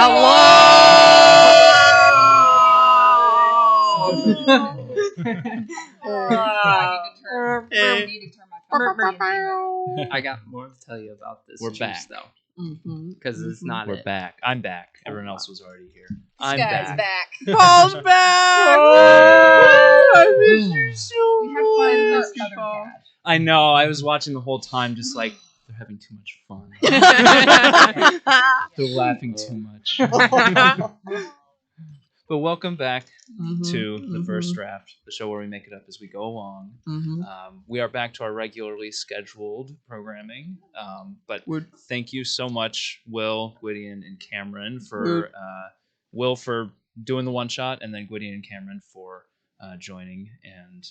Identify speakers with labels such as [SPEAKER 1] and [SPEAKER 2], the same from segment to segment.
[SPEAKER 1] I got more to tell you about this.
[SPEAKER 2] We're back,
[SPEAKER 1] though. Because it's not
[SPEAKER 2] We're back. I'm back. Everyone else was already here.
[SPEAKER 3] This guy's back.
[SPEAKER 4] Paul's back! I miss you so
[SPEAKER 3] We had fun in this other cat.
[SPEAKER 2] I know. I was watching the whole time, just like they're having too much fun. They're laughing too much. But welcome back to the first draft, the show where we make it up as we go along. We are back to our regularly scheduled programming. But thank you so much, Will, Gwydion, and Cameron for Will for doing the one shot, and then Gwydion and Cameron for joining and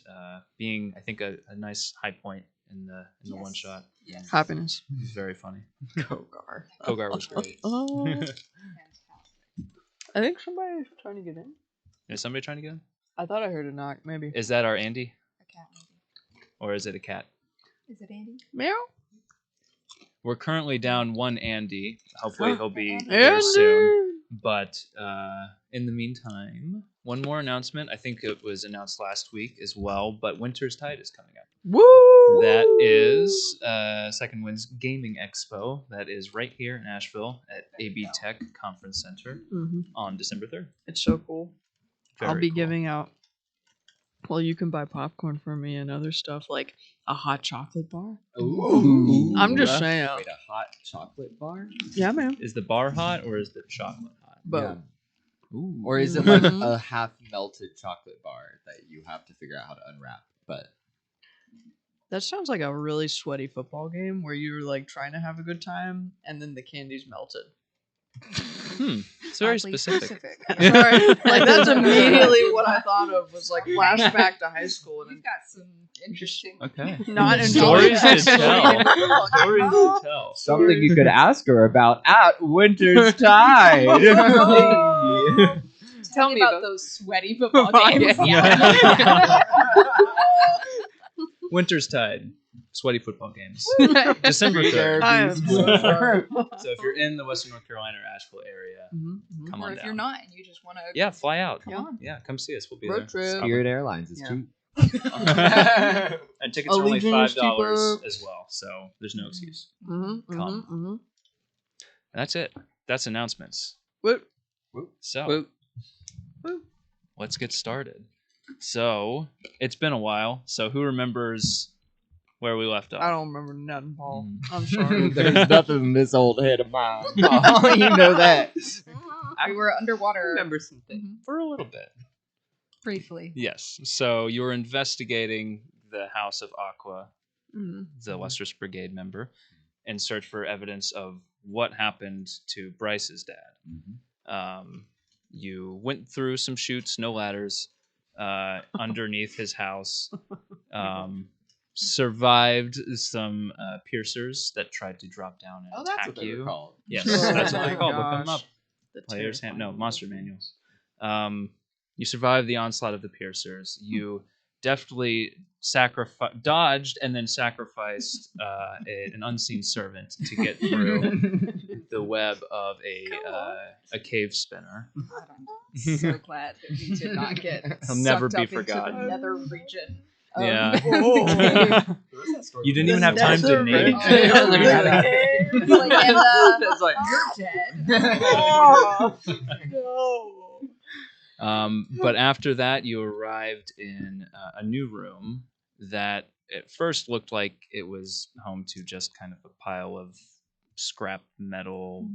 [SPEAKER 2] being, I think, a nice high point in the one shot.
[SPEAKER 4] Yes. Happiness.
[SPEAKER 2] It was very funny.
[SPEAKER 1] Kogar.
[SPEAKER 2] Kogar was great.
[SPEAKER 4] I think somebody's trying to get in.
[SPEAKER 2] Is somebody trying to get in?
[SPEAKER 4] I thought I heard a knock, maybe.
[SPEAKER 2] Is that our Andy?
[SPEAKER 3] A cat, maybe.
[SPEAKER 2] Or is it a cat?
[SPEAKER 3] Is it Andy?
[SPEAKER 4] Meow.
[SPEAKER 2] We're currently down one Andy. Hopefully he'll be
[SPEAKER 4] Andy.
[SPEAKER 2] here soon. But in the meantime, one more announcement. I think it was announced last week as well, but Winter's Tide is coming up.
[SPEAKER 4] Woo!
[SPEAKER 2] That is Second Wind's Gaming Expo. That is right here in Asheville at AB Tech Conference Center on December 3rd.
[SPEAKER 4] It's so cool. I'll be giving out. Well, you can buy popcorn for me and other stuff like a hot chocolate bar.
[SPEAKER 2] Ooh.
[SPEAKER 4] I'm just saying.
[SPEAKER 1] Wait, a hot chocolate bar?
[SPEAKER 4] Yeah, man.
[SPEAKER 2] Is the bar hot or is the chocolate hot?
[SPEAKER 4] Both.
[SPEAKER 2] Ooh.
[SPEAKER 1] Or is it like a half melted chocolate bar that you have to figure out how to unwrap? But
[SPEAKER 4] That sounds like a really sweaty football game where you're like trying to have a good time and then the candy's melted.
[SPEAKER 2] It's very specific.
[SPEAKER 4] Sorry, like that's immediately what I thought of was like flashback to high school and
[SPEAKER 3] We've got some interesting.
[SPEAKER 2] Okay.
[SPEAKER 4] not
[SPEAKER 2] Stories to
[SPEAKER 4] enjoying
[SPEAKER 2] tell. Stories to tell.
[SPEAKER 1] something you could ask her about at Winter's Tide.
[SPEAKER 3] Tell me about those sweaty football games.
[SPEAKER 2] Winter's Tide. Sweaty football games. December 3rd.
[SPEAKER 4] I am so sorry.
[SPEAKER 2] So if you're in the Western North Carolina or Asheville area, come
[SPEAKER 3] Or
[SPEAKER 2] on
[SPEAKER 3] if
[SPEAKER 2] down.
[SPEAKER 3] you're not and you just want to.
[SPEAKER 2] Yeah, fly out.
[SPEAKER 3] Come on.
[SPEAKER 2] Yeah, come see us. We'll be
[SPEAKER 4] Road
[SPEAKER 2] there.
[SPEAKER 4] trip.
[SPEAKER 1] Spirit Airlines is cheap.
[SPEAKER 2] And tickets are only
[SPEAKER 4] Allegiance
[SPEAKER 2] $5
[SPEAKER 4] cheaper.
[SPEAKER 2] as well, so there's no excuse.
[SPEAKER 4] Come.
[SPEAKER 2] And that's it. That's announcements.
[SPEAKER 4] Whoop.
[SPEAKER 2] So
[SPEAKER 4] Whoop.
[SPEAKER 2] let's get started. So it's been a while. So who remembers where we left off?
[SPEAKER 4] I don't remember nothing, Paul. I'm sorry.
[SPEAKER 1] There's nothing in this old head of mine. Oh, you know that.
[SPEAKER 3] We were underwater.
[SPEAKER 4] remember some things.
[SPEAKER 2] For a little bit.
[SPEAKER 3] Briefly.
[SPEAKER 2] Yes. So you were investigating the House of Aqua, the Lustrous Brigade member, in search for evidence of what happened to Bryce's dad. You went through some chutes, no ladders, underneath his house. Survived some piercers that tried to drop down and attack you.
[SPEAKER 1] called.
[SPEAKER 2] Yes,
[SPEAKER 4] Oh
[SPEAKER 2] that's what
[SPEAKER 4] my
[SPEAKER 2] they're called. Look them
[SPEAKER 4] gosh.
[SPEAKER 2] up. Player's hand, no, monster manuals. You survived the onslaught of the piercers. You deftly dodged and then sacrificed an unseen servant to get through the web of a cave spinner.
[SPEAKER 3] I'm so glad that we did not get.
[SPEAKER 2] He'll never
[SPEAKER 3] sucked
[SPEAKER 2] be
[SPEAKER 3] up into
[SPEAKER 2] forgotten.
[SPEAKER 3] the nether region.
[SPEAKER 2] Yeah. You didn't
[SPEAKER 1] You
[SPEAKER 2] even have time to name it.
[SPEAKER 3] It's like, and,
[SPEAKER 1] It's like,
[SPEAKER 3] you're dead.
[SPEAKER 2] But after that, you arrived in a new room that at first looked like it was home to just kind of a pile of scrap metal,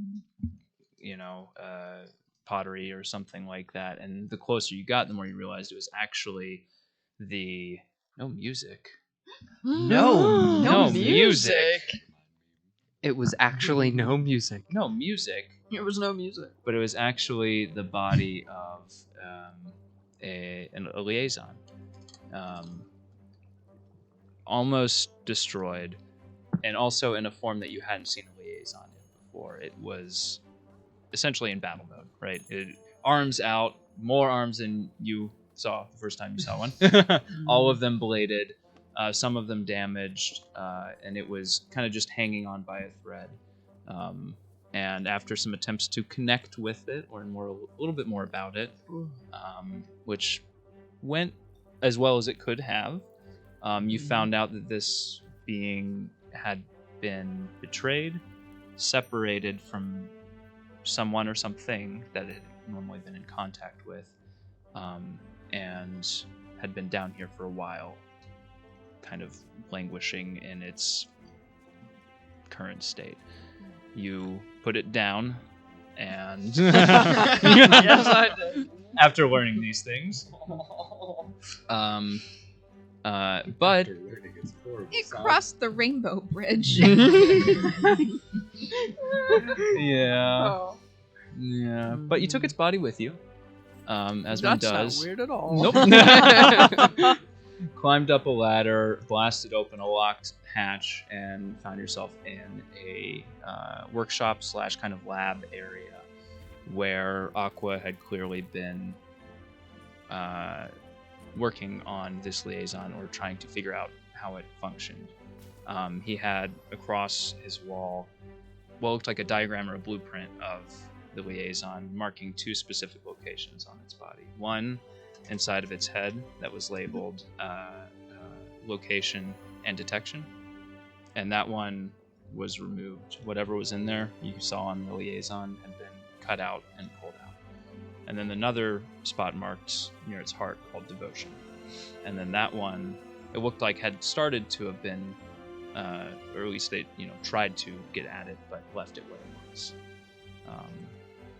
[SPEAKER 2] pottery or something like that. And the closer you got, the more you realized it was actually no music.
[SPEAKER 4] No
[SPEAKER 2] music.
[SPEAKER 5] It was actually no music.
[SPEAKER 2] No music.
[SPEAKER 4] It was no music.
[SPEAKER 2] But it was actually the body of a liaison, almost destroyed, and also in a form that you hadn't seen a liaison in before. It was essentially in battle mode, right? Arms out, more arms than you saw the first time you saw one. All of them bladed, some of them damaged, and it was kind of just hanging on by a thread. and after some attempts to connect with it, learn a little bit more about it, which went as well as it could have, you found out that this being had been betrayed, separated from someone or something that it had normally been in contact with, and had been down here for a while, kind of languishing in its current state. You put it down, and
[SPEAKER 4] Yes, I did.
[SPEAKER 2] after learning these things, but
[SPEAKER 3] It crossed the rainbow bridge.
[SPEAKER 2] yeah, but you took its body with you, as one
[SPEAKER 4] That's
[SPEAKER 2] does.
[SPEAKER 4] not weird at all.
[SPEAKER 2] Nope. Climbed up a ladder, blasted open a locked hatch, and found yourself in a workshop / kind of lab area where Aqua had clearly been working on this liaison, or trying to figure out how it functioned. He had across his wall what looked like a diagram or a blueprint of the liaison, marking 2 specific locations on its body. One inside of its head that was labeled location and detection, and that one was removed. Whatever was in there you saw on the liaison had been cut out and pulled out. And then another spot marked near its heart called devotion. And then that one, it looked like had started to have been, or at least they, tried to get at it, but left it where it was.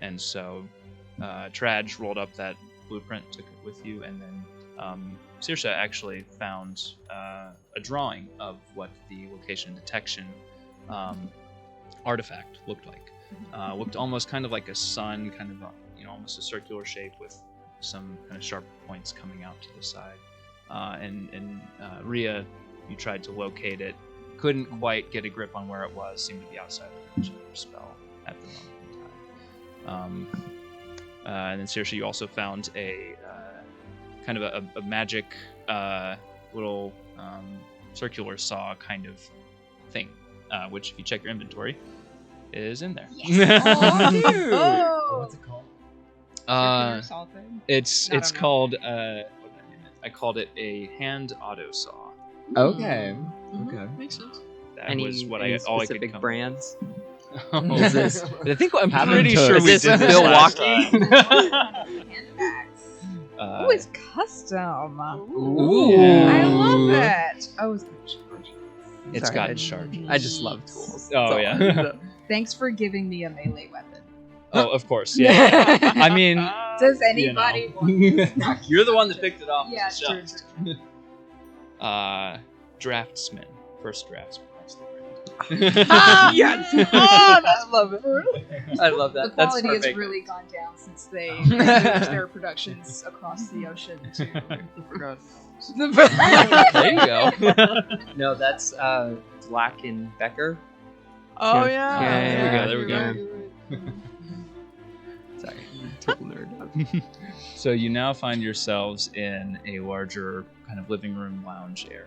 [SPEAKER 2] And so Tradj rolled up that blueprint, took it with you, and then Saoirse actually found a drawing of what the location detection artifact looked like. Looked almost kind of like a sun, kind of almost a circular shape with some kind of sharp points coming out to the side. And Rhea, you tried to locate it, couldn't quite get a grip on where it was, seemed to be outside the range of your spell at the moment in time. And then Saoirse, you also found a kind of a magic little circular saw kind of thing, which if you check your inventory is in there.
[SPEAKER 3] Yes.
[SPEAKER 1] Oh, dude.
[SPEAKER 3] Oh.
[SPEAKER 1] What's it called?
[SPEAKER 2] It's called I called it a hand auto saw.
[SPEAKER 1] Okay. Okay.
[SPEAKER 4] Makes sense.
[SPEAKER 2] That
[SPEAKER 5] Any,
[SPEAKER 2] was what
[SPEAKER 5] any
[SPEAKER 2] all I could
[SPEAKER 5] specific
[SPEAKER 2] come
[SPEAKER 5] brands?
[SPEAKER 2] Oh,
[SPEAKER 5] Is this
[SPEAKER 2] I think I'm
[SPEAKER 1] Haven't
[SPEAKER 2] pretty
[SPEAKER 1] touched.
[SPEAKER 2] sure
[SPEAKER 1] Is
[SPEAKER 2] we
[SPEAKER 5] this
[SPEAKER 2] did this
[SPEAKER 5] Milwaukee?
[SPEAKER 2] last time.
[SPEAKER 3] Handbags.
[SPEAKER 2] Uh,
[SPEAKER 3] Oh, it's custom.
[SPEAKER 2] Ooh.
[SPEAKER 3] I love it. Oh, it's got charge.
[SPEAKER 2] It's
[SPEAKER 5] Sorry,
[SPEAKER 2] got
[SPEAKER 5] I-
[SPEAKER 2] charge.
[SPEAKER 5] I just love tools.
[SPEAKER 2] Oh
[SPEAKER 5] That's
[SPEAKER 2] yeah.
[SPEAKER 5] all.
[SPEAKER 3] Thanks for giving me a melee weapon.
[SPEAKER 2] Oh, of course. Yeah. I mean,
[SPEAKER 3] Does anybody want this?
[SPEAKER 2] you're the one that picked it off.
[SPEAKER 3] Yeah,
[SPEAKER 2] the
[SPEAKER 3] true,
[SPEAKER 2] shelf.
[SPEAKER 3] true.
[SPEAKER 2] Draftsman. First draftsman. That's the
[SPEAKER 3] Ah,
[SPEAKER 5] Yes.
[SPEAKER 3] Oh,
[SPEAKER 5] I love it. I love
[SPEAKER 3] the
[SPEAKER 5] that. That's
[SPEAKER 3] quality has
[SPEAKER 5] perfect.
[SPEAKER 3] really gone down since they moved their productions across the ocean to.
[SPEAKER 2] There you go.
[SPEAKER 5] No, that's Black and Becker.
[SPEAKER 4] Oh
[SPEAKER 5] Yeah.
[SPEAKER 4] yeah.
[SPEAKER 2] There we go.
[SPEAKER 5] Sorry, total nerd.
[SPEAKER 2] So you now find yourselves in a larger kind of living room lounge area.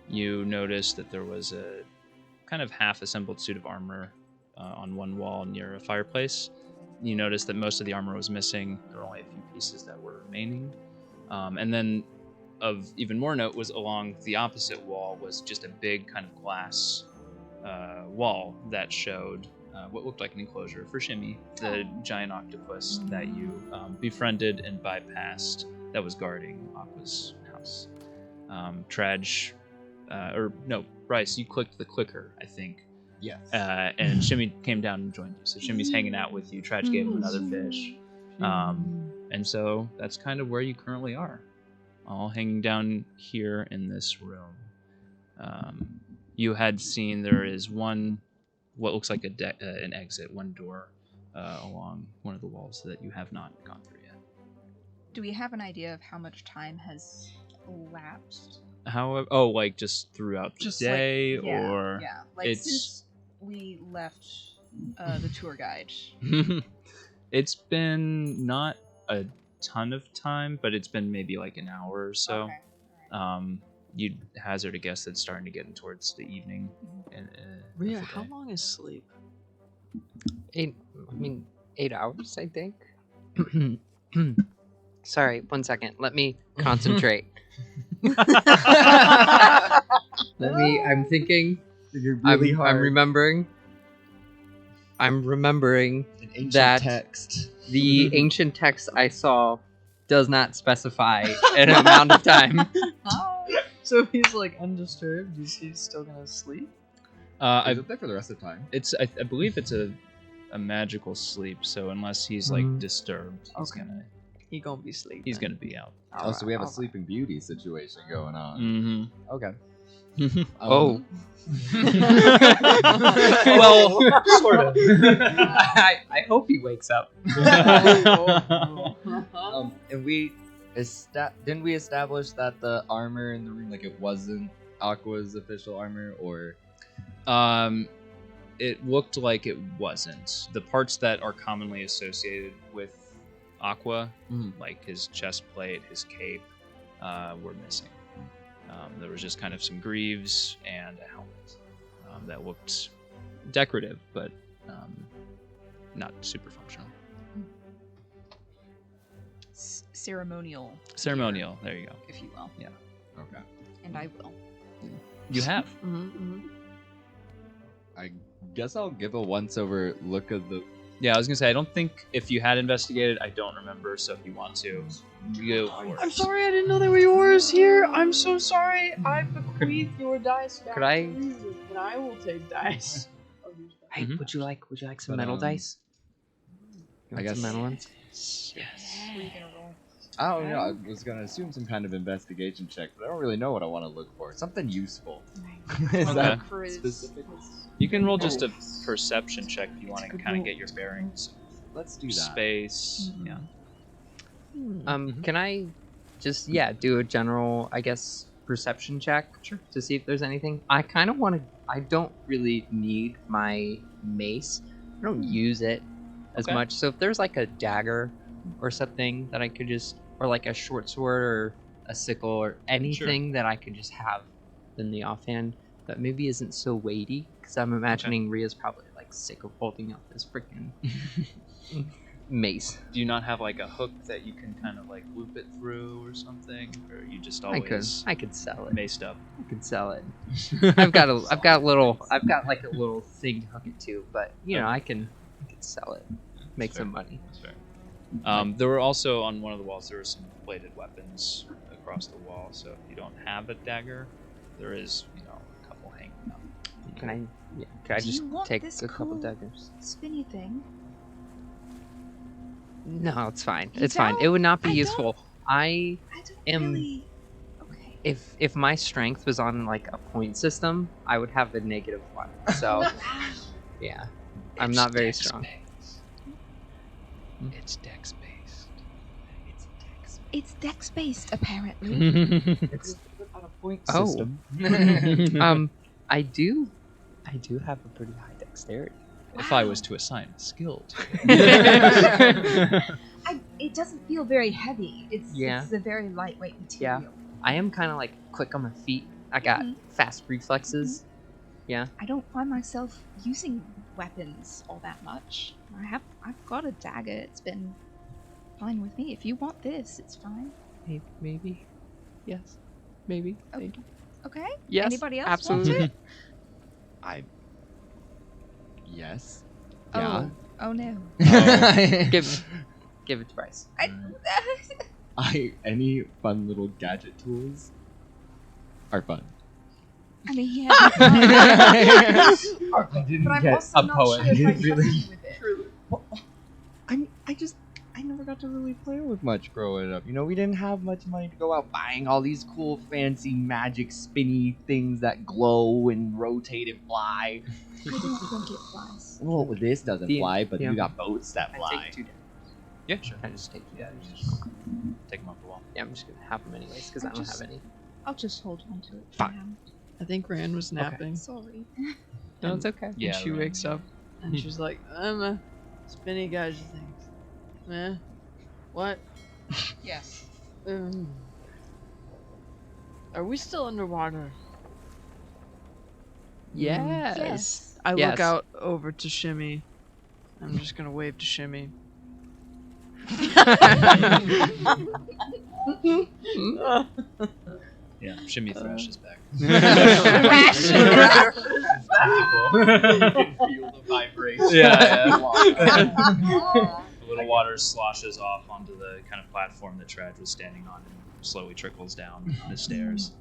[SPEAKER 2] You notice that there was a kind of half-assembled suit of armor on one wall near a fireplace. You notice that most of the armor was missing. There were only a few pieces that were remaining. And then of even more note was along the opposite wall was just a big kind of glass wall that showed what looked like an enclosure for Shimmy, the giant octopus that you befriended and bypassed that was guarding Aqua's house. Tradj, Bryce, you clicked the clicker, I think,
[SPEAKER 1] Yes.
[SPEAKER 2] and Shimmy came down and joined you. So Shimmy's hanging out with you. Tradj gave him another fish. And so that's kind of where you currently are, all hanging down here in this room. You had seen there is what looks like an exit, one door along one of the walls that you have not gone through yet.
[SPEAKER 3] Do we have an idea of how much time has elapsed?
[SPEAKER 2] However, like just throughout the
[SPEAKER 3] Just
[SPEAKER 2] day,
[SPEAKER 3] like, yeah,
[SPEAKER 2] or
[SPEAKER 3] yeah, like
[SPEAKER 2] it's-
[SPEAKER 3] since we left the tour guide.
[SPEAKER 2] it's been not a ton of time, but it's been maybe like an hour or so.
[SPEAKER 3] Okay. All right.
[SPEAKER 2] You'd hazard a guess that it's starting to get in towards the evening. And
[SPEAKER 4] Rhea, how long is sleep?
[SPEAKER 5] 8 hours, I think. Sorry, 1 second. Let me concentrate. I'm thinking.
[SPEAKER 1] You're really
[SPEAKER 5] I'm remembering. I'm remembering
[SPEAKER 1] an ancient
[SPEAKER 5] that
[SPEAKER 1] text.
[SPEAKER 5] the ancient text I saw does not specify an amount of time.
[SPEAKER 4] So if he's like undisturbed, is he still gonna sleep?
[SPEAKER 1] Is it there for the rest of the time?
[SPEAKER 2] I believe it's a magical sleep. So unless he's like disturbed, he's
[SPEAKER 4] He gonna be sleeping.
[SPEAKER 2] He's gonna be out.
[SPEAKER 1] Oh, so we have a Sleeping Beauty situation going on.
[SPEAKER 2] Mm-hmm.
[SPEAKER 1] Okay.
[SPEAKER 5] Oh.
[SPEAKER 2] Well, sort of.
[SPEAKER 5] I hope he wakes up.
[SPEAKER 1] And we didn't we establish that the armor in the room, like it wasn't Aqua's official armor, or
[SPEAKER 2] It looked like it wasn't. The parts that are commonly associated with Aqua, like his chest plate, his cape, were missing. There was just kind of some greaves and a helmet that looked decorative, but not super functional.
[SPEAKER 3] Ceremonial.
[SPEAKER 2] Ceremonial, there you go.
[SPEAKER 3] If you will.
[SPEAKER 2] Yeah.
[SPEAKER 1] okay.
[SPEAKER 3] And I will.
[SPEAKER 2] You have.
[SPEAKER 1] I guess I'll give a once-over look of the.
[SPEAKER 2] Yeah, I was gonna say I don't think if you had investigated, I don't remember. So if you want to, go for it.
[SPEAKER 4] I'm sorry, I didn't know they were yours here. I'm so sorry. I bequeathed your dice back
[SPEAKER 5] Could I-
[SPEAKER 4] to you, and I will take dice.
[SPEAKER 5] Hey, would you like some metal dice? You want
[SPEAKER 1] I guess-
[SPEAKER 5] some metal ones?
[SPEAKER 3] What are you gonna roll?
[SPEAKER 1] I don't know. I was gonna assume some kind of investigation check, but I don't really know what I want to look for. Something useful. Is
[SPEAKER 2] Okay.
[SPEAKER 1] that
[SPEAKER 3] Quiz.
[SPEAKER 1] specific?
[SPEAKER 2] You can roll just a perception check if you want to kind of get your bearings.
[SPEAKER 1] Let's do that.
[SPEAKER 2] Space. Yeah.
[SPEAKER 5] Can I just do a general, I guess, perception check to see if there's anything? I kind of want to. I don't really need my mace. I don't use it as
[SPEAKER 2] Okay.
[SPEAKER 5] much. So if there's like a dagger or something that I could just, or like a short sword or a sickle or anything that I could just have in the offhand that maybe isn't so weighty, because I'm imagining Rhea's probably like sick of holding up this freaking mace.
[SPEAKER 2] Do you not have like a hook that you can kind of like loop it through or something, or you just always
[SPEAKER 5] I could sell it.
[SPEAKER 2] maced up?
[SPEAKER 5] I could sell it. I've got like a little thing to hook it to, but I could sell it, make some money.
[SPEAKER 2] That's fair. There were also on one of the walls there were some bladed weapons across the wall. So if you don't have a dagger, there is a couple hanging up.
[SPEAKER 5] Can I
[SPEAKER 3] Do
[SPEAKER 5] just
[SPEAKER 3] you want
[SPEAKER 5] take
[SPEAKER 3] this
[SPEAKER 5] a couple
[SPEAKER 3] cool
[SPEAKER 5] daggers?
[SPEAKER 3] spinny thing?
[SPEAKER 5] No, it's fine.
[SPEAKER 3] You
[SPEAKER 5] It's fine.
[SPEAKER 3] don't?
[SPEAKER 5] It would not be
[SPEAKER 3] I don't-
[SPEAKER 5] useful. I
[SPEAKER 3] I don't
[SPEAKER 5] Am-
[SPEAKER 3] really. Okay.
[SPEAKER 5] if my strength was on like a point system, I would have a -1. So
[SPEAKER 3] Wow.
[SPEAKER 5] yeah, I'm not very strong.
[SPEAKER 2] It's dex based.
[SPEAKER 3] It's dex based, apparently.
[SPEAKER 5] It's
[SPEAKER 1] On a point
[SPEAKER 5] Oh.
[SPEAKER 1] system.
[SPEAKER 5] I do have a pretty high dexterity.
[SPEAKER 2] If I was to assign a skill to
[SPEAKER 3] It doesn't feel very heavy. It's
[SPEAKER 5] Yeah.
[SPEAKER 3] a very lightweight material.
[SPEAKER 5] I am kind of like quick on my feet. I got fast reflexes. Yeah.
[SPEAKER 3] I don't find myself using weapons all that much. I've got a dagger. It's been fine with me. If you want this, it's fine.
[SPEAKER 5] Maybe. Yes. Maybe.
[SPEAKER 3] Okay. Okay.
[SPEAKER 5] Yes.
[SPEAKER 3] Anybody else
[SPEAKER 5] absolutely.
[SPEAKER 3] want it?
[SPEAKER 1] Yes.
[SPEAKER 3] Oh. Oh no.
[SPEAKER 5] Give it to Bryce.
[SPEAKER 1] Any fun little gadget tools are fun.
[SPEAKER 3] I mean, yeah. But
[SPEAKER 1] didn't
[SPEAKER 3] I'm
[SPEAKER 1] get
[SPEAKER 3] also
[SPEAKER 5] a
[SPEAKER 3] not
[SPEAKER 5] poet.
[SPEAKER 3] sure if I
[SPEAKER 1] Really?
[SPEAKER 3] trust you with it.
[SPEAKER 1] I never got to really play with much growing up. We didn't have much money to go out buying all these cool, fancy, magic, spinny things that glow and rotate and fly.
[SPEAKER 3] I don't think it flies.
[SPEAKER 1] Well, this doesn't fly, but
[SPEAKER 5] yeah.
[SPEAKER 1] you got boats that
[SPEAKER 5] I
[SPEAKER 1] fly.
[SPEAKER 5] take 2 daggers.
[SPEAKER 2] Yeah, sure.
[SPEAKER 5] I just take 2 daggers.
[SPEAKER 2] Take them off the wall.
[SPEAKER 5] Yeah, I'm just gonna have them anyways because I don't have any.
[SPEAKER 3] I'll just hold on to it. for
[SPEAKER 1] Fine.
[SPEAKER 3] now.
[SPEAKER 4] I think Rand was napping.
[SPEAKER 3] Sorry.
[SPEAKER 5] No, it's okay.
[SPEAKER 2] Yeah,
[SPEAKER 4] And she
[SPEAKER 2] right.
[SPEAKER 4] wakes up and she's like, I'm a spinny gadget things. What?
[SPEAKER 3] Yes.
[SPEAKER 4] Are we still underwater?
[SPEAKER 5] Yes.
[SPEAKER 3] Yes.
[SPEAKER 4] I
[SPEAKER 5] Yes.
[SPEAKER 4] look out over to Shimmy I'm just gonna wave to Shimmy.
[SPEAKER 2] Yeah, Shimmy Thrash is back.
[SPEAKER 3] Thrash.
[SPEAKER 1] You can feel the vibration.
[SPEAKER 2] Yeah. The little water sloshes off onto the kind of platform that Tradj was standing on and slowly trickles down the stairs.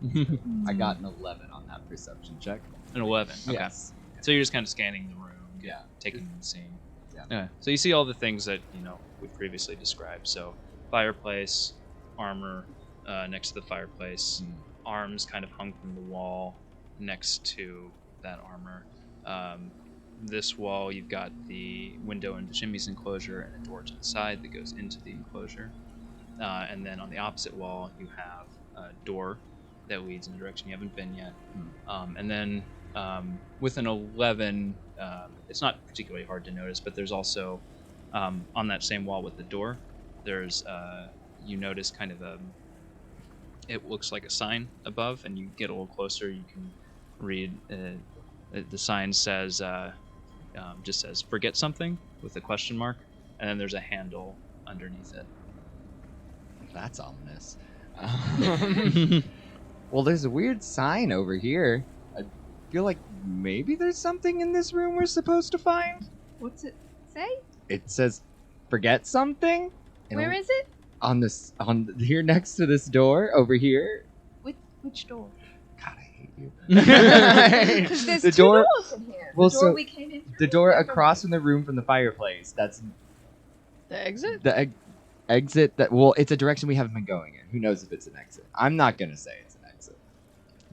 [SPEAKER 1] I got an 11 on that perception check.
[SPEAKER 2] An 11. Okay.
[SPEAKER 1] Yes.
[SPEAKER 2] So you're just kind of scanning the room, taking the scene. Yeah. So you see all the things that we previously described. So fireplace, armor next to the fireplace, arms kind of hung from the wall next to that armor. This wall, you've got the window into Shimmy's enclosure and a door to the side that goes into the enclosure. And then on the opposite wall, you have a door that leads in a direction you haven't been yet. And then with an 11, it's not particularly hard to notice, but there's also, on that same wall with the door, there's, you notice kind of it looks like a sign above, and you get a little closer, you can read, the sign says, just says, forget something, with a question mark, and then there's a handle underneath it.
[SPEAKER 1] That's ominous. Well, there's a weird sign over here. I feel like maybe there's something in this room we're supposed to find.
[SPEAKER 3] What's it say?
[SPEAKER 1] It says, forget something?
[SPEAKER 3] Where is it?
[SPEAKER 1] On here next to this door, over here.
[SPEAKER 3] Which door?
[SPEAKER 1] God, I hate you.
[SPEAKER 3] Because there's two doors in here.
[SPEAKER 1] Well,
[SPEAKER 3] the door
[SPEAKER 1] so
[SPEAKER 3] we came in through.
[SPEAKER 1] the door across from the room from the fireplace. That's
[SPEAKER 4] The exit?
[SPEAKER 1] the exit. Well, it's a direction we haven't been going in. Who knows if it's an exit? I'm not gonna say it's an exit.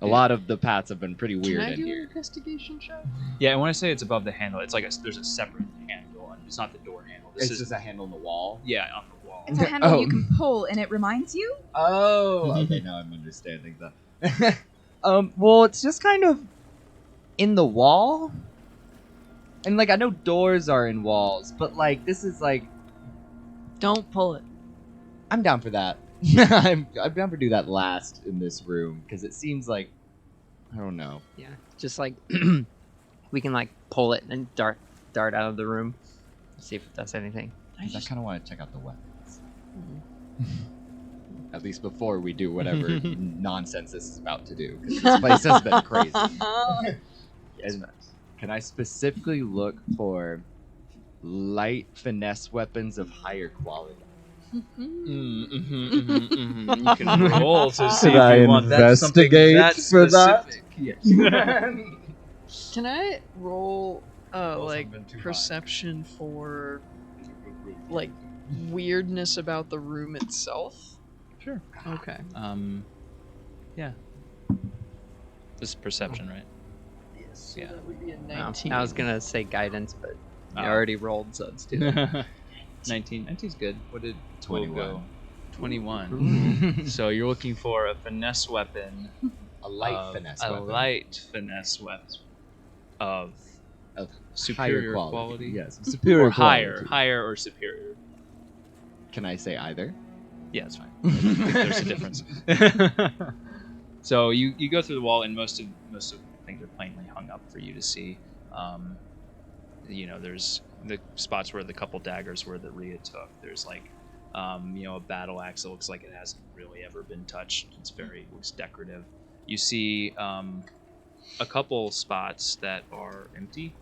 [SPEAKER 1] A lot of the paths have been pretty weird
[SPEAKER 4] Can I
[SPEAKER 1] in
[SPEAKER 4] do
[SPEAKER 1] here.
[SPEAKER 4] an investigation check?
[SPEAKER 2] Yeah, and when I say it's above the handle, it's like there's a separate handle, and it's not the door handle. This
[SPEAKER 1] It's
[SPEAKER 2] is
[SPEAKER 1] just a handle in the wall.
[SPEAKER 2] on the wall.
[SPEAKER 3] It's a handle
[SPEAKER 1] Oh.
[SPEAKER 3] you can pull, and it reminds you.
[SPEAKER 1] Oh, okay. Now I'm understanding that. Well, it's just kind of in the wall, and like I know doors are in walls, but like this is like
[SPEAKER 4] Don't pull it.
[SPEAKER 1] I'm down for that. I'm down for do that last in this room because it seems like I don't know.
[SPEAKER 5] Yeah, just like we can like pull it and dart out of the room, see if it does anything.
[SPEAKER 1] I kind of want to check out the weapons. At least before we do whatever nonsense this is about to do. 'Cause this place has been crazy. And can I specifically look for light finesse weapons of higher quality?
[SPEAKER 2] You can roll to see
[SPEAKER 1] Can I
[SPEAKER 2] if you want that something
[SPEAKER 1] investigate
[SPEAKER 2] that
[SPEAKER 1] for that?
[SPEAKER 2] specific. Yes.
[SPEAKER 4] Can I roll like
[SPEAKER 1] something too high.
[SPEAKER 4] perception for like weirdness about the room itself?
[SPEAKER 2] Sure.
[SPEAKER 4] Okay.
[SPEAKER 2] Yeah. This is perception, right?
[SPEAKER 4] Yes. So
[SPEAKER 2] Yeah.
[SPEAKER 4] that would be a
[SPEAKER 5] Oh,
[SPEAKER 4] 19.
[SPEAKER 5] I was gonna say guidance, but I
[SPEAKER 2] Oh.
[SPEAKER 5] already rolled, so it's too.
[SPEAKER 2] 19. 19's good. What did
[SPEAKER 1] 21.
[SPEAKER 2] go? 21. So you're looking for a finesse weapon.
[SPEAKER 1] A light finesse
[SPEAKER 2] a
[SPEAKER 1] weapon.
[SPEAKER 2] light finesse weapon of
[SPEAKER 1] Of
[SPEAKER 2] superior
[SPEAKER 1] higher
[SPEAKER 2] quality.
[SPEAKER 1] Yes, superior
[SPEAKER 2] Or higher,
[SPEAKER 1] quality.
[SPEAKER 2] higher or superior.
[SPEAKER 1] Can I say either?
[SPEAKER 2] Yeah, it's fine. I think there's a difference. So you go through the wall, and most of the things are plainly hung up for you to see. There's the spots where the couple daggers where the Rhea took. There's like, a battle axe that looks like it hasn't really ever been touched. Looks decorative. You see a couple spots that are empty.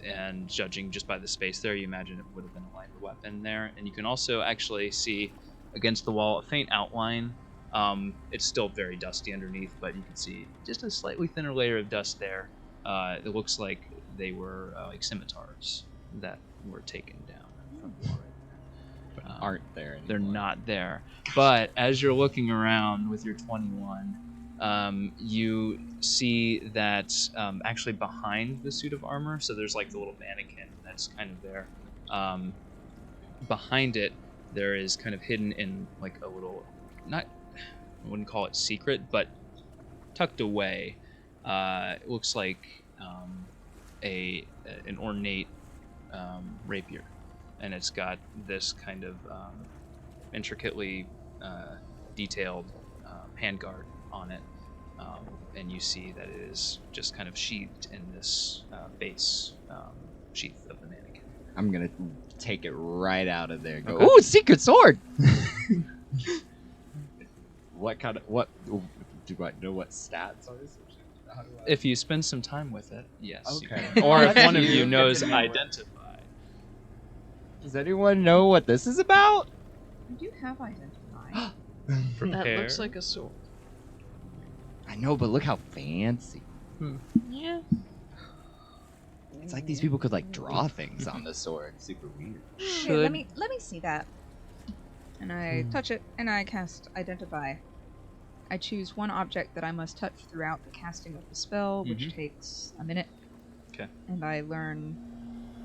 [SPEAKER 2] And judging just by the space there, you imagine it would have been a lighter weapon there. And you can also actually see against the wall a faint outline. It's still very dusty underneath, but you can see just a slightly thinner layer of dust there. It looks like they were like scimitars that were taken down from the war.
[SPEAKER 1] But aren't there anymore.
[SPEAKER 2] They're not there. But as you're looking around with your 21, you see that actually behind the suit of armor, so there's like the little mannequin that's kind of there. Behind it, there is kind of hidden in like a little, I wouldn't call it secret, but tucked away. It looks like an ornate rapier, and it's got this kind of intricately detailed handguard on it. And you see that it is just kind of sheathed in this base sheath of the mannequin.
[SPEAKER 1] I'm gonna take it right out of there. Go.
[SPEAKER 2] Okay.
[SPEAKER 1] Ooh, secret sword. What do I know? What stats are this? How do I...
[SPEAKER 2] If you spend some time with it, yes. you
[SPEAKER 1] Okay.
[SPEAKER 2] can. Or if one of
[SPEAKER 1] You
[SPEAKER 2] you
[SPEAKER 1] get
[SPEAKER 2] knows
[SPEAKER 1] to know it.
[SPEAKER 2] identify.
[SPEAKER 1] Does anyone know what this is about?
[SPEAKER 3] I do have identify.
[SPEAKER 2] Prepare.
[SPEAKER 4] That looks like a sword.
[SPEAKER 1] I know, but look how fancy.
[SPEAKER 4] Yeah.
[SPEAKER 1] It's like these people could like draw things on the sword. Super weird.
[SPEAKER 3] Here, let me see that. And I touch it, and I cast Identify. I choose one object that I must touch throughout the casting of the spell, which takes a minute.
[SPEAKER 2] Okay.
[SPEAKER 3] And I learn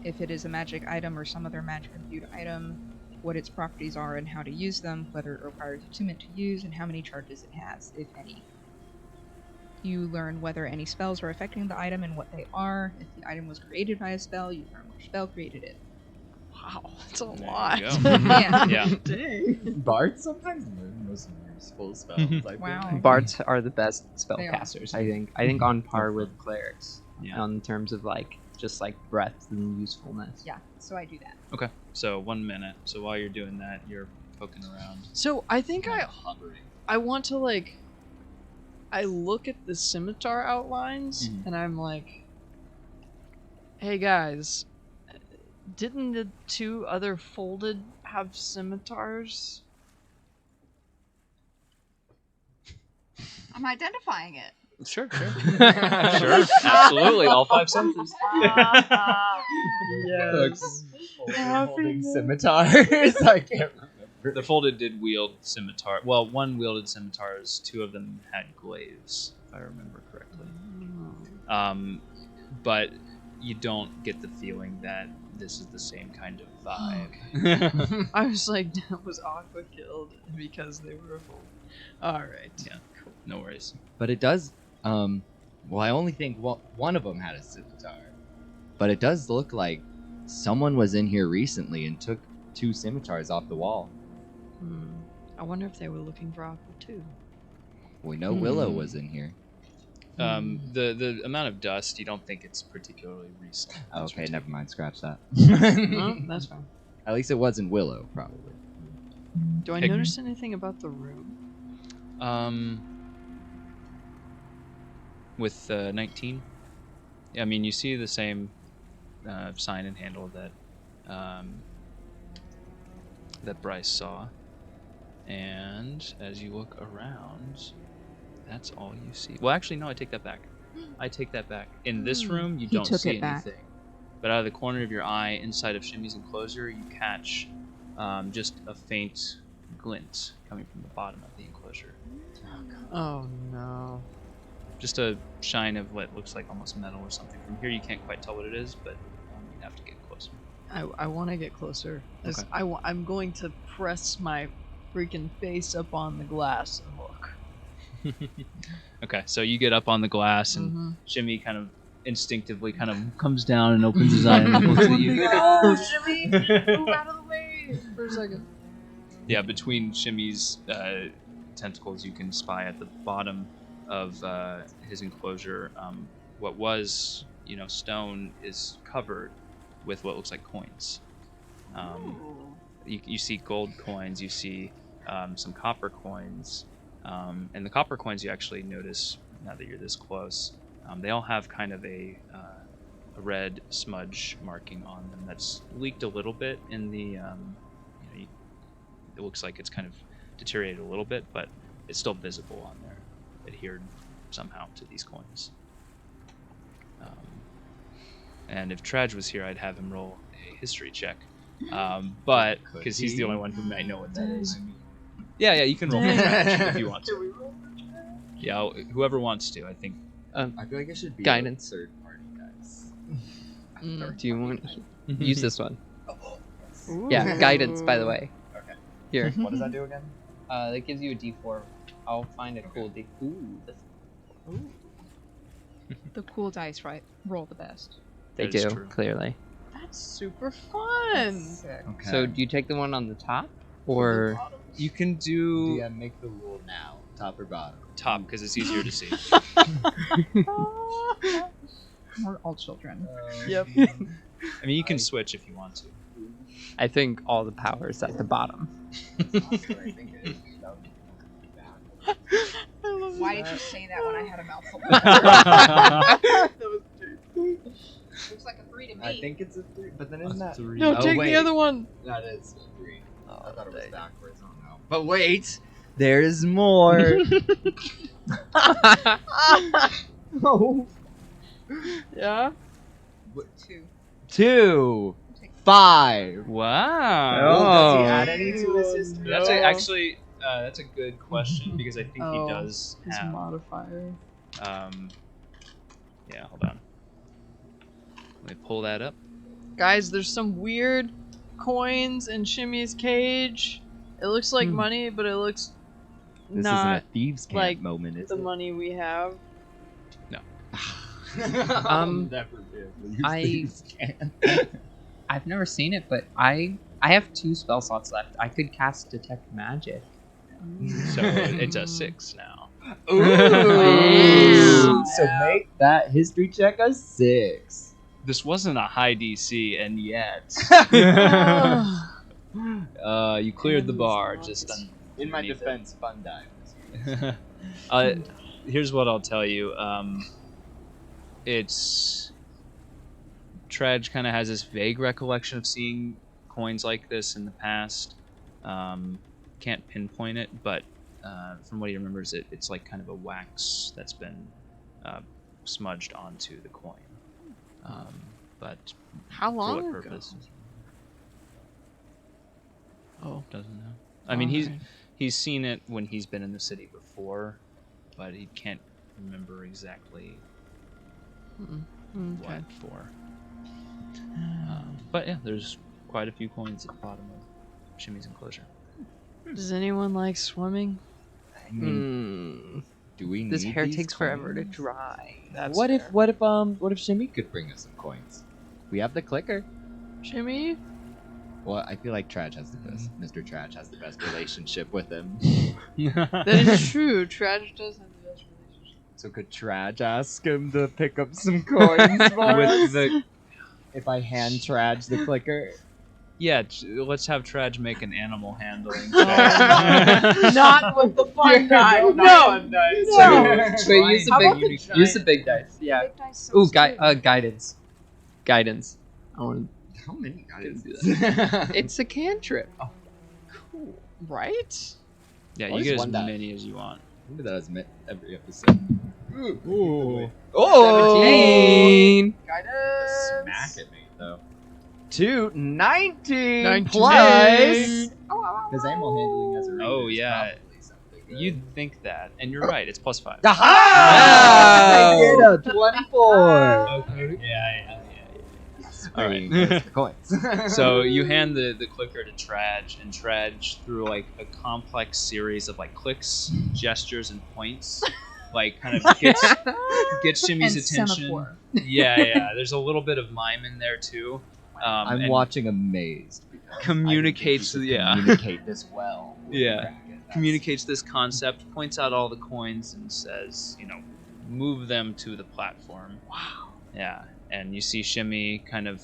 [SPEAKER 3] if it is a magic item or some other magic-imbued item, what its properties are and how to use them, whether it requires attunement to use, and how many charges it has, if any. You learn whether any spells are affecting the item and what they are. If the item was created by a spell, you learn which spell created it.
[SPEAKER 4] Wow, that's a
[SPEAKER 2] There you
[SPEAKER 4] lot.
[SPEAKER 2] go.
[SPEAKER 3] Yeah.
[SPEAKER 2] Yeah.
[SPEAKER 4] Dang.
[SPEAKER 1] Bards sometimes learn the most useful spells. I
[SPEAKER 3] Wow.
[SPEAKER 1] think.
[SPEAKER 5] Bards are the best
[SPEAKER 3] They are.
[SPEAKER 5] spellcasters, I think. I think on par with clerics.
[SPEAKER 2] Yeah.
[SPEAKER 5] On terms of just breadth and usefulness.
[SPEAKER 3] Yeah, so I do that.
[SPEAKER 2] Okay. So 1 minute. So while you're doing that, you're poking around.
[SPEAKER 4] So I think
[SPEAKER 1] Hovering.
[SPEAKER 4] I want to I look at the scimitar outlines and I'm like, hey guys, didn't the two other folded have scimitars?
[SPEAKER 3] I'm identifying it.
[SPEAKER 2] Sure. Sure. Absolutely. All 5 senses.
[SPEAKER 4] Yes.
[SPEAKER 1] Holding scimitars. I can't remember.
[SPEAKER 2] The folded did wield scimitar. Well, one wielded scimitars. 2 of them had glaives, if I remember correctly. But you don't get the feeling that this is the same kind of vibe.
[SPEAKER 4] I was like, that was Aqua killed because they were a fold. Alright.
[SPEAKER 2] Yeah. Cool. No worries.
[SPEAKER 1] But it does. Well, I only think one of them had a scimitar. But it does look like someone was in here recently and took 2 scimitars off the wall.
[SPEAKER 4] I wonder if they were looking for Aqua too.
[SPEAKER 1] We know Willow was in here.
[SPEAKER 2] The amount of dust, you don't think it's particularly recent.
[SPEAKER 1] Okay, never mind. Scratch that.
[SPEAKER 4] Oh, that's fine.
[SPEAKER 1] At least it wasn't Willow, probably.
[SPEAKER 4] Do I notice anything about the room?
[SPEAKER 2] With 19, I mean, you see the same sign and handle that that Bryce saw, and as you look around, that's all you see. Well, actually, no, I take that back. In this room, you don't see anything. But out of the corner of your eye, inside of Shimmy's enclosure, you catch just a faint glint coming from the bottom of the enclosure.
[SPEAKER 4] Oh no.
[SPEAKER 2] Just a shine of what looks like almost metal or something. From here, you can't quite tell what it is, but you have to get closer.
[SPEAKER 4] I want to get closer.
[SPEAKER 2] Okay.
[SPEAKER 4] I'm going to press my freaking face up on the glass and look.
[SPEAKER 2] Okay, so you get up on the glass, and Shimmy kind of instinctively kind of comes down and opens his eye and looks at you.
[SPEAKER 4] Oh, Shimmy! Move out of the way for a second.
[SPEAKER 2] Yeah, between Shimmy's tentacles, you can spy at the bottom of his enclosure. What was, stone is covered with what looks like coins. You see gold coins, you see some copper coins, and the copper coins you actually notice now that you're this close. They all have kind of a red smudge marking on them that's leaked a little bit in the. It looks like it's kind of deteriorated a little bit, but it's still visible on there, adhered somehow to these coins. And if Tradj was here, I'd have him roll a history check. But because he's the only one who might know what that is. Yeah, you can roll for Tradj if you want to. Yeah, whoever wants to. I think.
[SPEAKER 1] I feel like it should be
[SPEAKER 5] guidance.
[SPEAKER 1] third party guys.
[SPEAKER 5] Do you want use this one?
[SPEAKER 4] Ooh.
[SPEAKER 5] Yeah, guidance, by the way.
[SPEAKER 1] Okay.
[SPEAKER 5] Here.
[SPEAKER 1] What does that do again?
[SPEAKER 5] That gives you a D4. I'll find a cool D. Ooh.
[SPEAKER 3] The cool dice roll the best.
[SPEAKER 5] They
[SPEAKER 2] That is
[SPEAKER 5] do,
[SPEAKER 2] true.
[SPEAKER 5] clearly.
[SPEAKER 4] That's super fun.
[SPEAKER 3] Sick.
[SPEAKER 1] Okay.
[SPEAKER 5] So do you take the one on the top? Or
[SPEAKER 2] You can do
[SPEAKER 1] DM, make the rule now. Top or bottom?
[SPEAKER 2] top because it's easier to see.
[SPEAKER 3] We're all children.
[SPEAKER 4] Yep.
[SPEAKER 2] I mean, you can switch if you want to.
[SPEAKER 5] I think all the power is at the bottom.
[SPEAKER 3] Why did you say that when I had a mouthful? Looks like a 3 to me.
[SPEAKER 1] I think it's a 3, but then isn't that 3?
[SPEAKER 4] No, take the other one.
[SPEAKER 1] That is a 3. I thought it was
[SPEAKER 4] dang.
[SPEAKER 1] backwards. Oh no. But wait, there's more. Oh.
[SPEAKER 4] Yeah.
[SPEAKER 3] 2.
[SPEAKER 1] 2, 5.
[SPEAKER 2] Wow.
[SPEAKER 1] Does he add any to his history?
[SPEAKER 2] That's actually that's a good question because I think he does
[SPEAKER 4] His
[SPEAKER 2] have.
[SPEAKER 4] modifier.
[SPEAKER 2] Yeah, hold on. Let me pull that up.
[SPEAKER 4] Guys, there's some weird coins in Shimmy's cage. It looks like money, but it looks
[SPEAKER 1] This
[SPEAKER 4] not
[SPEAKER 1] isn't a thieves' camp
[SPEAKER 4] like
[SPEAKER 1] moment, is
[SPEAKER 4] the
[SPEAKER 1] it?
[SPEAKER 4] money we have.
[SPEAKER 5] I've never seen it, but I have 2 spell slots left. I could cast detect magic.
[SPEAKER 2] So it's a 6 now.
[SPEAKER 1] Ooh. So make that history check a 6.
[SPEAKER 2] This wasn't a high DC, and yet you cleared the bar. Just
[SPEAKER 1] In my
[SPEAKER 2] underneath it.
[SPEAKER 1] defense, fun dive.
[SPEAKER 2] Here's what I'll tell you. It's Tradj kind of has this vague recollection of seeing coins like this in the past. Can't pinpoint it, but from what he remembers, it's like kind of a wax that's been smudged onto the coin. But
[SPEAKER 4] How
[SPEAKER 2] for
[SPEAKER 4] long
[SPEAKER 2] what
[SPEAKER 4] ago?
[SPEAKER 2] purpose?
[SPEAKER 4] Oh,
[SPEAKER 2] Doesn't know. I mean, he's seen it when he's been in the city before, but he can't remember exactly what for. But yeah, there's quite a few coins at the bottom of Shimmy's enclosure.
[SPEAKER 4] Does anyone like swimming?
[SPEAKER 1] I mean, do we need
[SPEAKER 5] This hair
[SPEAKER 1] these
[SPEAKER 5] takes forever to
[SPEAKER 1] coins?
[SPEAKER 5] dry.
[SPEAKER 1] What if Shimmy could bring us some coins? We have the clicker.
[SPEAKER 4] Shimmy?
[SPEAKER 1] Well, I feel like Tradj has the best. Mr. Tradj has the best relationship with him.
[SPEAKER 4] That is true. Tradj does have the best relationship.
[SPEAKER 1] So could Tradj ask him to pick up some coins for us? If I hand Tradj the clicker.
[SPEAKER 2] Yeah, let's have Tradj make an animal handling check.
[SPEAKER 4] Not with the fun die. No.
[SPEAKER 5] Wait, use the big dice. Yeah.
[SPEAKER 3] Big dice
[SPEAKER 5] Ooh,
[SPEAKER 3] sounds good.
[SPEAKER 5] guidance. Guidance. I want.
[SPEAKER 1] How many guys?
[SPEAKER 5] It's a cantrip.
[SPEAKER 1] Cool.
[SPEAKER 4] Right?
[SPEAKER 2] Yeah,
[SPEAKER 1] Or
[SPEAKER 2] you
[SPEAKER 1] just
[SPEAKER 2] get as
[SPEAKER 1] one die.
[SPEAKER 2] many as you want.
[SPEAKER 1] Maybe that is every episode. Ooh.
[SPEAKER 5] Oh! 17.
[SPEAKER 3] Guidance.
[SPEAKER 1] Smack at me, though. 19
[SPEAKER 4] 19.
[SPEAKER 1] plus. Because animal handling has a range.
[SPEAKER 2] Oh,
[SPEAKER 1] it's
[SPEAKER 2] yeah.
[SPEAKER 1] probably something good.
[SPEAKER 2] You'd think that, and you're right. It's +5.
[SPEAKER 1] Aha! I get a 24.
[SPEAKER 2] Okay. Yeah.
[SPEAKER 1] All
[SPEAKER 2] Alright.
[SPEAKER 1] right, the coins.
[SPEAKER 2] So you hand the clicker to Tradj, and Tradj, through like a complex series of like clicks, gestures, and points, like kind of gets Shimmy's
[SPEAKER 3] And
[SPEAKER 2] attention.
[SPEAKER 3] semaphore.
[SPEAKER 2] Yeah. There's a little bit of mime in there too.
[SPEAKER 1] I'm
[SPEAKER 2] and
[SPEAKER 1] watching amazed. because
[SPEAKER 2] Communicates,
[SPEAKER 1] I didn't think you
[SPEAKER 2] yeah.
[SPEAKER 1] could communicate this well. with
[SPEAKER 2] Yeah.
[SPEAKER 1] Dragon. That's-
[SPEAKER 2] communicates this concept, points out all the coins, and says, move them to the platform.
[SPEAKER 1] Wow.
[SPEAKER 2] Yeah, and you see Shimmy kind of,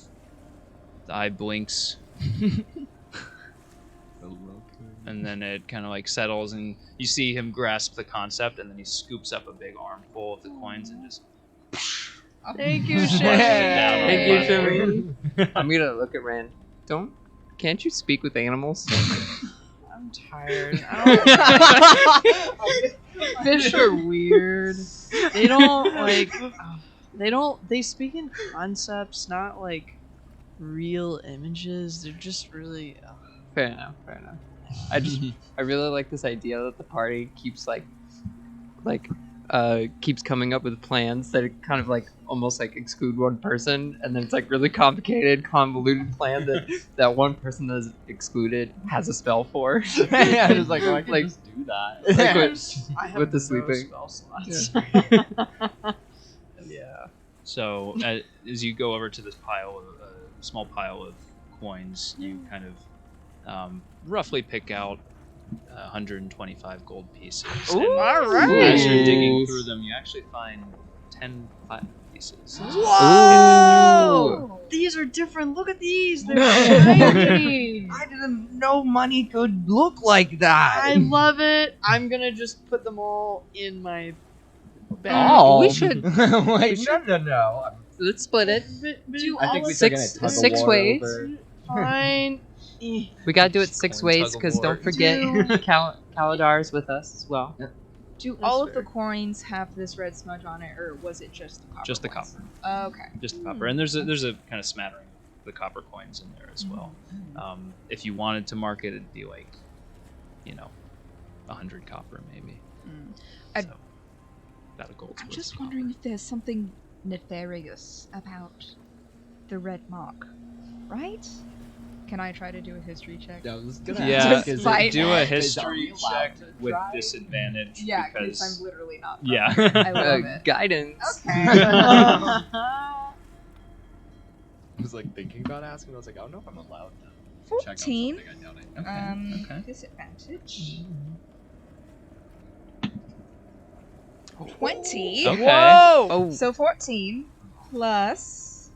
[SPEAKER 2] the eye blinks, and then it kind of like settles, and you see him grasp the concept, and then he scoops up a big armful of the coins and just.
[SPEAKER 4] Thank you,
[SPEAKER 2] Flush it
[SPEAKER 4] Shimmy.
[SPEAKER 2] down on the
[SPEAKER 5] Thank you,
[SPEAKER 2] platform.
[SPEAKER 5] Shimmy. I'm gonna look at Rand. Can't you speak with animals?
[SPEAKER 4] I'm tired. Fish are weird. They don't like. They speak in concepts, not like real images. They're just really.
[SPEAKER 5] Fair enough. I really like this idea that the party keeps keeps coming up with plans that kind of like almost like exclude one person, and then it's like really complicated, convoluted plan that one person that's excluded has a spell for.
[SPEAKER 1] Yeah, just like, I can
[SPEAKER 5] Like-
[SPEAKER 1] just do that.
[SPEAKER 5] Like
[SPEAKER 4] I have
[SPEAKER 5] with the
[SPEAKER 4] no
[SPEAKER 5] sleeping.
[SPEAKER 4] spell slots.
[SPEAKER 5] Yeah.
[SPEAKER 2] So as you go over to this small pile of coins, you kind of roughly pick out 125 gold pieces.
[SPEAKER 5] Ooh,
[SPEAKER 2] And
[SPEAKER 4] all right.
[SPEAKER 2] As you're digging through them, you actually find pieces.
[SPEAKER 4] Whoa! These are different. Look at these. They're shiny.
[SPEAKER 1] I didn't know money could look like that.
[SPEAKER 4] I love it. I'm gonna just put them all in my bag.
[SPEAKER 1] Oh,
[SPEAKER 5] we should.
[SPEAKER 1] Wait, no.
[SPEAKER 5] Let's split it.
[SPEAKER 3] Do
[SPEAKER 1] I think
[SPEAKER 3] all
[SPEAKER 1] we
[SPEAKER 3] of
[SPEAKER 1] took
[SPEAKER 5] six-
[SPEAKER 1] a tug of
[SPEAKER 5] six
[SPEAKER 1] war
[SPEAKER 5] ways.
[SPEAKER 1] over.
[SPEAKER 4] Fine.
[SPEAKER 5] We gotta do it 6
[SPEAKER 2] Coin
[SPEAKER 5] ways
[SPEAKER 2] tug of
[SPEAKER 5] because
[SPEAKER 2] war.
[SPEAKER 5] don't forget Kaladar's with us as well.
[SPEAKER 3] Do
[SPEAKER 4] That's
[SPEAKER 3] all of
[SPEAKER 4] fair.
[SPEAKER 3] the coins have this red smudge on it, or was it just the copper?
[SPEAKER 2] Just the
[SPEAKER 3] coins?
[SPEAKER 2] copper.
[SPEAKER 3] Okay.
[SPEAKER 2] Just the copper, and there's a kind of smattering of the copper coins in there as well. If you wanted to mark it, it'd be like, 100 copper maybe.
[SPEAKER 3] I'd-
[SPEAKER 2] So, about a gold's
[SPEAKER 3] I'm
[SPEAKER 2] worth
[SPEAKER 3] just
[SPEAKER 2] of
[SPEAKER 3] wondering
[SPEAKER 2] copper.
[SPEAKER 3] if there's something nefarious about the red mark, right? Can I try to do a history check?
[SPEAKER 1] I was gonna
[SPEAKER 2] Yeah,
[SPEAKER 1] ask, is
[SPEAKER 3] fight
[SPEAKER 1] it
[SPEAKER 2] do a
[SPEAKER 1] is
[SPEAKER 2] history
[SPEAKER 1] it allowed
[SPEAKER 2] check
[SPEAKER 1] to
[SPEAKER 2] with
[SPEAKER 1] try?
[SPEAKER 2] disadvantage.
[SPEAKER 3] Yeah,
[SPEAKER 2] because
[SPEAKER 3] because I'm literally not.
[SPEAKER 2] yeah.
[SPEAKER 3] I love it.
[SPEAKER 5] Guidance.
[SPEAKER 3] Okay.
[SPEAKER 1] I was like thinking about asking. I was like, I don't know if I'm allowed to check on
[SPEAKER 3] 14.
[SPEAKER 1] something. I doubt it.
[SPEAKER 2] Okay.
[SPEAKER 3] Disadvantage. 20.
[SPEAKER 2] Okay.
[SPEAKER 4] Whoa!
[SPEAKER 5] Oh,
[SPEAKER 3] So 14 plus.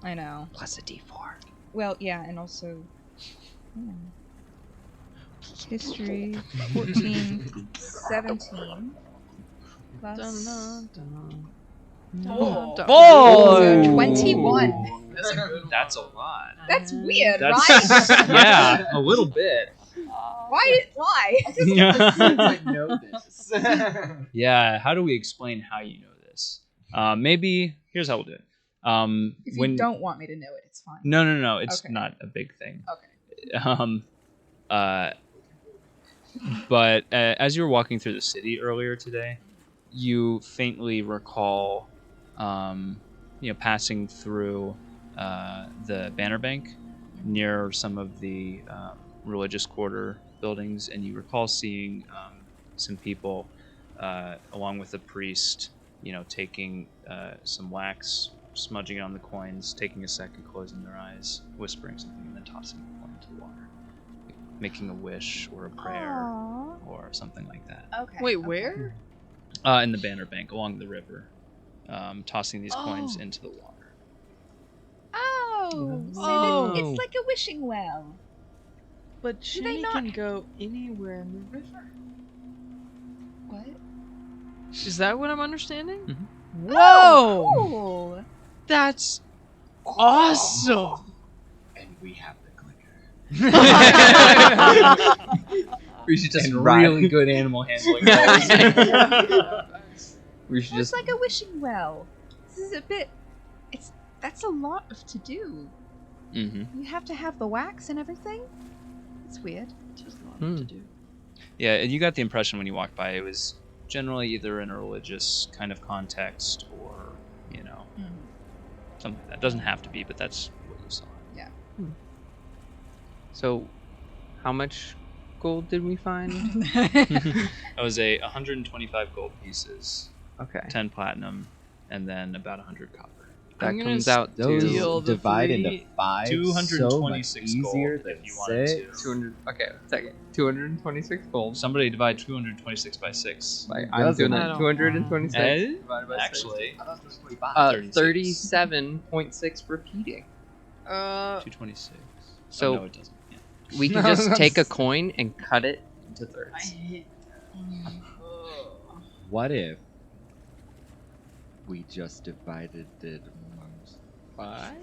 [SPEAKER 3] I know.
[SPEAKER 5] plus a D4.
[SPEAKER 3] Well, yeah, and also. History. 14. 17. Plus.
[SPEAKER 4] Dun, dun,
[SPEAKER 3] Oh.
[SPEAKER 4] dun.
[SPEAKER 3] So 21.
[SPEAKER 2] That's a lot.
[SPEAKER 3] That's weird,
[SPEAKER 2] That's
[SPEAKER 3] right?
[SPEAKER 2] yeah, a little bit.
[SPEAKER 3] Why?
[SPEAKER 1] I know this.
[SPEAKER 2] Yeah. How do we explain how you know this? Maybe here's how we'll do it.
[SPEAKER 3] If
[SPEAKER 2] When
[SPEAKER 3] you don't want me to know it, it's fine.
[SPEAKER 2] no, it's
[SPEAKER 3] Okay.
[SPEAKER 2] not a big thing.
[SPEAKER 3] Okay.
[SPEAKER 2] But as you were walking through the city earlier today, you faintly recall, passing through the Banner Bank near some of the religious quarter buildings, and you recall seeing some people, along with a priest, taking some wax, smudging it on the coins, taking a second, closing their eyes, whispering something, and then tossing the coin into the water, making a wish or a prayer or something like that.
[SPEAKER 3] Okay.
[SPEAKER 4] Wait,
[SPEAKER 3] okay.
[SPEAKER 4] where?
[SPEAKER 2] In the Banner Bank along the river, tossing these coins into the water.
[SPEAKER 3] Oh, so
[SPEAKER 4] Oh.
[SPEAKER 3] then it's like a wishing well.
[SPEAKER 4] But
[SPEAKER 3] they
[SPEAKER 4] Shinny
[SPEAKER 3] not-
[SPEAKER 4] can go anywhere in the river.
[SPEAKER 3] What?
[SPEAKER 4] Is that what I'm understanding?
[SPEAKER 2] Mhm.
[SPEAKER 4] Whoa!
[SPEAKER 3] Cool.
[SPEAKER 4] That's awesome!
[SPEAKER 1] And we have the clicker.
[SPEAKER 5] We should just
[SPEAKER 2] And
[SPEAKER 5] ride.
[SPEAKER 2] really good animal handling.
[SPEAKER 5] We should
[SPEAKER 3] It's
[SPEAKER 5] just.
[SPEAKER 3] like a wishing well. This is a bit. That's a lot of to do.
[SPEAKER 2] Mm-hmm.
[SPEAKER 3] You have to have the wax and everything. It's weird.
[SPEAKER 4] There's a lot
[SPEAKER 5] Hmm.
[SPEAKER 4] to do.
[SPEAKER 2] Yeah, and you got the impression when you walked by it was generally either in a religious kind of context or, something like that. Doesn't have to be, but that's what you saw.
[SPEAKER 5] So, how much gold did we find?
[SPEAKER 2] That was 125 gold pieces,
[SPEAKER 5] Okay.
[SPEAKER 2] 10 platinum, and then about 100 copper.
[SPEAKER 5] That
[SPEAKER 4] I'm gonna
[SPEAKER 5] comes out
[SPEAKER 1] Those
[SPEAKER 4] Steal
[SPEAKER 5] to
[SPEAKER 4] the
[SPEAKER 1] divide into
[SPEAKER 4] fleet.
[SPEAKER 1] 5.
[SPEAKER 2] 226
[SPEAKER 1] so much easier
[SPEAKER 2] gold
[SPEAKER 1] than
[SPEAKER 2] if you wanted to.
[SPEAKER 1] 6.
[SPEAKER 5] 200. Okay, second. 226 gold.
[SPEAKER 2] Somebody divide 226 by 6.
[SPEAKER 5] Like, I'm
[SPEAKER 1] Doesn't
[SPEAKER 5] doing
[SPEAKER 4] I
[SPEAKER 5] it.
[SPEAKER 4] don't
[SPEAKER 5] 226
[SPEAKER 2] Eh?
[SPEAKER 5] divided by 6.
[SPEAKER 2] Actually,
[SPEAKER 1] I thought it was 25.
[SPEAKER 2] 36.
[SPEAKER 5] 37.6 repeating.
[SPEAKER 2] 226.
[SPEAKER 5] So-
[SPEAKER 2] oh, no, it doesn't. Yeah.
[SPEAKER 5] We can just take a coin and cut it into
[SPEAKER 4] I
[SPEAKER 5] thirds.
[SPEAKER 4] hate that.
[SPEAKER 1] What if we just divided it amongst 5?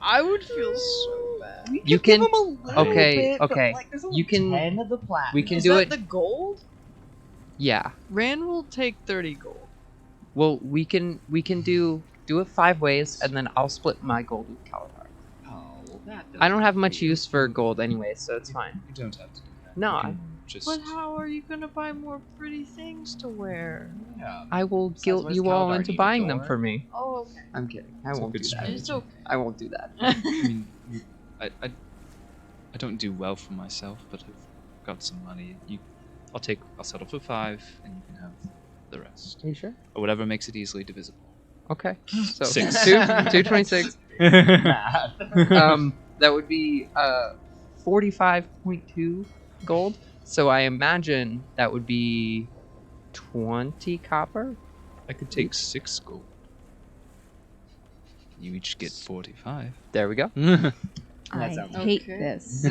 [SPEAKER 4] I would feel so bad.
[SPEAKER 3] We
[SPEAKER 5] You
[SPEAKER 3] could give
[SPEAKER 5] can-
[SPEAKER 3] them a little
[SPEAKER 5] okay,
[SPEAKER 3] bit, but,
[SPEAKER 5] okay.
[SPEAKER 3] like, there's only
[SPEAKER 5] You can-
[SPEAKER 3] 10 of the platinum.
[SPEAKER 5] We can
[SPEAKER 4] Is
[SPEAKER 5] do
[SPEAKER 4] that
[SPEAKER 5] it.
[SPEAKER 4] the gold?
[SPEAKER 5] Yeah.
[SPEAKER 4] Rand will take 30 gold.
[SPEAKER 5] Well, we can do it 5 ways, and then I'll split my gold with Kaladar.
[SPEAKER 1] Oh, that
[SPEAKER 5] I don't have much use for gold anyway, so it's fine.
[SPEAKER 2] You don't have to do that.
[SPEAKER 5] No,
[SPEAKER 2] You
[SPEAKER 5] I-
[SPEAKER 2] can just
[SPEAKER 4] But how are you gonna buy more pretty things to wear?
[SPEAKER 1] Yeah.
[SPEAKER 5] I will
[SPEAKER 1] Besides,
[SPEAKER 5] guilt
[SPEAKER 1] what does
[SPEAKER 5] you all
[SPEAKER 1] Kaladar
[SPEAKER 5] into
[SPEAKER 1] need, a
[SPEAKER 5] buying them
[SPEAKER 1] door?
[SPEAKER 5] for me.
[SPEAKER 4] Oh, okay.
[SPEAKER 5] I'm kidding. I
[SPEAKER 2] It's a
[SPEAKER 5] won't
[SPEAKER 2] good
[SPEAKER 5] do that.
[SPEAKER 2] strategy.
[SPEAKER 4] It's okay.
[SPEAKER 5] I won't do that.
[SPEAKER 2] I mean, I don't do well for myself, but I've got some money. I'll settle for 5, and you can have the rest,
[SPEAKER 5] Are you sure?
[SPEAKER 2] or whatever makes it easily divisible.
[SPEAKER 5] Okay. So
[SPEAKER 2] 6.
[SPEAKER 5] 226. That would be 45.2 gold. So I imagine that would be 20 copper.
[SPEAKER 2] I could take 6 gold. You each get 45.
[SPEAKER 5] There we go.
[SPEAKER 3] I
[SPEAKER 1] sounds
[SPEAKER 3] hate
[SPEAKER 4] okay.
[SPEAKER 3] this.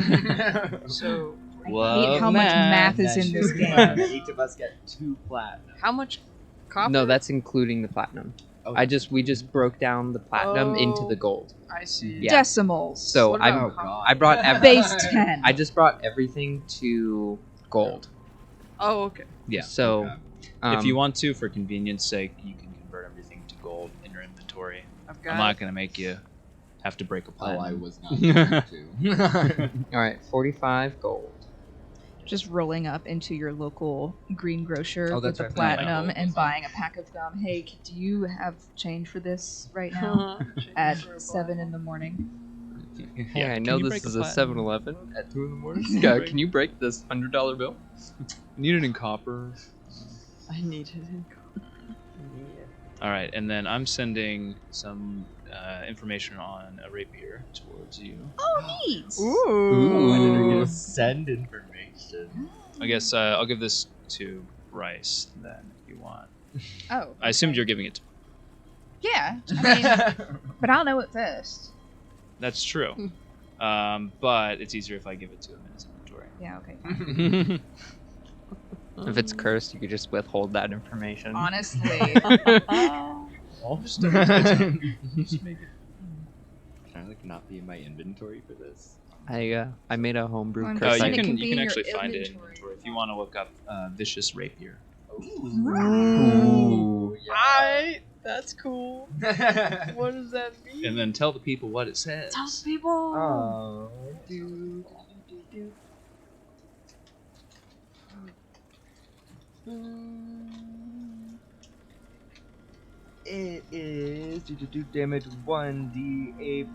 [SPEAKER 4] So
[SPEAKER 3] I hate how much math is in this game.
[SPEAKER 1] Each of us get 2 platinum.
[SPEAKER 4] how much copper?
[SPEAKER 5] No, that's including the platinum.
[SPEAKER 1] Oh,
[SPEAKER 5] We just broke down the platinum into the gold.
[SPEAKER 4] I see.
[SPEAKER 5] Yeah.
[SPEAKER 3] Decimals.
[SPEAKER 5] So
[SPEAKER 4] What
[SPEAKER 5] I
[SPEAKER 4] about
[SPEAKER 5] I brought
[SPEAKER 3] Base 10.
[SPEAKER 5] I just brought everything to gold.
[SPEAKER 4] Oh, okay.
[SPEAKER 2] Yeah.
[SPEAKER 5] So
[SPEAKER 2] If you want to, for convenience sake, you can convert everything to gold in your inventory.
[SPEAKER 4] I've got.
[SPEAKER 2] I'm not going to make you have to break a
[SPEAKER 1] Oh, I
[SPEAKER 2] platinum.
[SPEAKER 1] was not going to.
[SPEAKER 5] all right, 45 gold.
[SPEAKER 3] Just rolling up into your local green grocer
[SPEAKER 5] Oh,
[SPEAKER 3] with
[SPEAKER 5] that's
[SPEAKER 3] the
[SPEAKER 5] right.
[SPEAKER 3] platinum
[SPEAKER 1] Yeah.
[SPEAKER 3] and buying a pack of gum. Hey, do you have change for this right now at 7 in the morning?
[SPEAKER 5] Hey, I
[SPEAKER 2] can
[SPEAKER 5] know
[SPEAKER 2] you
[SPEAKER 5] this
[SPEAKER 2] break a
[SPEAKER 5] is a
[SPEAKER 2] platinum?
[SPEAKER 5] 7-Eleven at 2 in the morning. Yeah, can you break this $100 bill?
[SPEAKER 2] Need it in copper.
[SPEAKER 4] I need it in copper.
[SPEAKER 2] All right, and then I'm sending some information on a rapier towards you.
[SPEAKER 3] Oh, neat.
[SPEAKER 4] Ooh.
[SPEAKER 1] When did you send information?
[SPEAKER 2] I guess I'll give this to Bryce then, if you want.
[SPEAKER 3] Oh.
[SPEAKER 2] I assumed you're giving it to
[SPEAKER 3] Yeah. I mean, but I'll know it first.
[SPEAKER 2] That's true. But it's easier if I give it to him in his inventory.
[SPEAKER 3] Yeah, okay. Fine.
[SPEAKER 5] If it's cursed, you could just withhold that information.
[SPEAKER 3] Honestly.
[SPEAKER 2] All the stuff. Just make it.
[SPEAKER 1] Can I like not be in my inventory for this?
[SPEAKER 5] I made a homebrew
[SPEAKER 3] I'm
[SPEAKER 5] curse.
[SPEAKER 3] just
[SPEAKER 2] you
[SPEAKER 3] it
[SPEAKER 5] item.
[SPEAKER 3] can
[SPEAKER 2] can
[SPEAKER 3] be
[SPEAKER 2] you
[SPEAKER 3] in
[SPEAKER 2] can
[SPEAKER 3] your
[SPEAKER 2] actually find it in
[SPEAKER 3] inventory.
[SPEAKER 2] inventory if you want to look up vicious rapier.
[SPEAKER 5] Ooh.
[SPEAKER 4] That's cool. What does that mean?
[SPEAKER 2] And then tell the people what it says.
[SPEAKER 4] Tell people.
[SPEAKER 1] Oh, it is do damage 1d8.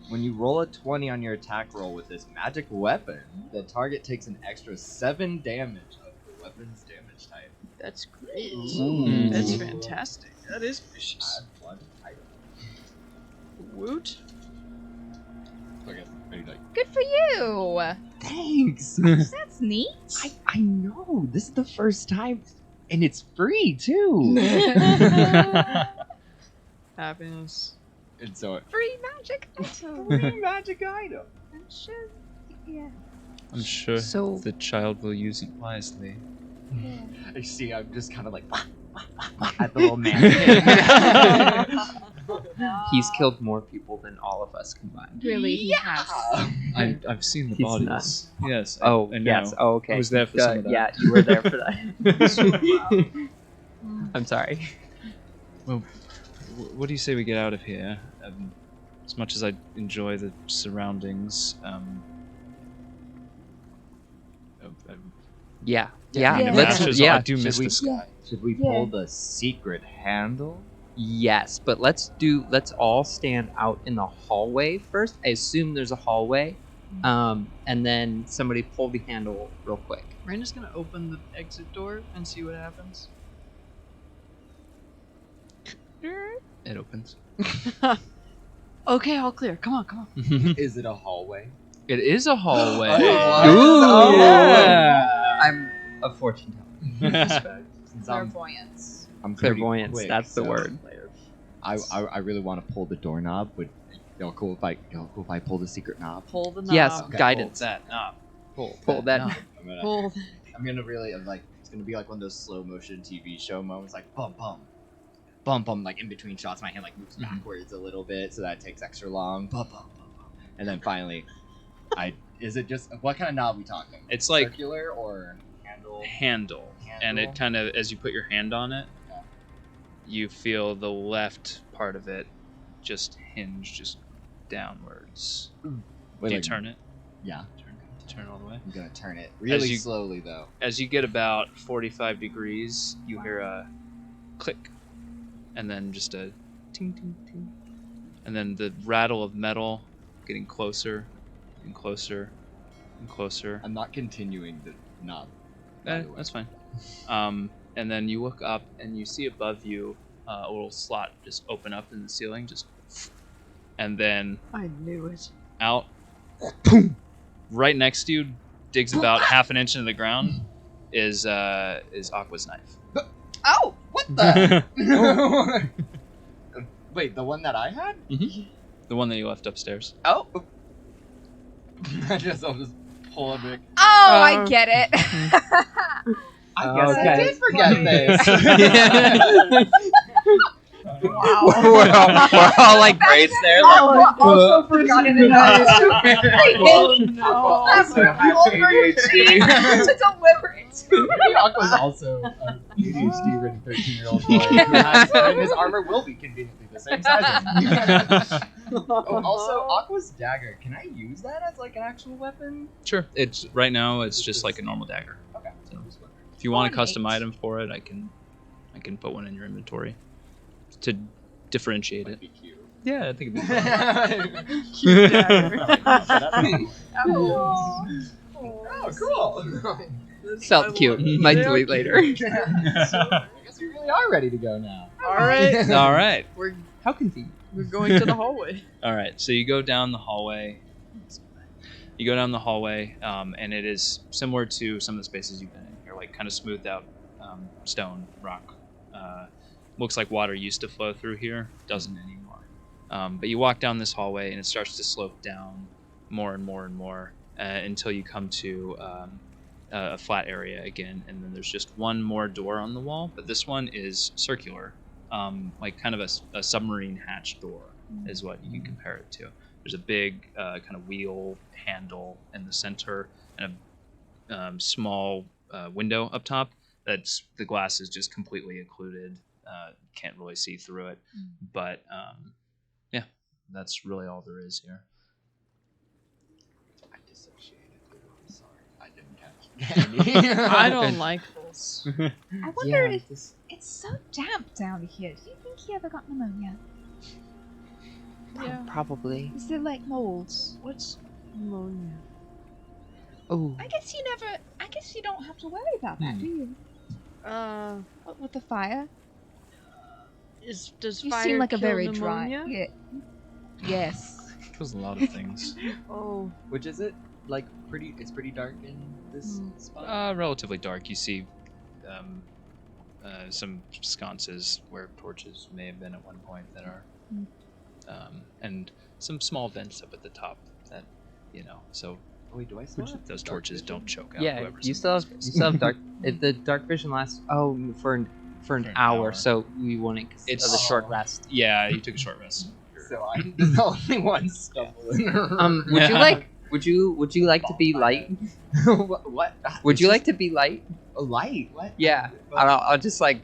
[SPEAKER 1] When you roll a 20 on your attack roll with this magic weapon, the target takes an extra 7 damage of the weapon's damage type.
[SPEAKER 4] That's great.
[SPEAKER 5] Ooh.
[SPEAKER 4] That's fantastic. That is vicious.
[SPEAKER 1] Add 1 item.
[SPEAKER 4] Woot.
[SPEAKER 1] So I guess maybe like,
[SPEAKER 3] Good for you.
[SPEAKER 1] thanks.
[SPEAKER 3] That's neat.
[SPEAKER 1] I know. This is the first time, and it's free too.
[SPEAKER 4] Happiness.
[SPEAKER 1] And so
[SPEAKER 3] Free magic item.
[SPEAKER 1] free magic item.
[SPEAKER 3] I'm sure. Yeah.
[SPEAKER 2] I'm sure
[SPEAKER 5] So-
[SPEAKER 2] the child will use it wisely.
[SPEAKER 1] I see. I'm just kind of like at the little man.
[SPEAKER 5] He's killed more people than all of us combined.
[SPEAKER 3] Really, he has.
[SPEAKER 2] I've seen the
[SPEAKER 5] He's
[SPEAKER 2] bodies.
[SPEAKER 5] nuts.
[SPEAKER 2] Yes.
[SPEAKER 5] Oh,
[SPEAKER 2] I know.
[SPEAKER 5] yes. Oh, okay.
[SPEAKER 2] I was there for some of that.
[SPEAKER 5] Yeah, you were there for that. I'm sorry.
[SPEAKER 2] What do you say we get out of here? As much as I enjoy the surroundings,
[SPEAKER 5] Yeah.
[SPEAKER 3] Yeah.
[SPEAKER 5] Yeah.
[SPEAKER 3] Let's-
[SPEAKER 2] matches,
[SPEAKER 5] yeah.
[SPEAKER 2] I do miss
[SPEAKER 1] we-
[SPEAKER 2] the sky.
[SPEAKER 1] Should we pull the secret handle?
[SPEAKER 5] Yes, but let's all stand out in the hallway first. I assume there's a hallway. And then somebody pull the handle real quick.
[SPEAKER 4] Raina's gonna open the exit door and see what happens.
[SPEAKER 2] It opens.
[SPEAKER 4] Okay, all clear. Come on.
[SPEAKER 1] Is it a hallway?
[SPEAKER 2] It is a hallway.
[SPEAKER 5] Ooh.
[SPEAKER 1] Yeah.
[SPEAKER 5] I'm a fortune teller.
[SPEAKER 1] Since
[SPEAKER 3] Clairvoyance.
[SPEAKER 1] I'm pretty
[SPEAKER 5] Clairvoyance,
[SPEAKER 1] quick,
[SPEAKER 5] that's the
[SPEAKER 1] so
[SPEAKER 5] word.
[SPEAKER 1] I really want to pull the doorknob. Would y'all cool if I pull the secret knob?
[SPEAKER 4] Pull the knob.
[SPEAKER 5] Yes,
[SPEAKER 1] Okay,
[SPEAKER 5] guidance.
[SPEAKER 2] that knob.
[SPEAKER 5] Pull that.
[SPEAKER 2] knob.
[SPEAKER 4] Pull.
[SPEAKER 1] I'm gonna really like it's gonna be like one of those slow motion TV show moments, like bum bum, bum bum, like in between shots, my hand like moves backwards a little bit, so that takes extra long, bum bum bum bum, and then finally, is it just what kind of knob we talking?
[SPEAKER 2] It's like
[SPEAKER 1] circular or handle?
[SPEAKER 2] handle, and it kind of as you put your hand on it, you feel the left part of it just hinge just downwards.
[SPEAKER 1] Wait,
[SPEAKER 2] Do you
[SPEAKER 1] like-
[SPEAKER 2] turn it?
[SPEAKER 1] Yeah,
[SPEAKER 2] Turn all the way.
[SPEAKER 1] I'm gonna turn it really
[SPEAKER 2] you-
[SPEAKER 1] slowly though.
[SPEAKER 2] As you get about 45 degrees, you hear a click, and then just a ting ting ting, and then the rattle of metal getting closer and closer and closer.
[SPEAKER 1] I'm not continuing the knob. by the way.
[SPEAKER 2] That's fine. And then you look up and you see above you a little slot just open up in the ceiling, just, and then
[SPEAKER 4] I knew it.
[SPEAKER 2] out, right next to you, digs about half an inch into the ground, is Aqua's knife.
[SPEAKER 3] Oh, what?
[SPEAKER 1] What the? Wait, the one that I had?
[SPEAKER 2] The one that you left upstairs.
[SPEAKER 1] Oh. I'll just pull a big.
[SPEAKER 3] Oh, I get it.
[SPEAKER 1] I guess I
[SPEAKER 5] Okay.
[SPEAKER 1] did forget this.
[SPEAKER 3] Wow.
[SPEAKER 5] we're all like Bryce there. Like,
[SPEAKER 3] Also forgot it enough
[SPEAKER 4] Oh no.
[SPEAKER 3] to deliver it to me.
[SPEAKER 1] Aqua's also a ADHD-ridden 13-year-old boy who has, and his armor will be conveniently the same size as me. Oh, also, Aqua's dagger. Can I use that as like an actual weapon?
[SPEAKER 2] Sure. It's right now. It's just like a normal dagger.
[SPEAKER 1] Okay.
[SPEAKER 2] So, if you want a
[SPEAKER 3] Ornate.
[SPEAKER 2] custom item for it, I can put one in your inventory to differentiate it.
[SPEAKER 1] Be cute.
[SPEAKER 2] Yeah, I think it'd be fun.
[SPEAKER 4] Cute dagger.
[SPEAKER 3] Oh,
[SPEAKER 1] Oh, cool.
[SPEAKER 5] felt cute. Might delete later.
[SPEAKER 1] I guess we really are ready to go now.
[SPEAKER 4] All right.
[SPEAKER 2] All right.
[SPEAKER 5] How convenient.
[SPEAKER 4] We're going to the hallway.
[SPEAKER 2] All right. So you go down the hallway. And it is similar to some of the spaces you've been in. You're like kind of smoothed out stone, rock. Looks like water used to flow through here. Doesn't anymore. But you walk down this hallway and it starts to slope down more and more and more until you come to a flat area again. And then there's just one more door on the wall. But this one is circular. Like kind of a submarine hatch door is what you can compare it to. There's a big kind of wheel handle in the center and a small window up top. That's the glass is just completely occluded. Can't really see through it. But yeah, that's really all there is here.
[SPEAKER 1] I dissociated. I'm sorry. I didn't catch it.
[SPEAKER 4] I don't like this.
[SPEAKER 3] I wonder if it's so damp down here. Do you think he ever got pneumonia?
[SPEAKER 4] Yeah.
[SPEAKER 5] Probably.
[SPEAKER 3] Is there like molds?
[SPEAKER 4] What's pneumonia?
[SPEAKER 5] Oh.
[SPEAKER 3] I guess you don't have to worry about that, do you? What with the fire?
[SPEAKER 4] Does
[SPEAKER 3] You
[SPEAKER 4] fire
[SPEAKER 3] seem like a
[SPEAKER 4] kill
[SPEAKER 3] very
[SPEAKER 4] pneumonia?
[SPEAKER 3] dry. Yeah. Yes.
[SPEAKER 2] Kills a lot of things.
[SPEAKER 4] Oh.
[SPEAKER 1] Which is it? Like pretty? It's pretty dark in this spot.
[SPEAKER 2] Relatively dark. You see some sconces where torches may have been at one point that are, and some small vents up at the top that, so
[SPEAKER 1] Oh, wait, do I still have
[SPEAKER 2] those
[SPEAKER 1] dark
[SPEAKER 2] torches
[SPEAKER 1] vision?
[SPEAKER 2] don't choke out
[SPEAKER 5] Yeah,
[SPEAKER 2] whoever's
[SPEAKER 5] you
[SPEAKER 2] in
[SPEAKER 5] still
[SPEAKER 2] this
[SPEAKER 5] have
[SPEAKER 2] space.
[SPEAKER 5] dark. If the dark vision lasts for an hour, so we wouldn't. It's a short rest.
[SPEAKER 2] Yeah, you took a short rest.
[SPEAKER 1] So I'm the only one stumbling around.
[SPEAKER 5] Would you like? Would you like to be light?
[SPEAKER 1] What?
[SPEAKER 5] Would you like to be light?
[SPEAKER 1] a light? What?
[SPEAKER 5] Yeah. I'll just like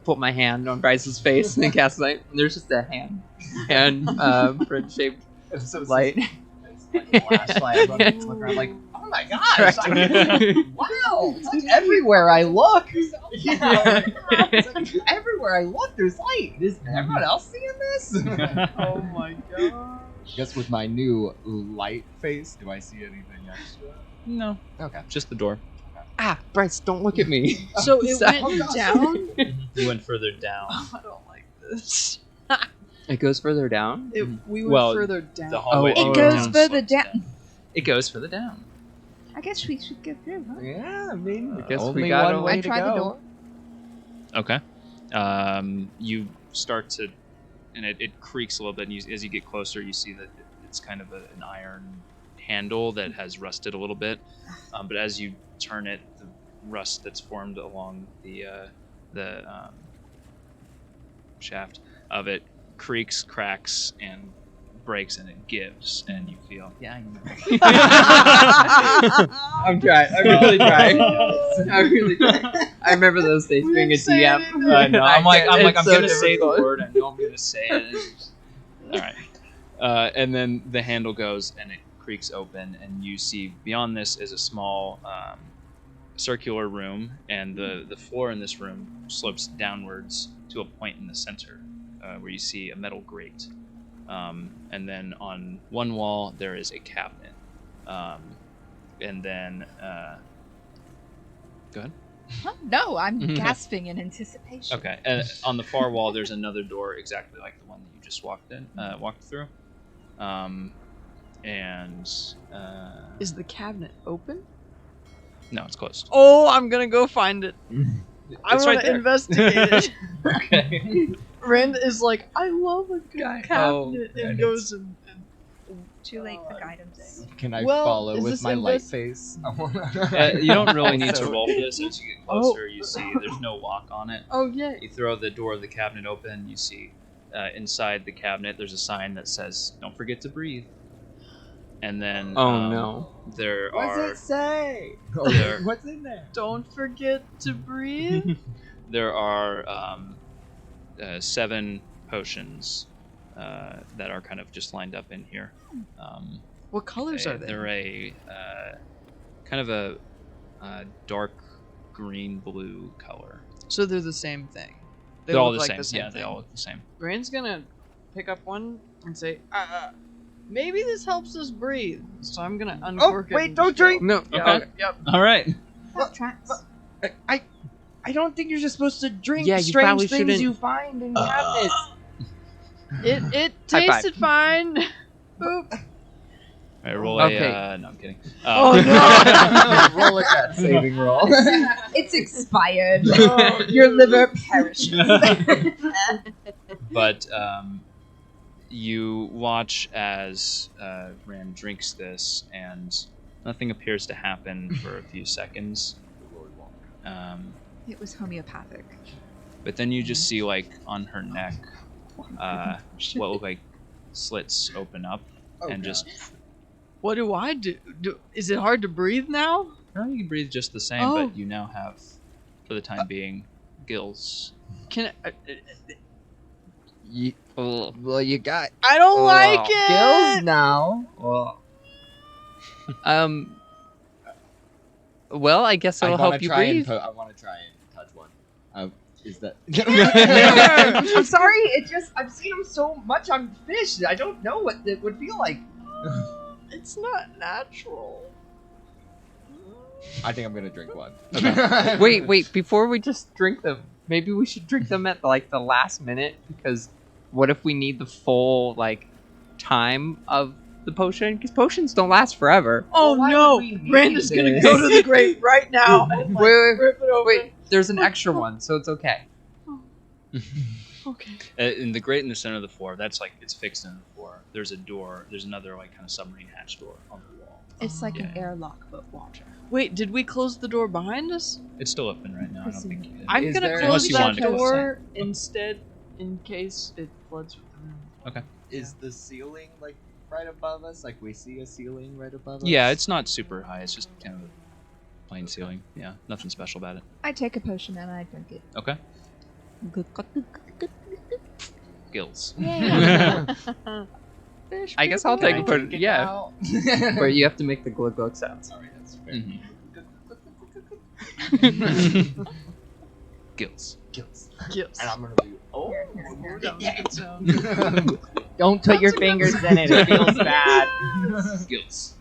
[SPEAKER 5] put my hand on Bryce's face and cast light. And there's just a hand print shaped
[SPEAKER 1] So it's
[SPEAKER 5] light.
[SPEAKER 1] It's like a flashlight. I'm looking around like, oh my gosh! Wow! It's like everywhere I look. Yeah. It's like everywhere I look, there's light. Is everyone else seeing this?
[SPEAKER 4] Oh my god.
[SPEAKER 1] I guess with my new light face, do I see anything extra?
[SPEAKER 2] No,
[SPEAKER 1] Okay.
[SPEAKER 2] just the door.
[SPEAKER 5] Ah, Bryce, don't look at me.
[SPEAKER 4] So it
[SPEAKER 5] Sorry.
[SPEAKER 4] went down?
[SPEAKER 2] You went further down.
[SPEAKER 4] I don't like this.
[SPEAKER 5] It goes further down.
[SPEAKER 4] We went
[SPEAKER 2] Well,
[SPEAKER 4] further down.
[SPEAKER 2] The hallway.
[SPEAKER 5] Oh,
[SPEAKER 3] It goes
[SPEAKER 2] down
[SPEAKER 3] further
[SPEAKER 2] slopes
[SPEAKER 3] down.
[SPEAKER 2] It goes further down.
[SPEAKER 3] I guess we should go through, huh?
[SPEAKER 1] Yeah, I mean,
[SPEAKER 5] guess we
[SPEAKER 1] only
[SPEAKER 5] got
[SPEAKER 1] one
[SPEAKER 5] a-
[SPEAKER 1] way
[SPEAKER 3] I
[SPEAKER 1] to
[SPEAKER 3] tried
[SPEAKER 1] go.
[SPEAKER 3] the door.
[SPEAKER 2] Okay. You start to, and it creaks a little bit. And as you get closer, you see that it's kind of an iron handle that has rusted a little bit. But as you turn it, the rust that's formed along the shaft of it creaks, cracks, and breaks, and it gives, and you feel. Yeah, I know.
[SPEAKER 5] I'm trying. I'm really trying. I'm really trying. I remember those days being a DM.
[SPEAKER 2] I know. I'm
[SPEAKER 5] It's
[SPEAKER 2] I'm
[SPEAKER 5] so
[SPEAKER 2] gonna say the
[SPEAKER 5] difficult.
[SPEAKER 2] word. I know I'm gonna say it. All right. And then the handle goes and it creaks open, and you see beyond this is a small circular room, and the floor in this room slopes downwards to a point in the center where you see a metal grate. And then on one wall there is a cabinet. And then go ahead.
[SPEAKER 3] Huh? No, I'm gasping in anticipation.
[SPEAKER 2] Okay. And on the far wall, there's another door exactly like the one that you just walked through.
[SPEAKER 4] Is the cabinet open?
[SPEAKER 2] No, it's closed.
[SPEAKER 4] Oh, I'm gonna go find it. I
[SPEAKER 2] It's
[SPEAKER 4] want
[SPEAKER 2] right
[SPEAKER 4] to
[SPEAKER 2] there.
[SPEAKER 4] investigate it.
[SPEAKER 2] Okay.
[SPEAKER 4] Rand is like, I love a good
[SPEAKER 5] Guy-
[SPEAKER 4] cabinet,
[SPEAKER 5] oh,
[SPEAKER 4] and goes and
[SPEAKER 3] Too late for guidance.
[SPEAKER 1] Can I
[SPEAKER 4] Well,
[SPEAKER 1] follow
[SPEAKER 4] is
[SPEAKER 1] with
[SPEAKER 4] this
[SPEAKER 1] my light
[SPEAKER 4] invest-
[SPEAKER 1] face?
[SPEAKER 2] You don't really need to
[SPEAKER 1] Also-
[SPEAKER 2] roll for this. As you get closer, you see there's no lock on it.
[SPEAKER 4] oh yeah.
[SPEAKER 2] You throw the door of the cabinet open. You see inside the cabinet there's a sign that says, "Don't forget to breathe." And then
[SPEAKER 5] Oh no.
[SPEAKER 2] there
[SPEAKER 1] What's
[SPEAKER 2] are
[SPEAKER 1] it say?
[SPEAKER 2] There.
[SPEAKER 1] What's in there?
[SPEAKER 4] Don't forget to breathe.
[SPEAKER 2] there are 7 potions that are kind of just lined up in here.
[SPEAKER 4] What colors are they?
[SPEAKER 2] They're a kind of a dark green blue color.
[SPEAKER 4] So they're the same thing. They
[SPEAKER 2] They're all
[SPEAKER 4] look
[SPEAKER 2] the
[SPEAKER 4] like
[SPEAKER 2] same. Yeah,
[SPEAKER 4] thing.
[SPEAKER 2] they all look the same.
[SPEAKER 4] Rand's gonna pick up one and say, maybe this helps us breathe. So I'm gonna uncork it.
[SPEAKER 1] wait,
[SPEAKER 4] and
[SPEAKER 1] don't
[SPEAKER 4] just
[SPEAKER 1] drink!
[SPEAKER 5] No.
[SPEAKER 4] Go.
[SPEAKER 2] Okay.
[SPEAKER 4] Yep.
[SPEAKER 2] All right.
[SPEAKER 3] Traps.
[SPEAKER 1] I don't think you're just supposed to drink
[SPEAKER 5] Yeah, you
[SPEAKER 1] strange
[SPEAKER 5] probably
[SPEAKER 1] things
[SPEAKER 5] shouldn't.
[SPEAKER 1] you find in cabinets.
[SPEAKER 4] It
[SPEAKER 5] High five.
[SPEAKER 4] tasted fine. Boop.
[SPEAKER 2] All right, roll
[SPEAKER 5] Okay.
[SPEAKER 2] a. No, I'm kidding.
[SPEAKER 4] Oh, no.
[SPEAKER 1] Roll a cat saving roll.
[SPEAKER 3] It's expired. Your liver perishes.
[SPEAKER 2] But you watch as Rand drinks this, and nothing appears to happen for a few seconds.
[SPEAKER 3] It was homeopathic.
[SPEAKER 2] But then you just see, like, on her neck, what look like slits open up, and just.
[SPEAKER 4] What do I do? Is it hard to breathe now?
[SPEAKER 2] No, you can breathe just the same,
[SPEAKER 4] Oh.
[SPEAKER 2] but you now have, for the time being, gills.
[SPEAKER 4] Can
[SPEAKER 1] Well, you got
[SPEAKER 4] I don't like it.
[SPEAKER 1] gills now.
[SPEAKER 5] Well. Well, I guess it'll help you breathe.
[SPEAKER 1] I want to try and touch one. Is that?
[SPEAKER 6] I'm sorry. I've seen them so much on fish. I don't know what it would feel like.
[SPEAKER 4] It's not natural.
[SPEAKER 1] I think I'm gonna drink one.
[SPEAKER 5] Wait, before we just drink them, maybe we should drink them at like the last minute, because what if we need the full like time of the potion? Because potions don't last forever.
[SPEAKER 4] Oh
[SPEAKER 6] why
[SPEAKER 4] no!
[SPEAKER 6] would we need
[SPEAKER 4] Brandon's gonna
[SPEAKER 6] this?
[SPEAKER 4] go to the grate right now. And, like, rip it open.
[SPEAKER 5] Wait, there's an extra one, so it's okay.
[SPEAKER 4] Okay.
[SPEAKER 2] In the grate in the center of the floor, that's like, it's fixed in the floor. There's a door, there's another, like, kind of submarine hatch door on the wall.
[SPEAKER 3] It's like an
[SPEAKER 2] Yeah.
[SPEAKER 3] airlock but water.
[SPEAKER 4] Wait, did we close the door behind us?
[SPEAKER 2] It's still open right now, I don't think you did.
[SPEAKER 4] I'm
[SPEAKER 1] Is
[SPEAKER 4] gonna
[SPEAKER 1] there-
[SPEAKER 4] close
[SPEAKER 2] Unless you
[SPEAKER 4] that
[SPEAKER 2] wanted to close
[SPEAKER 4] door instead, in case it floods with the room.
[SPEAKER 1] Is the ceiling like right above us? Like we see a ceiling right above us?
[SPEAKER 2] Yeah, it's not super high, it's just kind of a plain ceiling. Yeah, nothing special about it.
[SPEAKER 3] I take a potion and I drink it.
[SPEAKER 2] Okay. Gills.
[SPEAKER 5] I guess I'll take a
[SPEAKER 1] drink
[SPEAKER 5] potion. Yeah, where you have to make the glug glug sounds.
[SPEAKER 1] Sorry, that's fair.
[SPEAKER 2] Mhm. Gills.
[SPEAKER 1] Gills.
[SPEAKER 4] Yes.
[SPEAKER 1] And I'm gonna be. Oh.
[SPEAKER 4] That was a good sound.
[SPEAKER 6] Don't put your fingers in it. It feels bad.
[SPEAKER 2] Gills.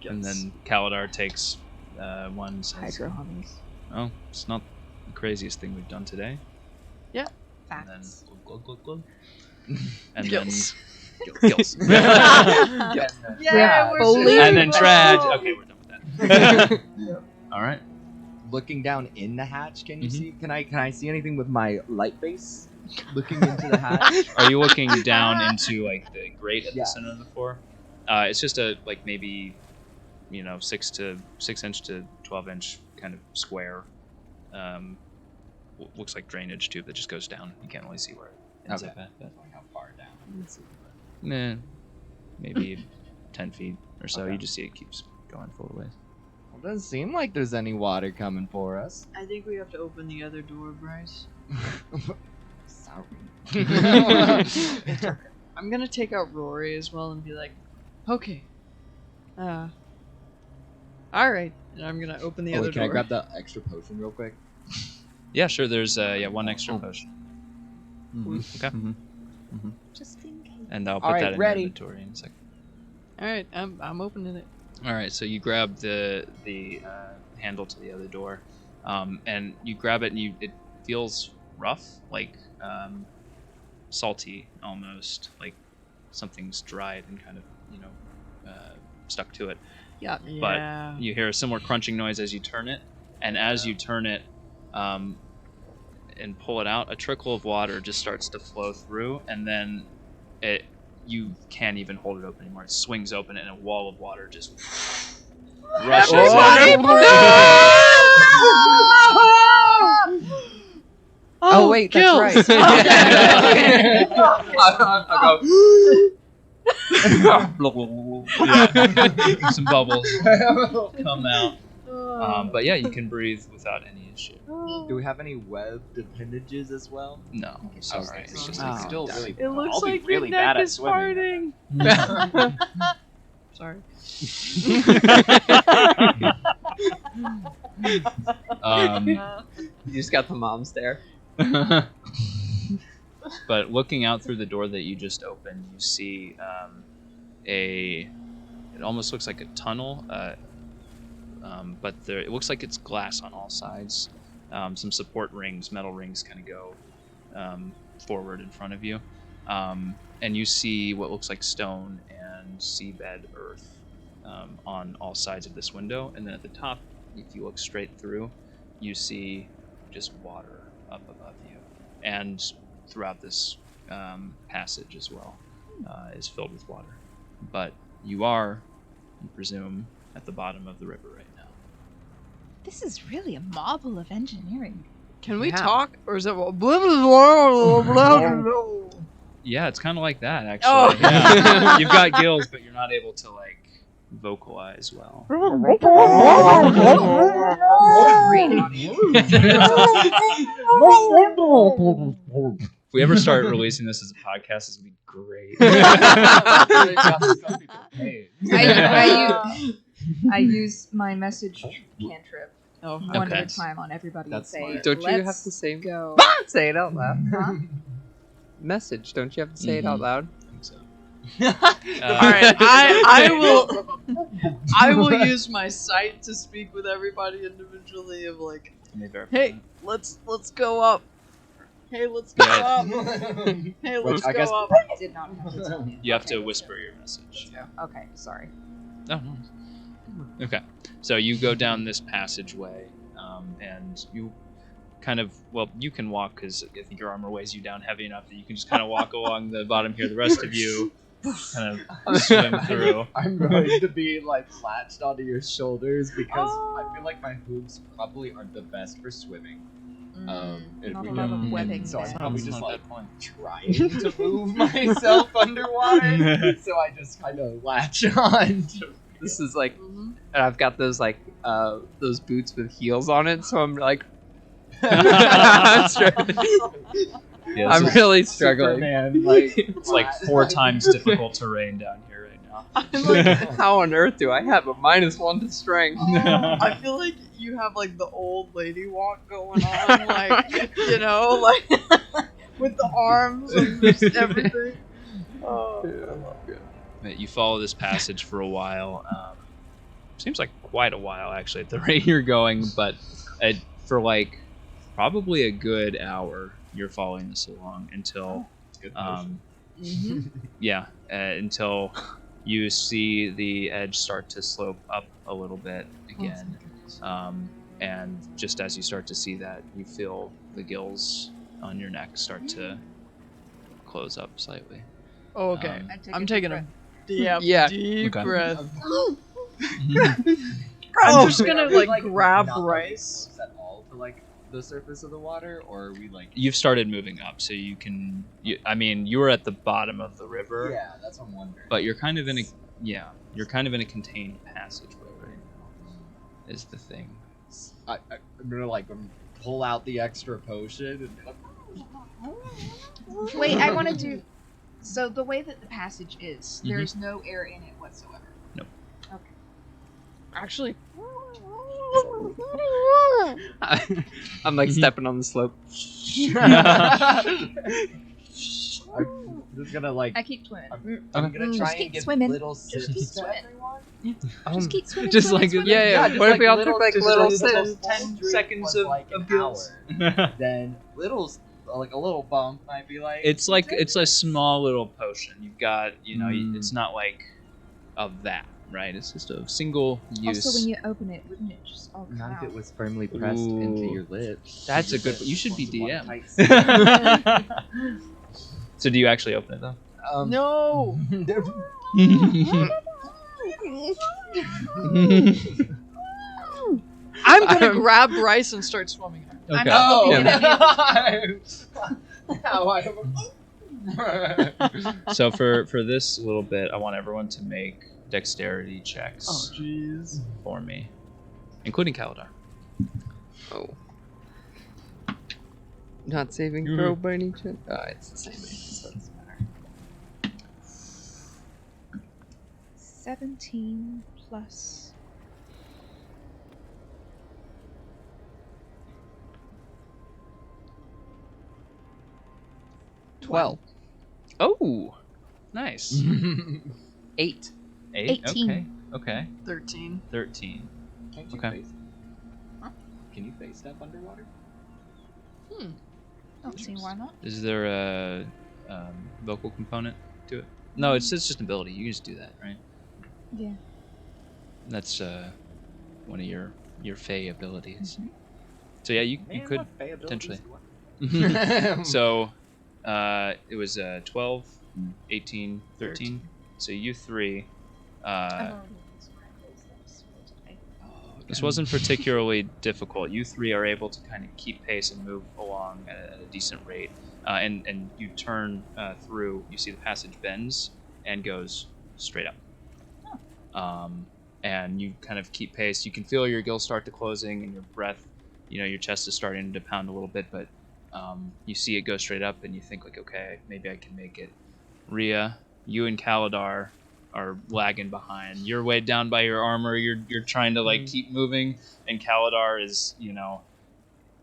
[SPEAKER 2] And then Kaladar takes one and says,
[SPEAKER 3] Hydro homies.
[SPEAKER 2] "Oh, it's not the craziest thing we've done today." And then
[SPEAKER 3] Facts.
[SPEAKER 2] glug, glug, glug. And
[SPEAKER 4] Gills.
[SPEAKER 2] then gills.
[SPEAKER 4] Yeah, we're
[SPEAKER 3] fully-
[SPEAKER 2] And then Tradj. Okay, we're done with that. All right.
[SPEAKER 1] Looking down in the hatch, can you
[SPEAKER 2] Mhm.
[SPEAKER 1] see? Can I see anything with my light base? Looking into the hatch.
[SPEAKER 2] Are you looking down into like the grate at
[SPEAKER 1] Yeah.
[SPEAKER 2] the center of the floor? It's just a like maybe 6 inch to 12-inch kind of square. Looks like drainage tube that just goes down. You can't really see where it ends
[SPEAKER 1] Okay.
[SPEAKER 2] up at, but
[SPEAKER 1] How far down?
[SPEAKER 2] maybe 10 feet or so.
[SPEAKER 1] Okay.
[SPEAKER 2] You just see it keeps going full ways.
[SPEAKER 1] Well, doesn't seem like there's any water coming for us.
[SPEAKER 4] I think we have to open the other door, Bryce.
[SPEAKER 1] Sorry.
[SPEAKER 4] I'm gonna take out Rory as well and be like, okay. Alright. And I'm gonna open the other
[SPEAKER 1] Can
[SPEAKER 4] door.
[SPEAKER 1] I grab the extra potion real quick?
[SPEAKER 2] Yeah, sure. There's one extra
[SPEAKER 1] Oh.
[SPEAKER 2] potion,
[SPEAKER 1] Mm-hmm.
[SPEAKER 2] Okay.
[SPEAKER 3] Just in case.
[SPEAKER 2] and I'll put
[SPEAKER 1] All right,
[SPEAKER 2] that in
[SPEAKER 1] ready.
[SPEAKER 2] your inventory in a second.
[SPEAKER 4] Alright, I'm opening it.
[SPEAKER 2] All right, so you grab the handle to the other door, and you grab it, and it feels rough, like salty almost, like something's dried and kind of stuck to it.
[SPEAKER 4] Yeah.
[SPEAKER 2] But you hear a similar crunching noise as you turn it, and as you turn it, and pull it out, a trickle of water just starts to flow through, and then you can't even hold it open anymore. It swings open, and a wall of water just rushes in.
[SPEAKER 5] Oh wait, that's right. I'll go.
[SPEAKER 2] Yeah. Some bubbles come out. But yeah, you can breathe without any issue.
[SPEAKER 1] Do we have any webbed appendages as well?
[SPEAKER 2] No, sorry.
[SPEAKER 1] Okay,
[SPEAKER 2] It's just
[SPEAKER 1] it's still really.
[SPEAKER 4] It looks
[SPEAKER 6] I'll be
[SPEAKER 4] like
[SPEAKER 6] really
[SPEAKER 4] your
[SPEAKER 6] bad
[SPEAKER 4] neck
[SPEAKER 6] at
[SPEAKER 4] is
[SPEAKER 6] swimming.
[SPEAKER 4] farting. Sorry.
[SPEAKER 5] You just got the mom stare.
[SPEAKER 2] But looking out through the door that you just opened, you see it almost looks like a tunnel, but it looks like it's glass on all sides. Some support rings, metal rings, kind of go forward in front of you, and you see what looks like stone and seabed earth on all sides of this window. And then at the top, if you look straight through, you see just water up above you, and throughout this passage as well is filled with water. But you are, you presume, at the bottom of the river right now.
[SPEAKER 3] This is really a marvel of engineering.
[SPEAKER 4] Can we
[SPEAKER 5] Yeah.
[SPEAKER 4] talk, or is it?
[SPEAKER 2] Yeah, it's kind of like that, actually.
[SPEAKER 4] Oh.
[SPEAKER 2] Yeah. You've got gills, but you're not able to, like, vocalize well. If we ever start releasing this as a podcast, this would be great.
[SPEAKER 3] I use my message cantrip
[SPEAKER 4] Oh,
[SPEAKER 3] one
[SPEAKER 2] Okay.
[SPEAKER 3] at a time on everybody
[SPEAKER 1] That's
[SPEAKER 3] and say,
[SPEAKER 1] smart.
[SPEAKER 5] Don't you have
[SPEAKER 3] "Let's
[SPEAKER 5] to say
[SPEAKER 3] go?"
[SPEAKER 5] say it out loud?
[SPEAKER 3] Huh?
[SPEAKER 5] Message. Don't you have to say it out loud?
[SPEAKER 2] I think so.
[SPEAKER 4] all right. I will use my sight to speak with everybody individually. Of like,
[SPEAKER 2] Let me verify
[SPEAKER 4] hey, let's go up. Hey, let's go
[SPEAKER 2] Yeah.
[SPEAKER 4] up. Hey, let's
[SPEAKER 1] I
[SPEAKER 4] go
[SPEAKER 1] guess-
[SPEAKER 4] up.
[SPEAKER 3] I did not have to tell you.
[SPEAKER 2] You have to
[SPEAKER 3] Okay.
[SPEAKER 2] whisper your message.
[SPEAKER 3] Okay, sorry.
[SPEAKER 2] Oh, no. Okay. So you go down this passageway, and you kind of, well, you can walk because I think your armor weighs you down heavy enough that you can just kind of walk along the bottom here. The rest of you kind of swim through.
[SPEAKER 1] I'm going to be like latched onto your shoulders because I feel like my hooves probably aren't the best for swimming. If
[SPEAKER 3] Not
[SPEAKER 1] we
[SPEAKER 3] a lot
[SPEAKER 1] go-
[SPEAKER 3] of webbing
[SPEAKER 1] So I'm
[SPEAKER 3] there.
[SPEAKER 1] probably
[SPEAKER 2] Sounds
[SPEAKER 1] just
[SPEAKER 2] like
[SPEAKER 1] like
[SPEAKER 2] a point.
[SPEAKER 1] trying to move myself underwater. So I just kind of latch on.
[SPEAKER 5] This is like, and I've got those like those boots with heels on it, so I'm like, I'm
[SPEAKER 2] Yeah,
[SPEAKER 5] I'm
[SPEAKER 2] this is-
[SPEAKER 5] really struggling.
[SPEAKER 1] Superman, like,
[SPEAKER 2] it's like 4 times difficult terrain down here right now.
[SPEAKER 4] I'm like,
[SPEAKER 5] How on earth do I have a -1 to strength?
[SPEAKER 4] I feel like you have like the old lady walk going on, like you know, like with the arms and just everything. Oh,
[SPEAKER 2] But you follow this passage for a while. Seems like quite a while, actually, at the rate you're going. But for like probably a good hour, you're following this along until, until you see the edge start to slope up a little bit again. And just as you start to see that, you feel the gills on your neck start to close up slightly.
[SPEAKER 4] Oh, okay.
[SPEAKER 2] Um,
[SPEAKER 4] I'm taking a deep
[SPEAKER 2] Okay.
[SPEAKER 4] breath.
[SPEAKER 1] I'm
[SPEAKER 4] I'm just gonna like grab
[SPEAKER 1] not
[SPEAKER 4] Bryce.
[SPEAKER 1] close at all to like the surface of the water, or are we like?
[SPEAKER 2] You've started moving up, so you can. I mean, you were at the bottom of the river,
[SPEAKER 1] Yeah, that's what I'm wondering.
[SPEAKER 2] but you're kind of in a you're kind of in a contained passageway right now. Is the thing.
[SPEAKER 1] I'm gonna like pull out the extra potion and be like,
[SPEAKER 3] Wait, I want to do. So the way that the passage is, there's no air in it whatsoever.
[SPEAKER 2] Nope.
[SPEAKER 3] Okay.
[SPEAKER 4] Actually,
[SPEAKER 5] I'm like stepping on the slope.
[SPEAKER 1] I'm just gonna like.
[SPEAKER 3] I keep swimming.
[SPEAKER 1] I'm gonna try
[SPEAKER 3] Just keep
[SPEAKER 1] and give
[SPEAKER 3] swimming.
[SPEAKER 1] little
[SPEAKER 3] Just
[SPEAKER 1] sips
[SPEAKER 3] keep
[SPEAKER 1] to
[SPEAKER 3] swimming.
[SPEAKER 1] everyone.
[SPEAKER 3] Just keep swimming.
[SPEAKER 2] just
[SPEAKER 3] swimming,
[SPEAKER 2] like-
[SPEAKER 3] swimming.
[SPEAKER 5] Yeah.
[SPEAKER 1] just
[SPEAKER 5] What if we all
[SPEAKER 1] little-
[SPEAKER 5] took like
[SPEAKER 1] just
[SPEAKER 5] little
[SPEAKER 1] like
[SPEAKER 5] sips?
[SPEAKER 2] 10
[SPEAKER 1] drink
[SPEAKER 2] seconds
[SPEAKER 1] was
[SPEAKER 2] of
[SPEAKER 1] like an
[SPEAKER 2] gills.
[SPEAKER 1] hour. Then little's like a little bump might be like.
[SPEAKER 2] It's like it's a small little potion. You've got it's not like of that. right? It's just a single use.
[SPEAKER 3] Also, when you open it, wouldn't it just all come
[SPEAKER 1] Not if
[SPEAKER 3] out?
[SPEAKER 1] it was firmly pressed into
[SPEAKER 2] Ooh.
[SPEAKER 1] your lips.
[SPEAKER 2] That's a
[SPEAKER 1] Your
[SPEAKER 2] good.
[SPEAKER 1] lips
[SPEAKER 2] You should be
[SPEAKER 1] was one
[SPEAKER 2] DM.
[SPEAKER 1] tight squeeze.
[SPEAKER 2] So do you actually open it though?
[SPEAKER 4] No. I'm gonna grab Bryce and start swimming.
[SPEAKER 2] Okay.
[SPEAKER 6] Oh.
[SPEAKER 2] So for this little bit, I want everyone to make dexterity checks.
[SPEAKER 6] Oh, jeez.
[SPEAKER 2] For me, including Kaladar.
[SPEAKER 5] Oh. Not saving throw by any chance? It's the same. So it doesn't matter.
[SPEAKER 3] 17 plus.
[SPEAKER 5] $12.
[SPEAKER 2] Oh, nice.
[SPEAKER 5] 8.
[SPEAKER 3] 18.
[SPEAKER 2] Okay.
[SPEAKER 4] 13.
[SPEAKER 2] 13.
[SPEAKER 1] Can't you
[SPEAKER 2] Okay.
[SPEAKER 1] face? Huh? Can you face step underwater?
[SPEAKER 3] Don't see why not.
[SPEAKER 2] Is there a vocal component to it? No, it's just an ability. You just do that, right?
[SPEAKER 3] Yeah.
[SPEAKER 2] That's one of your Fey abilities. So yeah, you could potentially. So it was 12, 18, 13. So you three. This wasn't particularly difficult. You three are able to kind of keep pace and move along at a decent rate. And you turn through, you see the passage bends and goes straight up. And you kind of keep pace. You can feel your gills start to closing and your breath, your chest is starting to pound a little bit, but you see it go straight up and you think like, okay, maybe I can make it. Rhea, you and Kaladar are lagging behind. You're weighed down by your armor. You're trying to keep moving, and Kaladar is,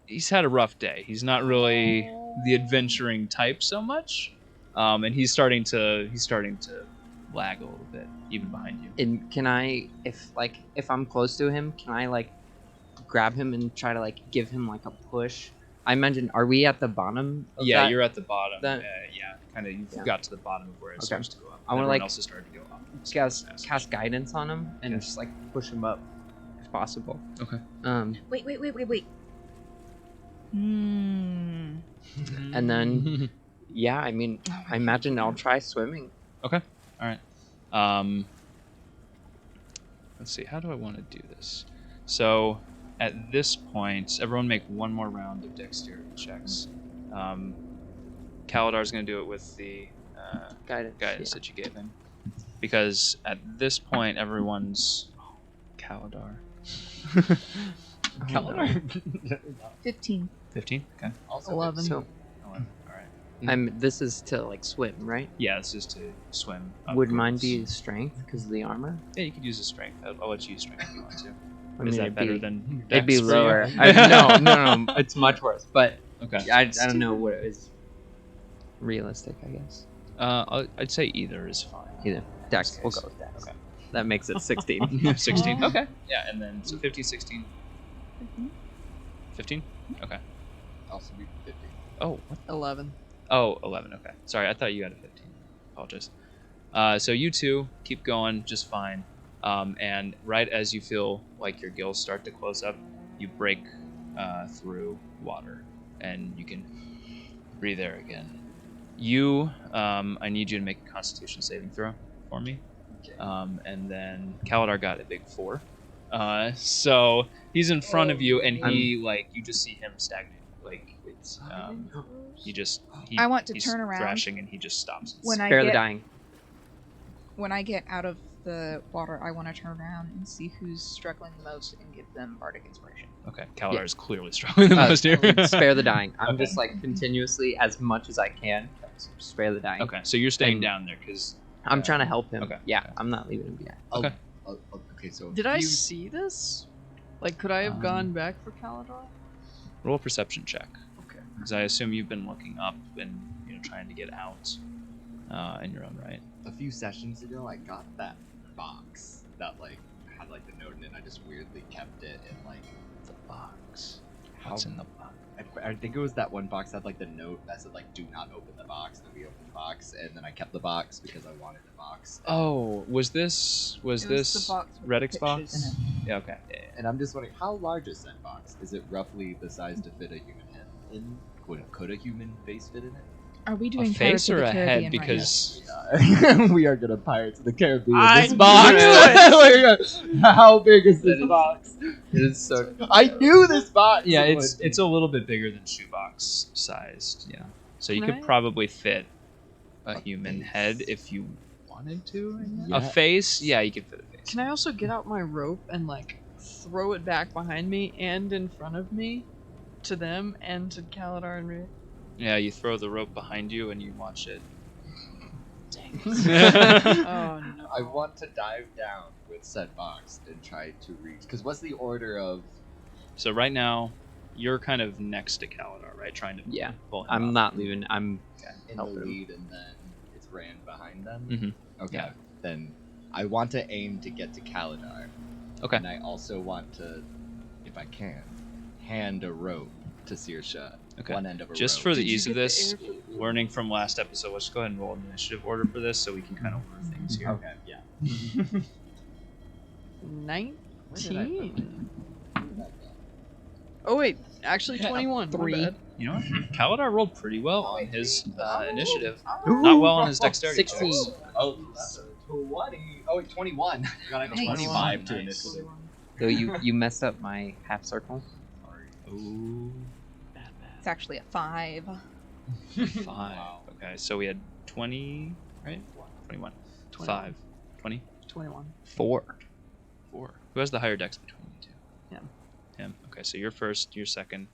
[SPEAKER 2] he's had a rough day. He's not really the adventuring type so much, and he's starting to lag a little bit, even behind you.
[SPEAKER 5] And can I, if I'm close to him, can I grab him and try to give him a push? I imagine, are we at the bottom?
[SPEAKER 2] Yeah, you're at the bottom.
[SPEAKER 5] that-
[SPEAKER 2] Yeah, kind of. You got to the bottom of where it starts to go up.
[SPEAKER 5] I wanna,
[SPEAKER 2] Everyone else is starting to go up.
[SPEAKER 5] Cast guidance on him and just push him up if possible.
[SPEAKER 2] Okay.
[SPEAKER 3] Wait.
[SPEAKER 5] And then I mean, I imagine I'll try swimming.
[SPEAKER 2] Okay. All right. Let's see. How do I want to do this? So, at this point, everyone make one more round of dexterity checks. Kaladar's going to do it with the guidance that you gave him, because at this point, everyone's Kaladar.
[SPEAKER 1] Kaladar.
[SPEAKER 3] 15.
[SPEAKER 2] 15. Okay.
[SPEAKER 1] Also
[SPEAKER 4] 11.
[SPEAKER 5] So
[SPEAKER 2] 11. All right.
[SPEAKER 5] this is to swim, right?
[SPEAKER 2] Yeah, this is to swim.
[SPEAKER 5] Would mine
[SPEAKER 2] upwards.
[SPEAKER 5] be strength because of the armor?
[SPEAKER 2] Yeah, you could use a strength. I'll let you use strength if you want to.
[SPEAKER 5] I
[SPEAKER 2] Is
[SPEAKER 5] mean,
[SPEAKER 2] that better than
[SPEAKER 5] It'd be
[SPEAKER 2] Dex for you?
[SPEAKER 5] lower. No, it's much worse. But
[SPEAKER 2] Okay.
[SPEAKER 5] I don't know what is realistic. I guess
[SPEAKER 2] I'd say either is fine.
[SPEAKER 5] either Dex. We'll go with Dex.
[SPEAKER 2] Okay.
[SPEAKER 5] That makes it 16.
[SPEAKER 2] 16. Okay. Yeah, and then so 15, 16. 15? Okay.
[SPEAKER 1] Also be 50.
[SPEAKER 2] Oh, what?
[SPEAKER 4] 11.
[SPEAKER 2] Oh, 11. Okay. Sorry, I thought you had a 15. Apologize. So you two keep going just fine. And right as you feel like your gills start to close up, you break through water and you can breathe air again. I need you to make a Constitution saving throw for me.
[SPEAKER 1] Okay.
[SPEAKER 2] And then Kaladar got a big 4. So he's in front of you, and you just see him stagnate. It's
[SPEAKER 3] I want to
[SPEAKER 2] he's
[SPEAKER 3] turn around.
[SPEAKER 2] thrashing, and he just stops.
[SPEAKER 3] When I
[SPEAKER 5] Spare the
[SPEAKER 3] get
[SPEAKER 5] dying.
[SPEAKER 3] when I get out of the water, I want to turn around and see who's struggling the most and give them bardic inspiration.
[SPEAKER 2] Okay, Kaladar is clearly struggling the most here.
[SPEAKER 5] Spare the dying. I'm
[SPEAKER 2] Okay.
[SPEAKER 5] just continuously as much as I can. Spare the dying.
[SPEAKER 2] Okay, so you're staying
[SPEAKER 5] And-
[SPEAKER 2] down there because
[SPEAKER 5] I'm trying to help him.
[SPEAKER 2] Okay.
[SPEAKER 5] Yeah, I'm not leaving him behind.
[SPEAKER 2] Okay.
[SPEAKER 1] Okay, so
[SPEAKER 4] Did I
[SPEAKER 1] you-
[SPEAKER 4] see this? Could I have gone back for Kaladar?
[SPEAKER 2] roll a perception check.
[SPEAKER 4] Okay.
[SPEAKER 2] Because I assume you've been looking up and trying to get out in your own right.
[SPEAKER 1] a few sessions ago, I got that box that had the note in it. I just weirdly kept it and
[SPEAKER 2] The box. What's in the box?
[SPEAKER 1] I think it was that one box that had like the note that said like "Do not open the box." And then we opened the box, and then I kept the box because I wanted the box.
[SPEAKER 2] Oh, was this
[SPEAKER 3] It was the box with
[SPEAKER 2] Reddick's
[SPEAKER 3] the
[SPEAKER 2] box?
[SPEAKER 3] pictures in
[SPEAKER 2] Yeah. Okay.
[SPEAKER 1] And I'm just wondering, how large is that box? Is it roughly the size to fit a human head in? Could a human face fit in it?
[SPEAKER 3] Are we
[SPEAKER 2] A
[SPEAKER 3] doing
[SPEAKER 2] face
[SPEAKER 3] Pirates of
[SPEAKER 2] or
[SPEAKER 3] the
[SPEAKER 2] a
[SPEAKER 3] Caribbean
[SPEAKER 2] head?
[SPEAKER 3] right
[SPEAKER 2] Because
[SPEAKER 1] We are gonna Pirates of the Caribbean.
[SPEAKER 4] I
[SPEAKER 1] This box.
[SPEAKER 4] knew
[SPEAKER 1] How big is this box?
[SPEAKER 5] It is so.
[SPEAKER 1] I knew this box.
[SPEAKER 2] yeah,
[SPEAKER 1] would
[SPEAKER 2] it's a little bit bigger than shoebox sized. Yeah. So you
[SPEAKER 4] Can
[SPEAKER 2] could
[SPEAKER 4] I-
[SPEAKER 2] probably fit a
[SPEAKER 1] A
[SPEAKER 2] human
[SPEAKER 1] face.
[SPEAKER 2] head if you wanted to. I guess.
[SPEAKER 1] Yeah.
[SPEAKER 2] A face? Yeah, you could fit a face.
[SPEAKER 4] Can I also get out my rope and like throw it back behind me and in front of me to them and to Kaladar and Rick?
[SPEAKER 2] Yeah, you throw the rope behind you and you watch it.
[SPEAKER 4] Oh no.
[SPEAKER 1] I want to dive down with said box and try to reach. Because what's the order of?
[SPEAKER 2] So right now, you're kind of next to Kaladar, right? Trying to
[SPEAKER 5] Yeah,
[SPEAKER 2] pull him
[SPEAKER 5] I'm
[SPEAKER 2] up.
[SPEAKER 5] not leaving. I'm
[SPEAKER 1] In the
[SPEAKER 5] helping him.
[SPEAKER 1] lead, and then it's Rand behind them.
[SPEAKER 2] Mhm.
[SPEAKER 1] Okay.
[SPEAKER 2] Yeah.
[SPEAKER 1] Then I want to aim to get to Kaladar.
[SPEAKER 2] Okay.
[SPEAKER 1] And I also want to, if I can, hand a rope to Saoirse.
[SPEAKER 2] Okay.
[SPEAKER 1] One end of a
[SPEAKER 2] Just
[SPEAKER 1] rope.
[SPEAKER 2] for the
[SPEAKER 4] Did you
[SPEAKER 2] ease of
[SPEAKER 4] get the
[SPEAKER 2] this,
[SPEAKER 4] air for-
[SPEAKER 2] learning from last episode, let's go ahead and roll an initiative order for this so we can kind of order things here.
[SPEAKER 1] Okay. Yeah.
[SPEAKER 4] 19. Oh wait, actually 21. my
[SPEAKER 5] 3.
[SPEAKER 4] bad.
[SPEAKER 2] You know what? Kaladar rolled pretty well on his initiative. Not well on his dexterity
[SPEAKER 5] 16.
[SPEAKER 2] checks.
[SPEAKER 1] Oh, that's a 20. Oh, wait, 21. God, I got
[SPEAKER 3] Nice.
[SPEAKER 1] 25 to
[SPEAKER 2] Nice.
[SPEAKER 1] initiative.
[SPEAKER 5] So you messed up my half circle.
[SPEAKER 2] Ooh,
[SPEAKER 3] It's actually a 5.
[SPEAKER 2] 5.
[SPEAKER 1] Wow.
[SPEAKER 2] Okay, so we had 20, right? 21. 5. 20?
[SPEAKER 4] 21.
[SPEAKER 5] 4.
[SPEAKER 2] 4. Who has the higher dex between you two?
[SPEAKER 4] Him.
[SPEAKER 2] Him. Okay, so you're first, you're second.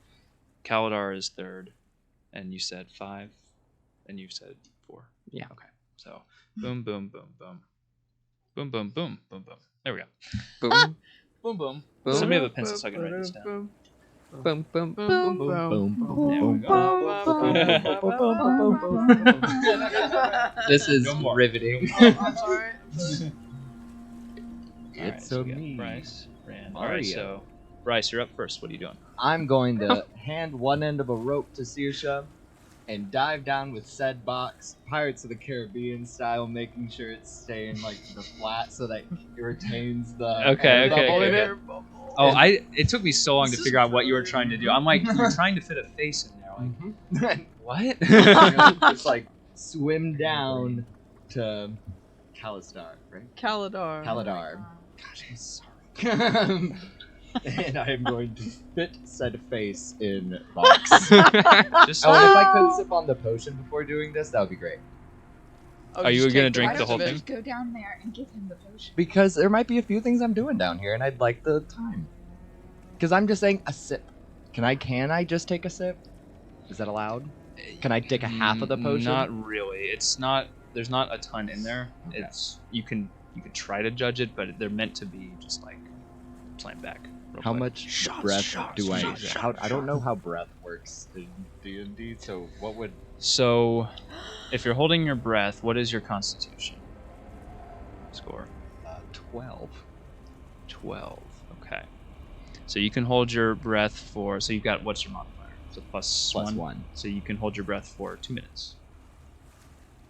[SPEAKER 2] Kaladar is third, and you said 5, and you said 4.
[SPEAKER 5] Yeah.
[SPEAKER 2] Okay, so boom, boom, boom, boom. Boom, boom, boom, boom, boom. There we go.
[SPEAKER 5] Boom.
[SPEAKER 2] Boom, boom.
[SPEAKER 5] Boom.
[SPEAKER 2] Somebody have a pencil so I can write this down.
[SPEAKER 4] Boom,
[SPEAKER 5] Boom. Boom.
[SPEAKER 4] boom,
[SPEAKER 1] Boom,
[SPEAKER 4] boom.
[SPEAKER 2] There we go.
[SPEAKER 5] This is
[SPEAKER 2] No more.
[SPEAKER 5] riveting.
[SPEAKER 4] Alright.
[SPEAKER 1] It's
[SPEAKER 2] so
[SPEAKER 1] a
[SPEAKER 2] we got
[SPEAKER 1] me.
[SPEAKER 2] Bryce, Rand.
[SPEAKER 1] Mario.
[SPEAKER 2] Alright, so Bryce, you're up first. What are you doing?
[SPEAKER 1] I'm going to hand one end of a rope to Saoirse and dive down with said box, Pirates of the Caribbean style, making sure it's staying like the flat so that it retains the
[SPEAKER 2] Okay,
[SPEAKER 1] air
[SPEAKER 2] okay,
[SPEAKER 1] bubble in
[SPEAKER 2] okay.
[SPEAKER 1] it.
[SPEAKER 2] Oh, it took me so long to figure out what you were trying to do. I'm like, you're trying to fit a face in there. Like, what?
[SPEAKER 1] Just like swim down to Kalastar, right?
[SPEAKER 4] Kaladar.
[SPEAKER 1] Kaladar. Gosh, I'm sorry. And I am going to fit said face in box.
[SPEAKER 2] Just
[SPEAKER 1] Oh, and if I could sip on the potion before doing this, that would be great.
[SPEAKER 4] Oh,
[SPEAKER 2] Are you
[SPEAKER 4] just
[SPEAKER 2] gonna
[SPEAKER 4] take
[SPEAKER 2] drink
[SPEAKER 3] Why
[SPEAKER 2] the
[SPEAKER 4] rest
[SPEAKER 2] whole
[SPEAKER 4] of
[SPEAKER 3] don't
[SPEAKER 4] it.
[SPEAKER 3] you
[SPEAKER 2] thing?
[SPEAKER 3] just go down there and give him the potion?
[SPEAKER 1] Because there might be a few things I'm doing down here, and I'd like the time. Because I'm just saying a sip. Can I just take a sip? Is that allowed? Can I take a half of the potion?
[SPEAKER 2] Not really. It's not. There's not a ton in there.
[SPEAKER 1] Okay.
[SPEAKER 2] It's you can try to judge it, but they're meant to be just like slam back. real
[SPEAKER 1] How
[SPEAKER 2] quick.
[SPEAKER 1] much breath do I? I don't know how breath works in D&D. So what would?
[SPEAKER 2] So, if you're holding your breath, what is your Constitution score?
[SPEAKER 1] 12.
[SPEAKER 2] 12. Okay. So you can hold your breath for. So you've got what's your modifier? So plus
[SPEAKER 1] Plus
[SPEAKER 2] one.
[SPEAKER 1] one.
[SPEAKER 2] So you can hold your breath for 2 minutes.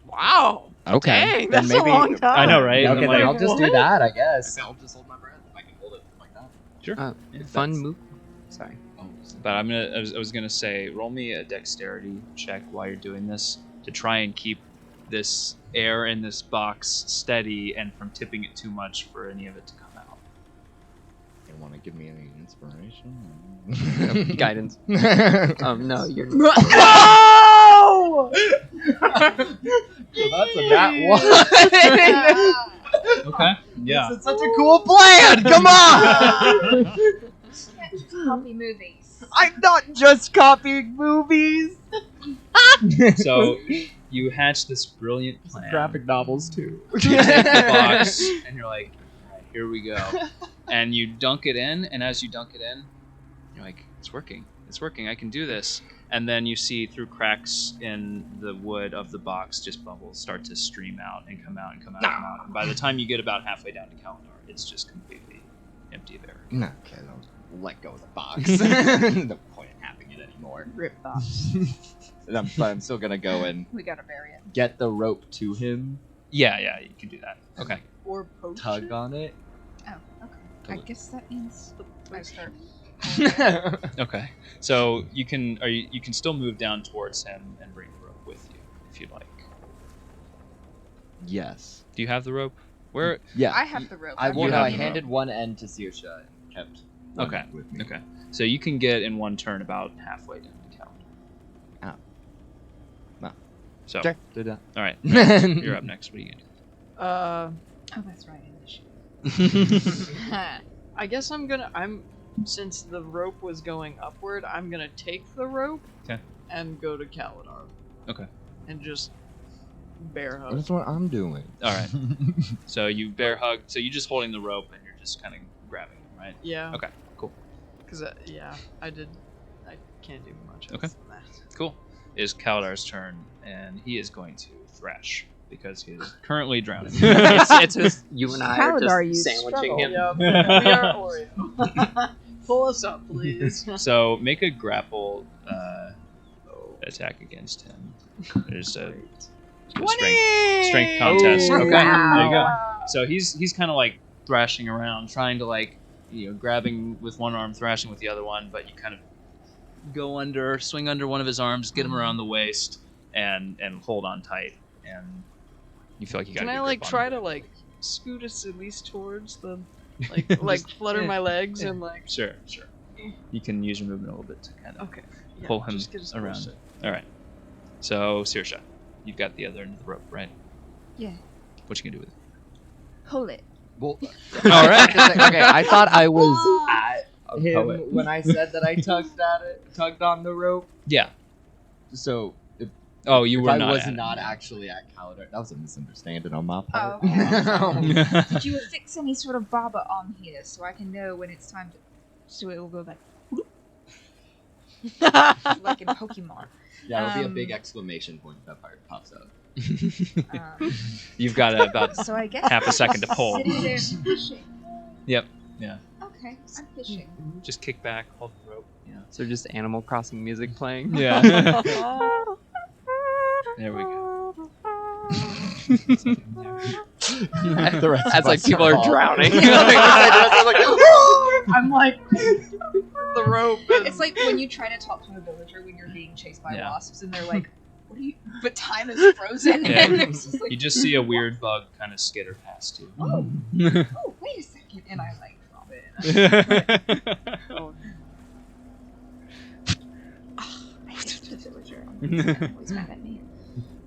[SPEAKER 4] Wow.
[SPEAKER 1] Okay.
[SPEAKER 4] Dang,
[SPEAKER 1] then
[SPEAKER 4] that's
[SPEAKER 1] maybe,
[SPEAKER 4] a long time.
[SPEAKER 2] I know, right?
[SPEAKER 1] Yeah,
[SPEAKER 2] I'm
[SPEAKER 1] okay,
[SPEAKER 2] like,
[SPEAKER 1] then I'll just do
[SPEAKER 4] what?
[SPEAKER 1] that, I guess. I'll just hold my breath if I can hold it like that.
[SPEAKER 2] Sure.
[SPEAKER 5] Uh,
[SPEAKER 2] Yeah,
[SPEAKER 5] fun
[SPEAKER 2] that's-
[SPEAKER 5] move. Sorry.
[SPEAKER 1] Oh,
[SPEAKER 2] But I was gonna say, roll me a dexterity check while you're doing this to try and keep this air in this box steady and from tipping it too much for any of it to come out.
[SPEAKER 1] you want to give me any inspiration?
[SPEAKER 5] Guidance. No, you're.
[SPEAKER 4] No!
[SPEAKER 1] So that's a nat one.
[SPEAKER 2] Okay. Yeah.
[SPEAKER 1] This is such a cool plan. Come on.
[SPEAKER 3] Can't just copy movies.
[SPEAKER 1] I'm not just copying movies.
[SPEAKER 2] So you hatch this brilliant plan.
[SPEAKER 1] Graphic novels too.
[SPEAKER 2] You take the box and you're like, all right, here we go. And you dunk it in, and as you dunk it in, you're like, it's working. It's working. I can do this. And then you see through cracks in the wood of the box, just bubbles start to stream out and come out and come out and come out. And by the time you get about halfway down to Kaladar, it's just completely empty of air.
[SPEAKER 1] Okay, I'll let go of the box. No point. anymore.
[SPEAKER 3] Rip thoughts.
[SPEAKER 1] But I'm still gonna go and
[SPEAKER 3] We gotta bury it.
[SPEAKER 1] get the rope to him,
[SPEAKER 2] Yeah, you can do that. Okay.
[SPEAKER 4] Or poach
[SPEAKER 1] tug
[SPEAKER 4] it?
[SPEAKER 1] on it.
[SPEAKER 3] Oh, okay. I guess that means I start.
[SPEAKER 2] Okay. So you can still move down towards him and bring the rope with you if you'd like.
[SPEAKER 1] Yes.
[SPEAKER 2] Do you have the rope? Where?
[SPEAKER 1] Yeah.
[SPEAKER 3] I have the rope.
[SPEAKER 1] I,
[SPEAKER 3] I'm
[SPEAKER 1] well,
[SPEAKER 2] You
[SPEAKER 1] no,
[SPEAKER 2] have
[SPEAKER 1] I
[SPEAKER 2] the
[SPEAKER 1] handed one end to Saoirse and kept one
[SPEAKER 2] Okay.
[SPEAKER 1] end with me.
[SPEAKER 2] Okay. So you can get in one turn about halfway down the calendar.
[SPEAKER 1] Oh.
[SPEAKER 2] So.
[SPEAKER 1] Sure. Do that.
[SPEAKER 2] All right. You're up next. What are you gonna do?
[SPEAKER 3] Oh, that's right. Initiative.
[SPEAKER 4] I guess since the rope was going upward, I'm gonna take the rope
[SPEAKER 2] Okay.
[SPEAKER 4] and go to Kalidar.
[SPEAKER 2] Okay.
[SPEAKER 4] And just bear hug.
[SPEAKER 1] That's what I'm doing.
[SPEAKER 2] All right. So you bear hug. So you're just holding the rope and you're just kind of grabbing him, right?
[SPEAKER 4] Yeah.
[SPEAKER 2] Okay. Cool.
[SPEAKER 4] Because I can't do much.
[SPEAKER 2] Okay.
[SPEAKER 4] Else than that.
[SPEAKER 2] Cool. It is Kaladar's turn, and he is going to thrash because he is currently drowning.
[SPEAKER 5] It's just you and I are
[SPEAKER 3] Kalidar, you
[SPEAKER 5] just sandwiching him.
[SPEAKER 4] Yep. We are Oreo. Pull us up, please.
[SPEAKER 2] So make a grapple attack against him. There's a strength contest.
[SPEAKER 5] Oh,
[SPEAKER 2] Okay,
[SPEAKER 5] wow.
[SPEAKER 2] there you go. So he's kind of like thrashing around, trying to grabbing with one arm, thrashing with the other one, but you kind of swing under one of his arms, get him around the waist, and hold on tight, and you feel like you got.
[SPEAKER 4] Can I try to scoot us at least towards the flutter my legs and
[SPEAKER 2] Sure. You can use your movement a little bit to kind of
[SPEAKER 4] okay. Yeah,
[SPEAKER 2] pull him
[SPEAKER 4] just get us
[SPEAKER 2] around.
[SPEAKER 4] closer.
[SPEAKER 2] All right. So Saoirse, you've got the other end of the rope, right?
[SPEAKER 3] Yeah.
[SPEAKER 2] What you gonna do with it?
[SPEAKER 3] Pull it.
[SPEAKER 1] Well,
[SPEAKER 2] All right.
[SPEAKER 1] Okay, I thought I was at
[SPEAKER 5] A
[SPEAKER 1] him
[SPEAKER 5] poet.
[SPEAKER 1] when I said that I tugged on the rope.
[SPEAKER 2] Yeah.
[SPEAKER 1] So if,
[SPEAKER 2] Oh, you
[SPEAKER 1] if
[SPEAKER 2] were
[SPEAKER 1] I
[SPEAKER 2] not.
[SPEAKER 1] was
[SPEAKER 2] at it.
[SPEAKER 1] not actually at Kalidar, that was a misunderstanding on my
[SPEAKER 3] Oh,
[SPEAKER 1] part.
[SPEAKER 3] okay. Did you affix any sort of bobber on here so I can know when it's time to... So it will go like in Pokemon.
[SPEAKER 1] Yeah, it'll be a big exclamation point if that part pops up.
[SPEAKER 2] You've got about
[SPEAKER 3] So I guess
[SPEAKER 2] half a second to pull.
[SPEAKER 3] sitting there fishing.
[SPEAKER 2] Yep. Yeah.
[SPEAKER 3] Okay, I'm fishing.
[SPEAKER 2] Just kick back, hold the rope. Yeah.
[SPEAKER 5] So just Animal Crossing music playing.
[SPEAKER 2] Yeah. There we go.
[SPEAKER 5] As like people are drowning.
[SPEAKER 4] I'm like the rope.
[SPEAKER 3] It's like when you try to talk to a villager when you're being chased by
[SPEAKER 2] Yeah.
[SPEAKER 3] wasps and they're like, "What are you?" But time is frozen.
[SPEAKER 2] Yeah.
[SPEAKER 3] And it's just like,
[SPEAKER 2] You just see a weird bug kind of skitter past you.
[SPEAKER 3] oh, wait a second, and I drop it. And
[SPEAKER 4] Oh,
[SPEAKER 3] I hate the villager. They're always mad at me.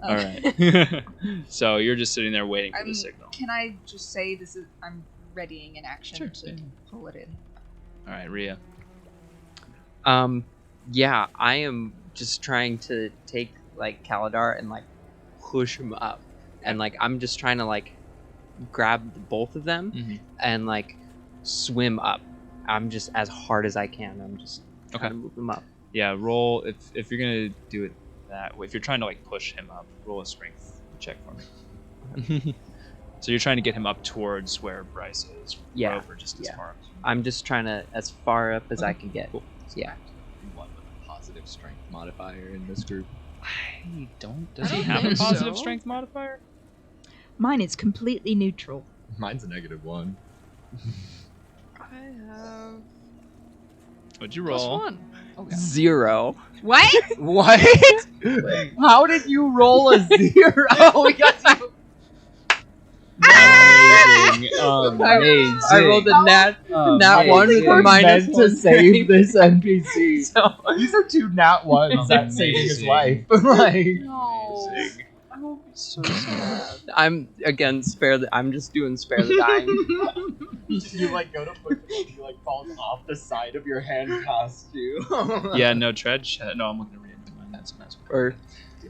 [SPEAKER 2] All right. So you're just sitting there waiting for the signal.
[SPEAKER 3] Can I just say this is? I'm readying an action
[SPEAKER 2] Sure.
[SPEAKER 3] to pull it in.
[SPEAKER 2] All right, Rhea.
[SPEAKER 5] Yeah, I am just trying to take Kalidar and push him up, and I'm just trying to grab both of them
[SPEAKER 2] Mm-hmm.
[SPEAKER 5] and swim up. I'm just as hard as I can. I'm just trying
[SPEAKER 2] Okay.
[SPEAKER 5] to move them up.
[SPEAKER 2] Yeah, roll if you're gonna do it that way. If you're trying to push him up, roll a strength check for me. So you're trying to get him up towards where Bryce is.
[SPEAKER 5] Yeah,
[SPEAKER 2] Over just as
[SPEAKER 5] yeah.
[SPEAKER 2] far.
[SPEAKER 5] I'm just trying to as far up as I can get.
[SPEAKER 2] Cool.
[SPEAKER 5] Yeah.
[SPEAKER 1] One with a positive strength modifier in this group.
[SPEAKER 2] I don't. Does
[SPEAKER 4] I
[SPEAKER 2] he
[SPEAKER 4] don't
[SPEAKER 2] have a
[SPEAKER 4] think
[SPEAKER 2] positive
[SPEAKER 4] so.
[SPEAKER 2] strength modifier?
[SPEAKER 3] Mine is completely neutral.
[SPEAKER 1] Mine's a -1.
[SPEAKER 4] I have
[SPEAKER 2] What'd you roll?
[SPEAKER 4] +1.
[SPEAKER 5] 0.
[SPEAKER 3] What?
[SPEAKER 1] What? How did you roll a 0? We got you.
[SPEAKER 2] Amazing.
[SPEAKER 1] Amazing.
[SPEAKER 5] I rolled a nat
[SPEAKER 1] Amazing.
[SPEAKER 5] one for minus
[SPEAKER 1] meant to
[SPEAKER 5] 1
[SPEAKER 1] save this NPC.
[SPEAKER 5] So
[SPEAKER 1] These are 2 nat 1s that saving his
[SPEAKER 2] Amazing.
[SPEAKER 1] life.
[SPEAKER 4] No.
[SPEAKER 2] Amazing.
[SPEAKER 4] I will be so sad.
[SPEAKER 5] I'm again I'm just doing spare the dying.
[SPEAKER 1] You go to put he falls off the side of your hand past you.
[SPEAKER 2] Yeah, no, Tradj. No, I'm looking to read mine. That's
[SPEAKER 5] Or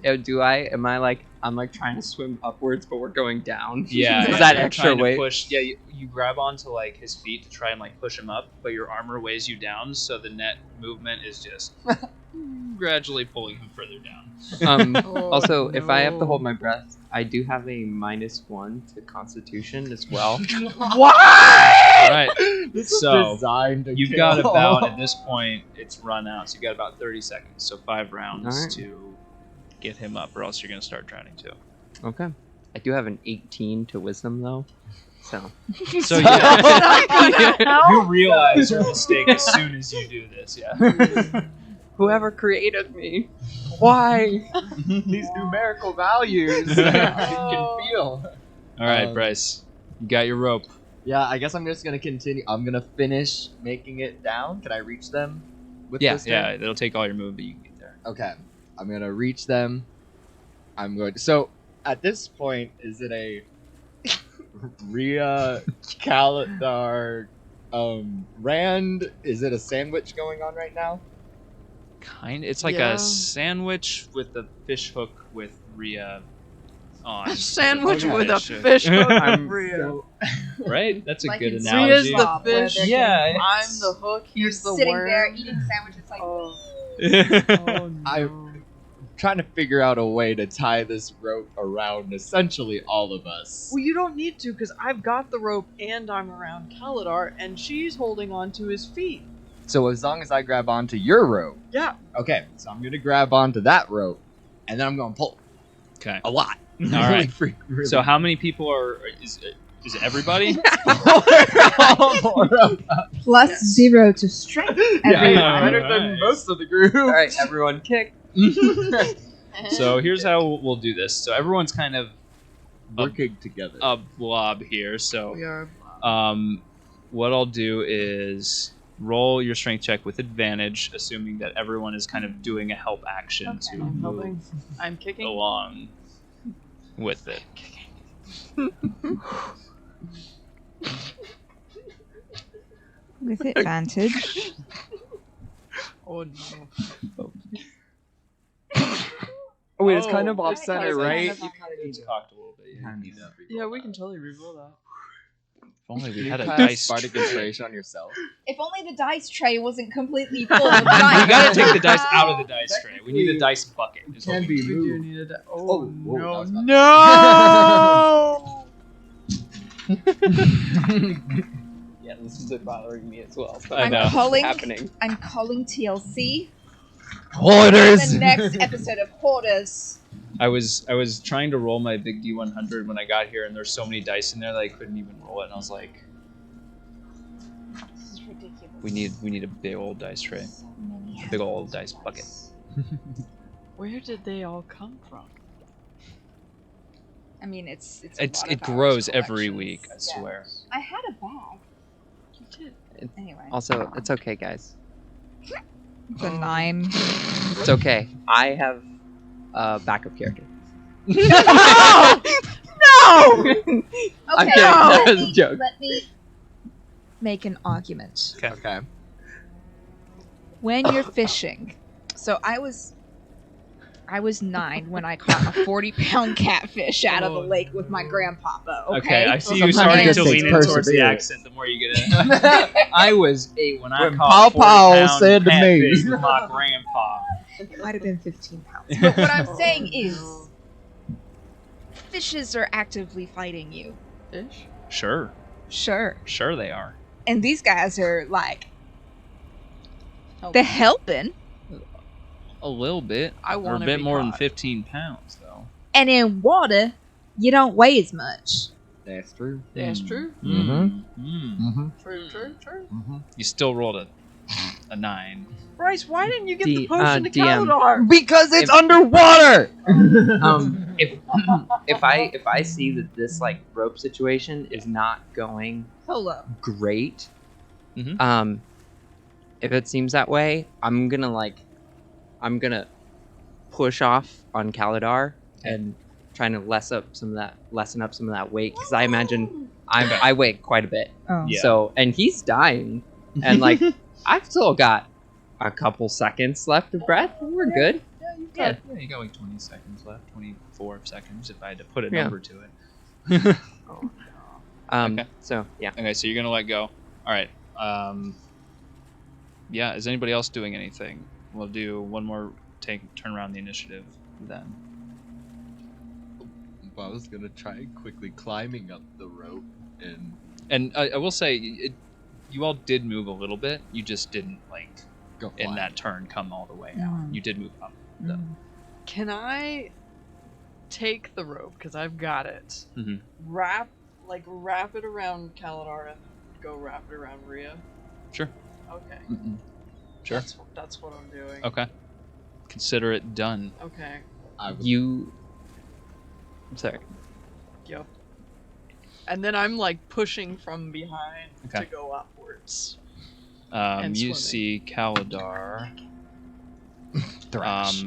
[SPEAKER 5] am I I'm trying to swim upwards but we're going down?
[SPEAKER 2] Yeah.
[SPEAKER 5] Is that
[SPEAKER 2] you're
[SPEAKER 5] extra
[SPEAKER 2] trying to
[SPEAKER 5] weight?
[SPEAKER 2] Push, yeah, you grab onto his feet to try and push him up, but your armor weighs you down, so the net movement is just gradually pulling him further down.
[SPEAKER 5] Also, if I have to hold my breath, I do have a -1 to Constitution as well.
[SPEAKER 6] What?
[SPEAKER 2] All right.
[SPEAKER 1] This is
[SPEAKER 2] So,
[SPEAKER 1] designed to
[SPEAKER 2] You've
[SPEAKER 1] kill.
[SPEAKER 2] got about, at this point, it's run out, so you've got about 30 seconds. So 5 rounds
[SPEAKER 5] Alright.
[SPEAKER 2] to get him up, or else you're going to start drowning too.
[SPEAKER 5] Okay. I do have an 18 to Wisdom though, so.
[SPEAKER 2] So you realize your mistake as soon as you do this, yeah.
[SPEAKER 5] Whoever created me, why?
[SPEAKER 1] These numerical values I can feel.
[SPEAKER 2] All right, Bryce, you got your rope.
[SPEAKER 1] Yeah, I guess I'm just gonna continue. I'm gonna finish making it down. Can I reach them with this? turn?
[SPEAKER 2] Yeah, it'll take all your movement, but you can get there.
[SPEAKER 1] Okay, I'm gonna reach them. I'm going to. So at this point, is it a Rhea, Kalidar, Rand? Is it a sandwich going on right now?
[SPEAKER 2] It's like
[SPEAKER 4] Yeah.
[SPEAKER 2] a sandwich with a fish hook with Rhea on.
[SPEAKER 4] A sandwich
[SPEAKER 1] Okay.
[SPEAKER 4] with a fish hook.
[SPEAKER 5] I'm
[SPEAKER 1] So,
[SPEAKER 2] Right? That's a
[SPEAKER 3] Like
[SPEAKER 2] good
[SPEAKER 3] in
[SPEAKER 2] analogy.
[SPEAKER 4] Rhea's the
[SPEAKER 3] Bob, where
[SPEAKER 4] fish.
[SPEAKER 3] they're
[SPEAKER 2] Yeah,
[SPEAKER 4] I'm the hook. He's the
[SPEAKER 3] sitting
[SPEAKER 4] worm.
[SPEAKER 3] there eating sandwiches like.
[SPEAKER 4] Oh, no.
[SPEAKER 1] I'm trying to figure out a way to tie this rope around essentially all of us.
[SPEAKER 4] Well, you don't need to, because I've got the rope and I'm around Kalidar, and she's holding on to his feet.
[SPEAKER 1] So as long as I grab onto your rope.
[SPEAKER 4] Yeah.
[SPEAKER 1] Okay, so I'm gonna grab onto that rope, and then I'm gonna pull
[SPEAKER 2] Okay.
[SPEAKER 1] a lot.
[SPEAKER 2] All right.
[SPEAKER 1] Really.
[SPEAKER 2] So how many people are? Is everybody?
[SPEAKER 3] Plus 0 to strength.
[SPEAKER 1] Yeah,
[SPEAKER 2] Yeah,
[SPEAKER 1] better than
[SPEAKER 2] alright.
[SPEAKER 1] most of the group.
[SPEAKER 5] All right, everyone, kick.
[SPEAKER 2] So here's how we'll do this. So everyone's kind of
[SPEAKER 1] Working together.
[SPEAKER 2] a blob here. So
[SPEAKER 4] We are.
[SPEAKER 2] what I'll do is roll your strength check with advantage, assuming that everyone is kind of doing a help action to
[SPEAKER 4] I'm
[SPEAKER 2] move
[SPEAKER 4] helping. I'm kicking.
[SPEAKER 2] along with it.
[SPEAKER 3] With advantage.
[SPEAKER 4] Oh no.
[SPEAKER 1] Oh, wait, it's kind of
[SPEAKER 4] Oh,
[SPEAKER 1] off
[SPEAKER 3] it's
[SPEAKER 1] center,
[SPEAKER 3] kind of
[SPEAKER 1] right?
[SPEAKER 3] off.
[SPEAKER 2] It's cocked a little bit. You need that.
[SPEAKER 4] Yeah, we can totally reroll that.
[SPEAKER 2] If only we
[SPEAKER 1] You
[SPEAKER 2] had a
[SPEAKER 1] cast
[SPEAKER 2] dice.
[SPEAKER 1] Bardic
[SPEAKER 2] tray.
[SPEAKER 1] Inspiration on yourself.
[SPEAKER 3] If only the dice tray wasn't completely full of
[SPEAKER 2] You
[SPEAKER 3] dice.
[SPEAKER 2] gotta take the dice out of the dice tray. We need a dice bucket. is what
[SPEAKER 1] Can
[SPEAKER 2] we
[SPEAKER 1] be
[SPEAKER 2] need.
[SPEAKER 4] We do
[SPEAKER 1] moved.
[SPEAKER 4] need a.
[SPEAKER 1] Oh,
[SPEAKER 4] Oh,
[SPEAKER 1] whoa, that was
[SPEAKER 4] no!
[SPEAKER 5] Yeah, this is bothering me as well. So
[SPEAKER 2] I know.
[SPEAKER 5] happening.
[SPEAKER 3] I'm calling TLC.
[SPEAKER 1] Hoarders!
[SPEAKER 3] The next episode of Hoarders.
[SPEAKER 2] I was trying to roll my big D100 when I got here, and there's so many dice in there that I couldn't even roll it. And I was like,
[SPEAKER 3] This is ridiculous.
[SPEAKER 2] we need a big old dice tray,
[SPEAKER 3] So many
[SPEAKER 2] a big old dice bucket.
[SPEAKER 4] Where did they all come from?
[SPEAKER 3] I mean, it's a
[SPEAKER 2] It
[SPEAKER 3] lot of
[SPEAKER 2] grows
[SPEAKER 3] hours
[SPEAKER 2] every
[SPEAKER 3] collections.
[SPEAKER 2] week. I swear.
[SPEAKER 3] I had a bag.
[SPEAKER 4] You did.
[SPEAKER 3] Anyway,
[SPEAKER 5] Also, it's okay, guys.
[SPEAKER 3] it's a 9.
[SPEAKER 5] It's okay. I have a backup character.
[SPEAKER 3] No!
[SPEAKER 5] I'm kidding.
[SPEAKER 3] Okay,
[SPEAKER 5] That was a joke.
[SPEAKER 3] let me make an argument.
[SPEAKER 1] Okay.
[SPEAKER 3] When you're fishing, so I was 9 when I caught a 40-pound catfish out of the lake with my grandpapa. Okay,
[SPEAKER 2] I see you
[SPEAKER 1] Sometimes
[SPEAKER 2] starting
[SPEAKER 1] it
[SPEAKER 2] to
[SPEAKER 1] takes
[SPEAKER 2] lean in towards the
[SPEAKER 1] perseverance.
[SPEAKER 2] accent the more you get in. I was 8 when I
[SPEAKER 1] When
[SPEAKER 2] caught
[SPEAKER 1] Paw
[SPEAKER 2] 40-pound
[SPEAKER 1] said to me.
[SPEAKER 2] catfish with my grandpa.
[SPEAKER 3] It might have been 15 pounds. But what I'm saying is, fishes are actively fighting you.
[SPEAKER 4] Fish?
[SPEAKER 2] Sure,
[SPEAKER 3] Sure.
[SPEAKER 2] sure they are.
[SPEAKER 3] And these guys are like, they're helping.
[SPEAKER 2] A little bit.
[SPEAKER 4] I
[SPEAKER 2] Or a
[SPEAKER 4] want to
[SPEAKER 2] bit
[SPEAKER 4] be
[SPEAKER 2] more than
[SPEAKER 4] caught.
[SPEAKER 2] 15 pounds, though.
[SPEAKER 3] And in water, you don't weigh as much.
[SPEAKER 1] That's true.
[SPEAKER 4] That's true.
[SPEAKER 1] Mhm.
[SPEAKER 2] Mm.
[SPEAKER 1] Mm-hmm.
[SPEAKER 2] You still rolled a 9.
[SPEAKER 4] Bryce, why didn't you get the
[SPEAKER 5] D-
[SPEAKER 4] potion to
[SPEAKER 5] DM.
[SPEAKER 4] Kalidar?
[SPEAKER 1] Because it's
[SPEAKER 5] If-
[SPEAKER 1] underwater!
[SPEAKER 5] If I see that this like rope situation is not going
[SPEAKER 3] Hello.
[SPEAKER 5] great,
[SPEAKER 2] Mhm.
[SPEAKER 5] if it seems that way, I'm gonna push off on Kalidar and trying to lessen up some of that weight because I imagine I weigh quite a bit.
[SPEAKER 3] Oh.
[SPEAKER 2] Yeah.
[SPEAKER 5] So and he's dying, and like I've still got a couple seconds left of breath. We're good.
[SPEAKER 2] Yeah, you got like 20 seconds left. 24 seconds if I had to put a
[SPEAKER 5] Yeah.
[SPEAKER 2] number to it. Okay.
[SPEAKER 5] So yeah.
[SPEAKER 2] Okay, so you're gonna let go. All right. Yeah. Is anybody else doing anything? We'll do one more turn around the initiative then.
[SPEAKER 1] Well, I was gonna try quickly climbing up the rope and.
[SPEAKER 2] And I will say, you all did move a little bit. You just didn't
[SPEAKER 1] Go
[SPEAKER 2] in
[SPEAKER 1] flying.
[SPEAKER 2] that turn come all the way out. You did move up. Though.
[SPEAKER 4] Can I take the rope because I've got it?
[SPEAKER 2] Mm-hmm.
[SPEAKER 4] Wrap it around Kalidar and go wrap it around Rhea.
[SPEAKER 2] Sure.
[SPEAKER 4] Okay.
[SPEAKER 1] Mm-mm.
[SPEAKER 2] Sure.
[SPEAKER 4] That's what I'm doing.
[SPEAKER 2] Okay. Consider it done.
[SPEAKER 4] Okay.
[SPEAKER 5] You. I'm sorry.
[SPEAKER 4] Yep. And then I'm pushing from behind
[SPEAKER 2] Okay.
[SPEAKER 4] to go upwards.
[SPEAKER 2] You
[SPEAKER 4] swimming.
[SPEAKER 2] see Kalidar.
[SPEAKER 1] Thrash.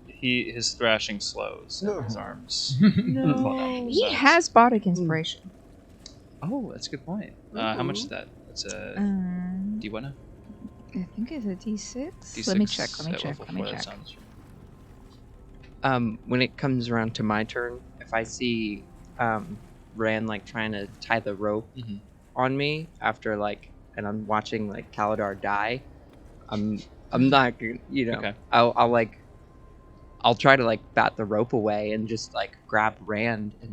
[SPEAKER 2] His thrashing slows and his arms.
[SPEAKER 3] No. He has bardic inspiration.
[SPEAKER 2] Oh, that's a good point. How much is that? That's a D1 now?
[SPEAKER 3] I think it's a D6.
[SPEAKER 2] D6
[SPEAKER 3] Let me check.
[SPEAKER 2] at level 4, that sounds-
[SPEAKER 5] When it comes around to my turn, if I see Rand trying to tie the rope on me after and I'm watching Kalidar die, I'm not
[SPEAKER 2] Okay.
[SPEAKER 5] I'll try to bat the rope away and just grab Rand and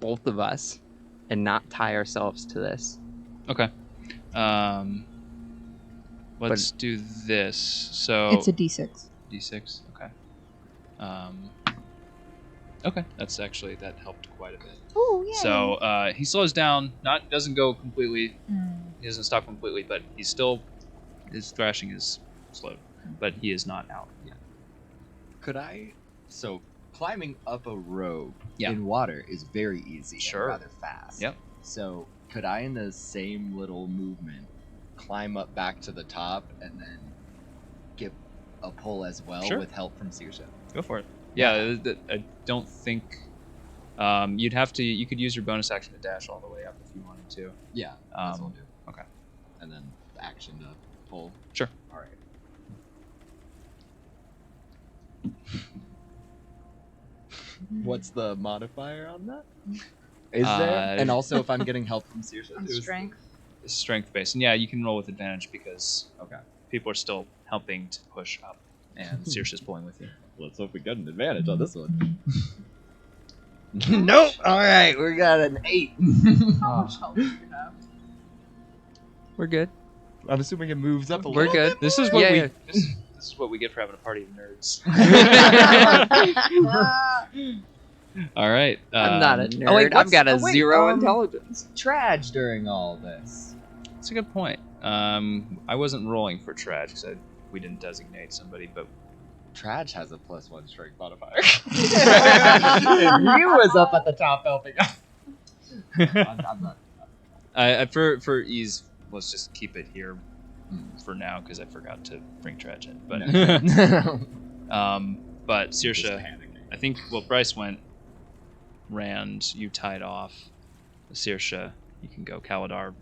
[SPEAKER 5] both of us and not tie ourselves to this.
[SPEAKER 2] Okay. Let's do this. So
[SPEAKER 3] It's a D6.
[SPEAKER 2] D6. Okay. Okay, that helped quite a bit.
[SPEAKER 3] Oh yeah.
[SPEAKER 2] So he slows down. Doesn't go completely. He doesn't stop completely, but he's still. His thrashing is slowed, but he is not out yet.
[SPEAKER 1] Could I? So climbing up a rope
[SPEAKER 2] Yeah.
[SPEAKER 1] in water is very easy
[SPEAKER 2] Sure.
[SPEAKER 1] and rather fast.
[SPEAKER 2] Yep.
[SPEAKER 1] So could I, in the same little movement, climb up back to the top and then give a pull as well
[SPEAKER 2] Sure.
[SPEAKER 1] with help from Saoirse?
[SPEAKER 2] Go for it. Yeah, I don't think you'd have to. You could use your bonus action to dash all the way up if you wanted to.
[SPEAKER 1] Yeah, that's what I'll do.
[SPEAKER 2] Okay.
[SPEAKER 1] And then action to pull.
[SPEAKER 2] Sure.
[SPEAKER 1] All right. What's the modifier on that? Is there? And also, if I'm getting help from Saoirse,
[SPEAKER 3] On strength.
[SPEAKER 2] Strength based, and yeah, you can roll with advantage because
[SPEAKER 1] Okay.
[SPEAKER 2] people are still helping to push up, and Saoirse is pulling with you.
[SPEAKER 1] Let's hope we get an advantage on this one. Nope. All right, we got an 8.
[SPEAKER 4] How much help do you have?
[SPEAKER 5] We're good.
[SPEAKER 1] I'm assuming it moves up a
[SPEAKER 5] We're
[SPEAKER 1] little.
[SPEAKER 5] good.
[SPEAKER 2] This is what
[SPEAKER 5] Yeah,
[SPEAKER 2] we.
[SPEAKER 5] yeah.
[SPEAKER 2] This is what we get for having a party of nerds. All right.
[SPEAKER 5] I'm not a nerd.
[SPEAKER 1] oh, wait,
[SPEAKER 5] I've got a
[SPEAKER 1] wait,
[SPEAKER 5] 0 intelligence.
[SPEAKER 1] Tradj during all this.
[SPEAKER 2] That's a good point. I wasn't rolling for Tradj because we didn't designate somebody, but
[SPEAKER 1] Tradj has a +1 strength modifier. If you was up at the top helping us. I'm not.
[SPEAKER 2] for ease, let's just keep it here for now because I forgot to bring Tradj in. But but Saoirse, I think Bryce went. Rand, you tied off. Saoirse, you can go. Kalidar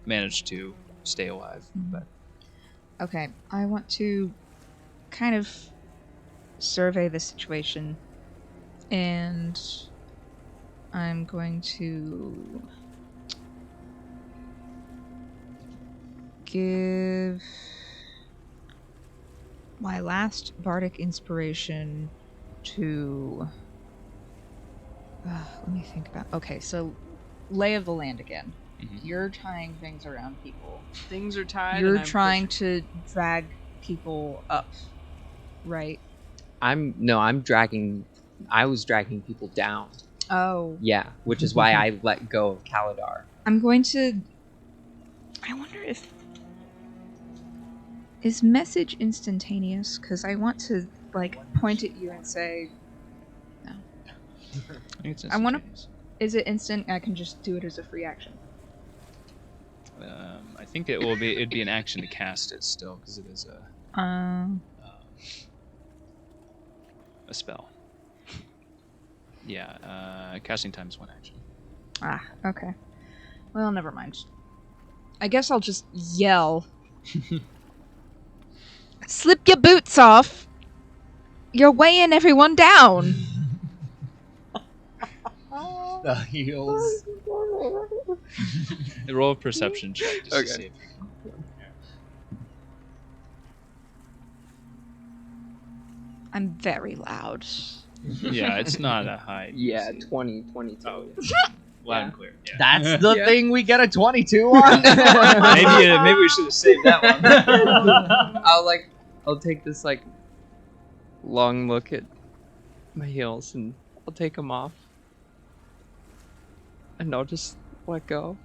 [SPEAKER 2] managed to stay alive, but
[SPEAKER 3] Okay, I want to kind of survey the situation, and I'm going to give my last bardic inspiration to let me think about. Okay, so lay of the land again. You're tying things around people.
[SPEAKER 4] Things are tied.
[SPEAKER 3] You're
[SPEAKER 4] and I'm
[SPEAKER 3] trying
[SPEAKER 4] pushing.
[SPEAKER 3] to drag people up, right?
[SPEAKER 5] I'm dragging. I was dragging people down.
[SPEAKER 3] Oh.
[SPEAKER 5] Yeah, which is why I let go of Kalidar.
[SPEAKER 3] I'm going to. I wonder if. Is message instantaneous? Because I want to, point at you and say. No.
[SPEAKER 2] I think it's
[SPEAKER 3] I wanna-
[SPEAKER 2] instantaneous.
[SPEAKER 3] Is it instant? I can just do it as a free action.
[SPEAKER 2] I think it'd be an action to cast it still because it is a spell. Yeah, casting time is 1 action.
[SPEAKER 3] Ah, okay. Well, never mind. I guess I'll just yell. Slip your boots off! You're weighing everyone down!
[SPEAKER 1] The heels.
[SPEAKER 2] Roll a perception check just to
[SPEAKER 5] Okay.
[SPEAKER 2] see if
[SPEAKER 3] I'm very loud.
[SPEAKER 2] Yeah, it's not a high.
[SPEAKER 5] Yeah,
[SPEAKER 2] DC.
[SPEAKER 5] 20, 22.
[SPEAKER 2] Oh, loud and clear. Yeah.
[SPEAKER 6] That's the
[SPEAKER 4] Yeah.
[SPEAKER 6] thing we get a 22 on.
[SPEAKER 2] maybe we should have saved that one.
[SPEAKER 5] I'll take this like long look at my heels and I'll take them off. And I'll just let go.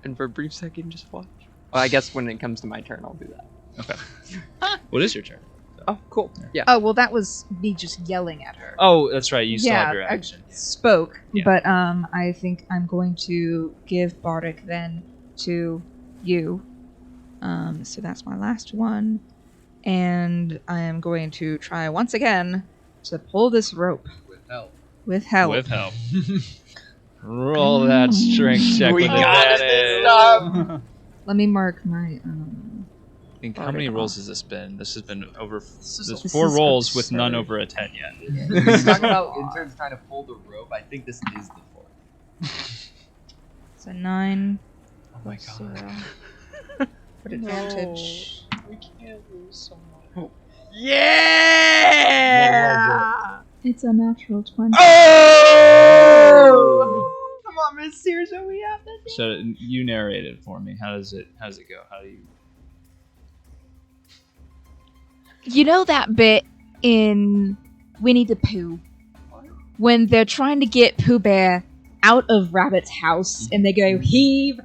[SPEAKER 5] And for a brief second, just watch. Well, I guess when it comes to my turn, I'll do that.
[SPEAKER 2] Okay. What is your turn?
[SPEAKER 5] Oh, cool. Yeah.
[SPEAKER 3] Oh, well, that was me just yelling at her.
[SPEAKER 2] Oh, that's right. You still
[SPEAKER 3] Yeah,
[SPEAKER 2] have your
[SPEAKER 3] I
[SPEAKER 2] action.
[SPEAKER 3] Spoke,
[SPEAKER 2] Yeah.
[SPEAKER 3] but I think I'm going to give Bardic then to you. So that's my last one. And I am going to try once again to pull this rope.
[SPEAKER 6] With help.
[SPEAKER 3] With help.
[SPEAKER 2] With help. Roll that strength check
[SPEAKER 6] We
[SPEAKER 2] with
[SPEAKER 6] got
[SPEAKER 2] advantage.
[SPEAKER 6] this stuff.
[SPEAKER 3] Let me mark my
[SPEAKER 2] I think how many rolls has this been? This has been over. There's
[SPEAKER 3] This
[SPEAKER 2] 4
[SPEAKER 3] is
[SPEAKER 2] rolls with none
[SPEAKER 3] absurd.
[SPEAKER 2] over a 10 yet.
[SPEAKER 6] We talk about interns trying to pull the rope. I think this is the 4th.
[SPEAKER 3] So 9.
[SPEAKER 6] Oh my
[SPEAKER 3] plus
[SPEAKER 6] god.
[SPEAKER 3] 0. Put advantage.
[SPEAKER 4] We can't lose so much.
[SPEAKER 6] Yeah!
[SPEAKER 3] It's a natural 20.
[SPEAKER 6] Oh! Come on, Miss Saoirse, we have this.
[SPEAKER 2] So you narrate it for me. How does it go? How do you?
[SPEAKER 3] You know that bit in Winnie the Pooh when they're trying to get Pooh Bear out of Rabbit's house and they go heave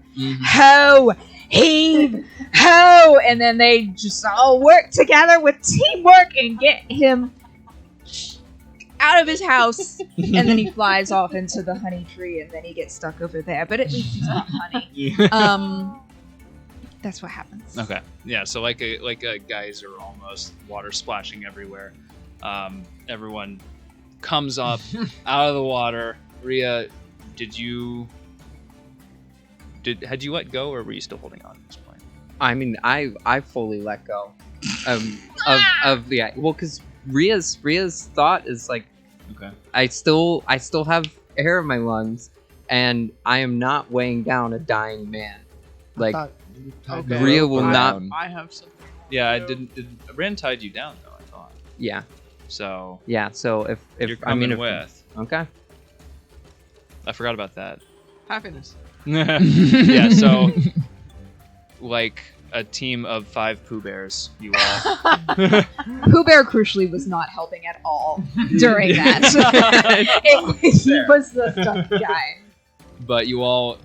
[SPEAKER 3] ho, heave ho, and then they just all work together with teamwork and get him out of his house, and then he flies off into the honey tree and then he gets stuck over there, but at least he's got honey. That's what happens.
[SPEAKER 2] Okay. Yeah. So like a geyser, almost water splashing everywhere. Everyone comes up out of the water. Rhea, had you let go, or were you still holding on at this point?
[SPEAKER 5] I mean, I fully let go of yeah. Well, because Rhea's thought is like,
[SPEAKER 2] Okay.
[SPEAKER 5] I still have air in my lungs, and I am not weighing down a dying man. Like,
[SPEAKER 4] Okay.
[SPEAKER 5] Rhea will not.
[SPEAKER 4] I have something.
[SPEAKER 2] Yeah, I didn't. Ren tied you down though. I thought.
[SPEAKER 5] Yeah,
[SPEAKER 2] So
[SPEAKER 5] yeah. So if
[SPEAKER 2] you're
[SPEAKER 5] I mean,
[SPEAKER 2] coming
[SPEAKER 5] if,
[SPEAKER 2] with.
[SPEAKER 5] okay.
[SPEAKER 2] I forgot about that.
[SPEAKER 4] Happiness.
[SPEAKER 2] Yeah. So like a team of 5 Pooh Bears, you all.
[SPEAKER 3] Pooh Bear crucially was not helping at all during that. He was the stuck guy.
[SPEAKER 2] But you all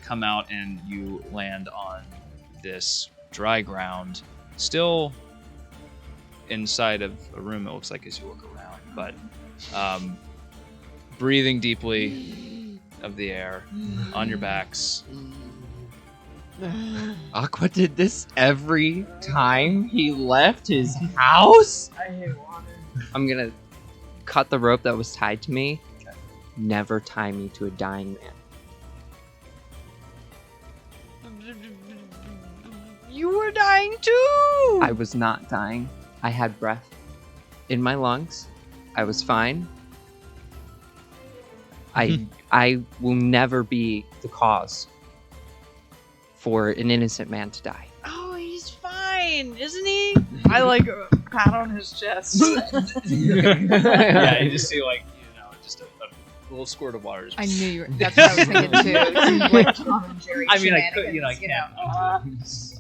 [SPEAKER 2] come out and you land on this dry ground, still inside of a room, it looks like, as you look around, but breathing deeply of the air on your backs.
[SPEAKER 6] Aqua did this every time he left his house?
[SPEAKER 4] I hate water.
[SPEAKER 5] I'm gonna cut the rope that was tied to me. Never tie me to a dying man.
[SPEAKER 4] You were dying too.
[SPEAKER 5] I was not dying. I had breath in my lungs. I was fine. I will never be the cause for an innocent man to die.
[SPEAKER 4] Oh, he's fine, isn't he? I like pat on his chest.
[SPEAKER 2] Yeah, you just see just a little squirt of water.
[SPEAKER 3] I knew you were. That's what I was thinking too. It's like Tom and Jerry.
[SPEAKER 2] I mean, I could,
[SPEAKER 3] shenanigans,
[SPEAKER 2] I can't.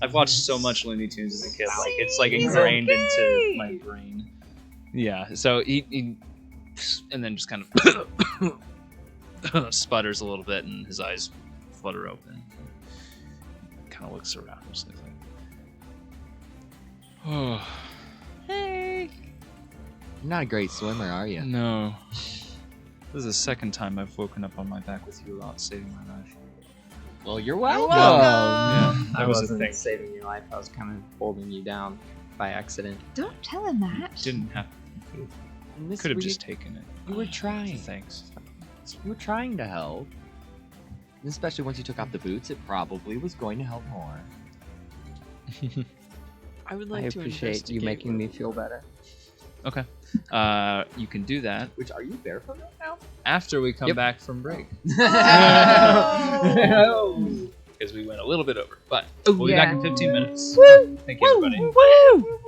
[SPEAKER 2] I've watched so much Looney Tunes as a kid, like it's like ingrained into my brain. Yeah, so he and then just kind of sputters a little bit, and his eyes flutter open. Kind of looks around, just like, oh
[SPEAKER 4] Hey.
[SPEAKER 6] You're not a great swimmer, are you?
[SPEAKER 2] no. This is the second time I've woken up on my back with you without saving my life.
[SPEAKER 6] Well, you're
[SPEAKER 4] welcome.
[SPEAKER 2] Yeah,
[SPEAKER 5] I
[SPEAKER 2] that was a
[SPEAKER 5] wasn't
[SPEAKER 2] thing.
[SPEAKER 5] saving your life. I was kind of holding you down by accident.
[SPEAKER 3] Don't tell him that.
[SPEAKER 2] Didn't have. Could have just taken it.
[SPEAKER 6] You were trying.
[SPEAKER 2] Thanks.
[SPEAKER 6] You were trying to help. And especially once you took off the boots, it probably was going to help more.
[SPEAKER 4] I would
[SPEAKER 5] I
[SPEAKER 4] like to
[SPEAKER 5] appreciate you
[SPEAKER 4] investigate
[SPEAKER 5] making me
[SPEAKER 4] what-
[SPEAKER 5] feel better.
[SPEAKER 2] Okay. You can do that
[SPEAKER 6] Which, are you barefoot right now?
[SPEAKER 2] after we come
[SPEAKER 5] Yep.
[SPEAKER 2] back from break.
[SPEAKER 6] No.
[SPEAKER 2] Because we went a little bit over. But
[SPEAKER 3] Oh,
[SPEAKER 2] we'll be
[SPEAKER 3] yeah.
[SPEAKER 2] back in 15 minutes.
[SPEAKER 3] Woo!
[SPEAKER 2] Thank you, everybody.
[SPEAKER 3] Woo!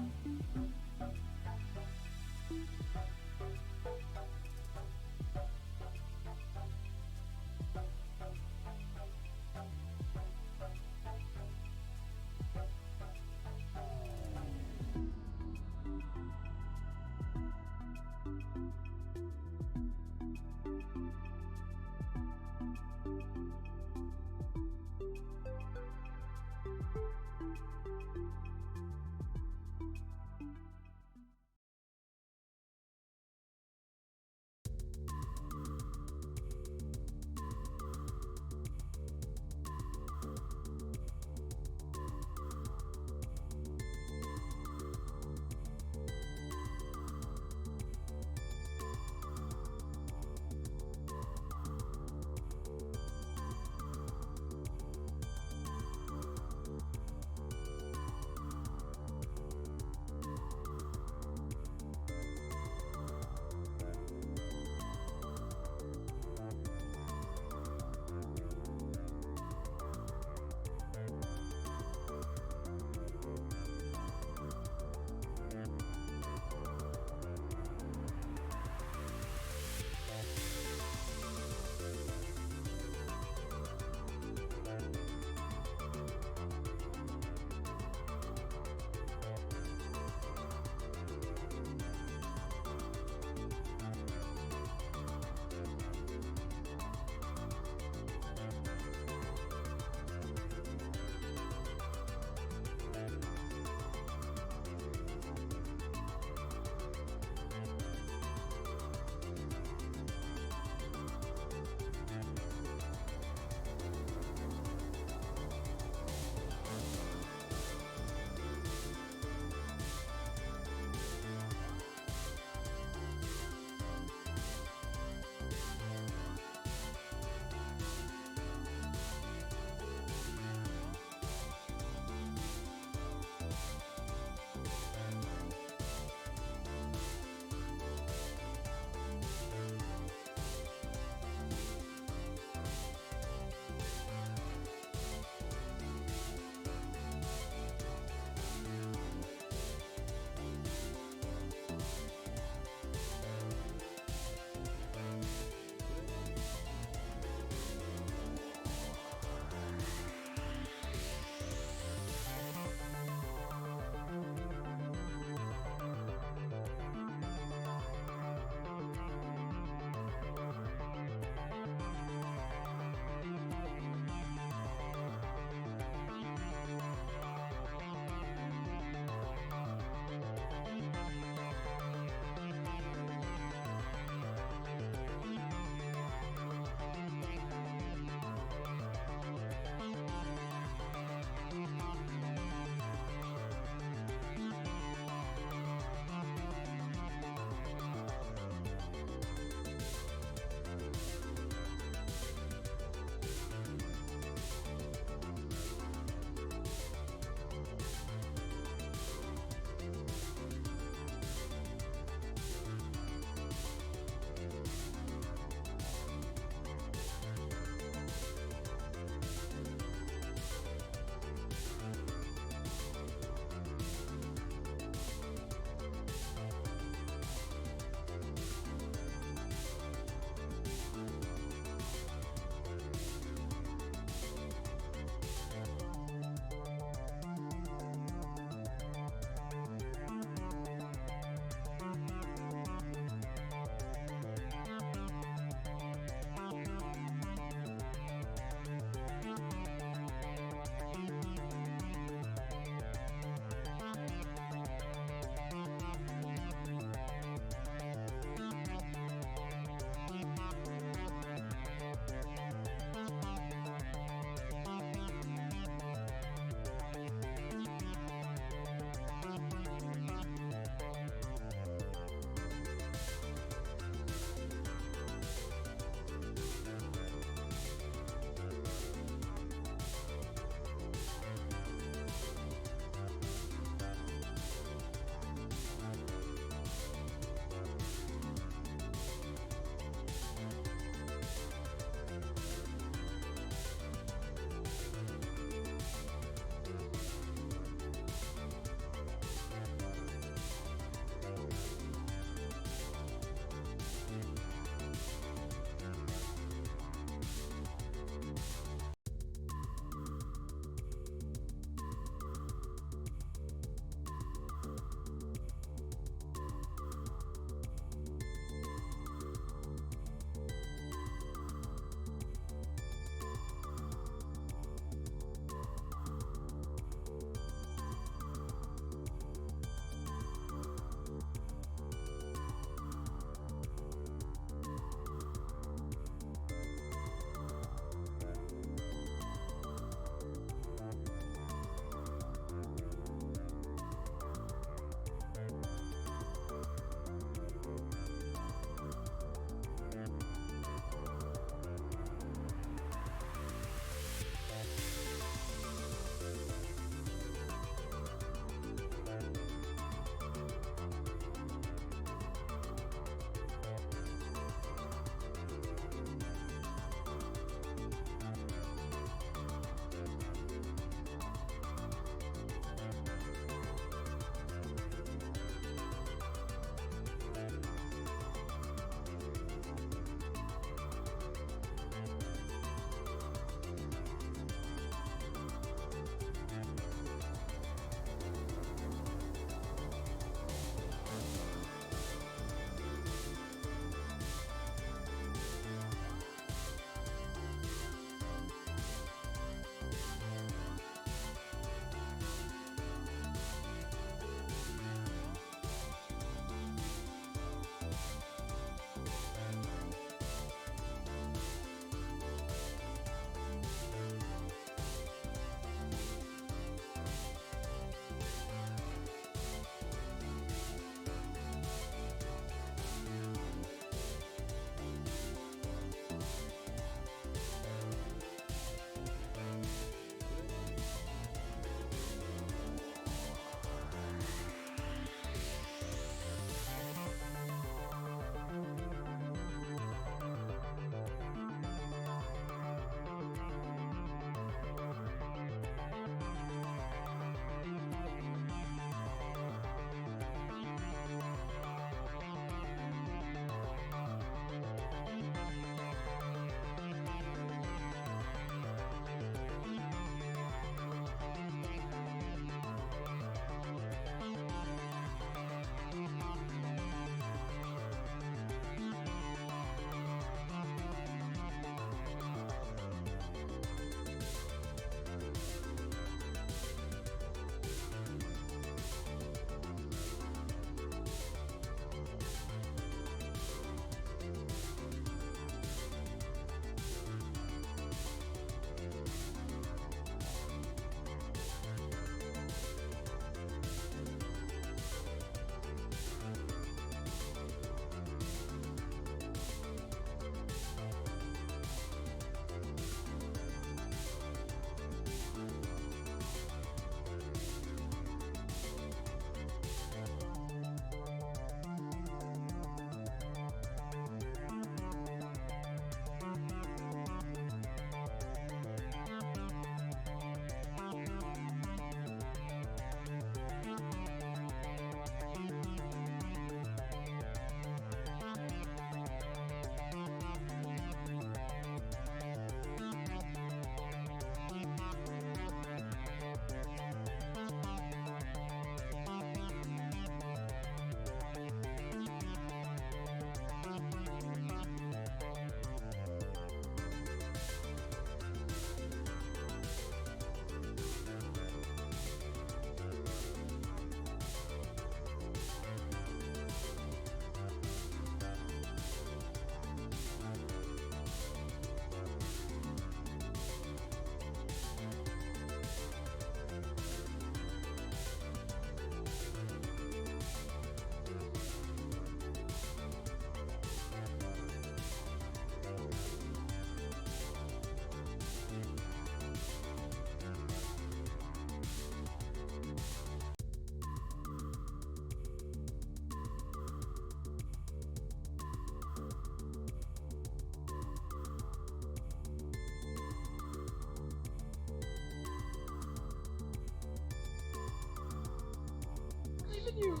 [SPEAKER 4] you.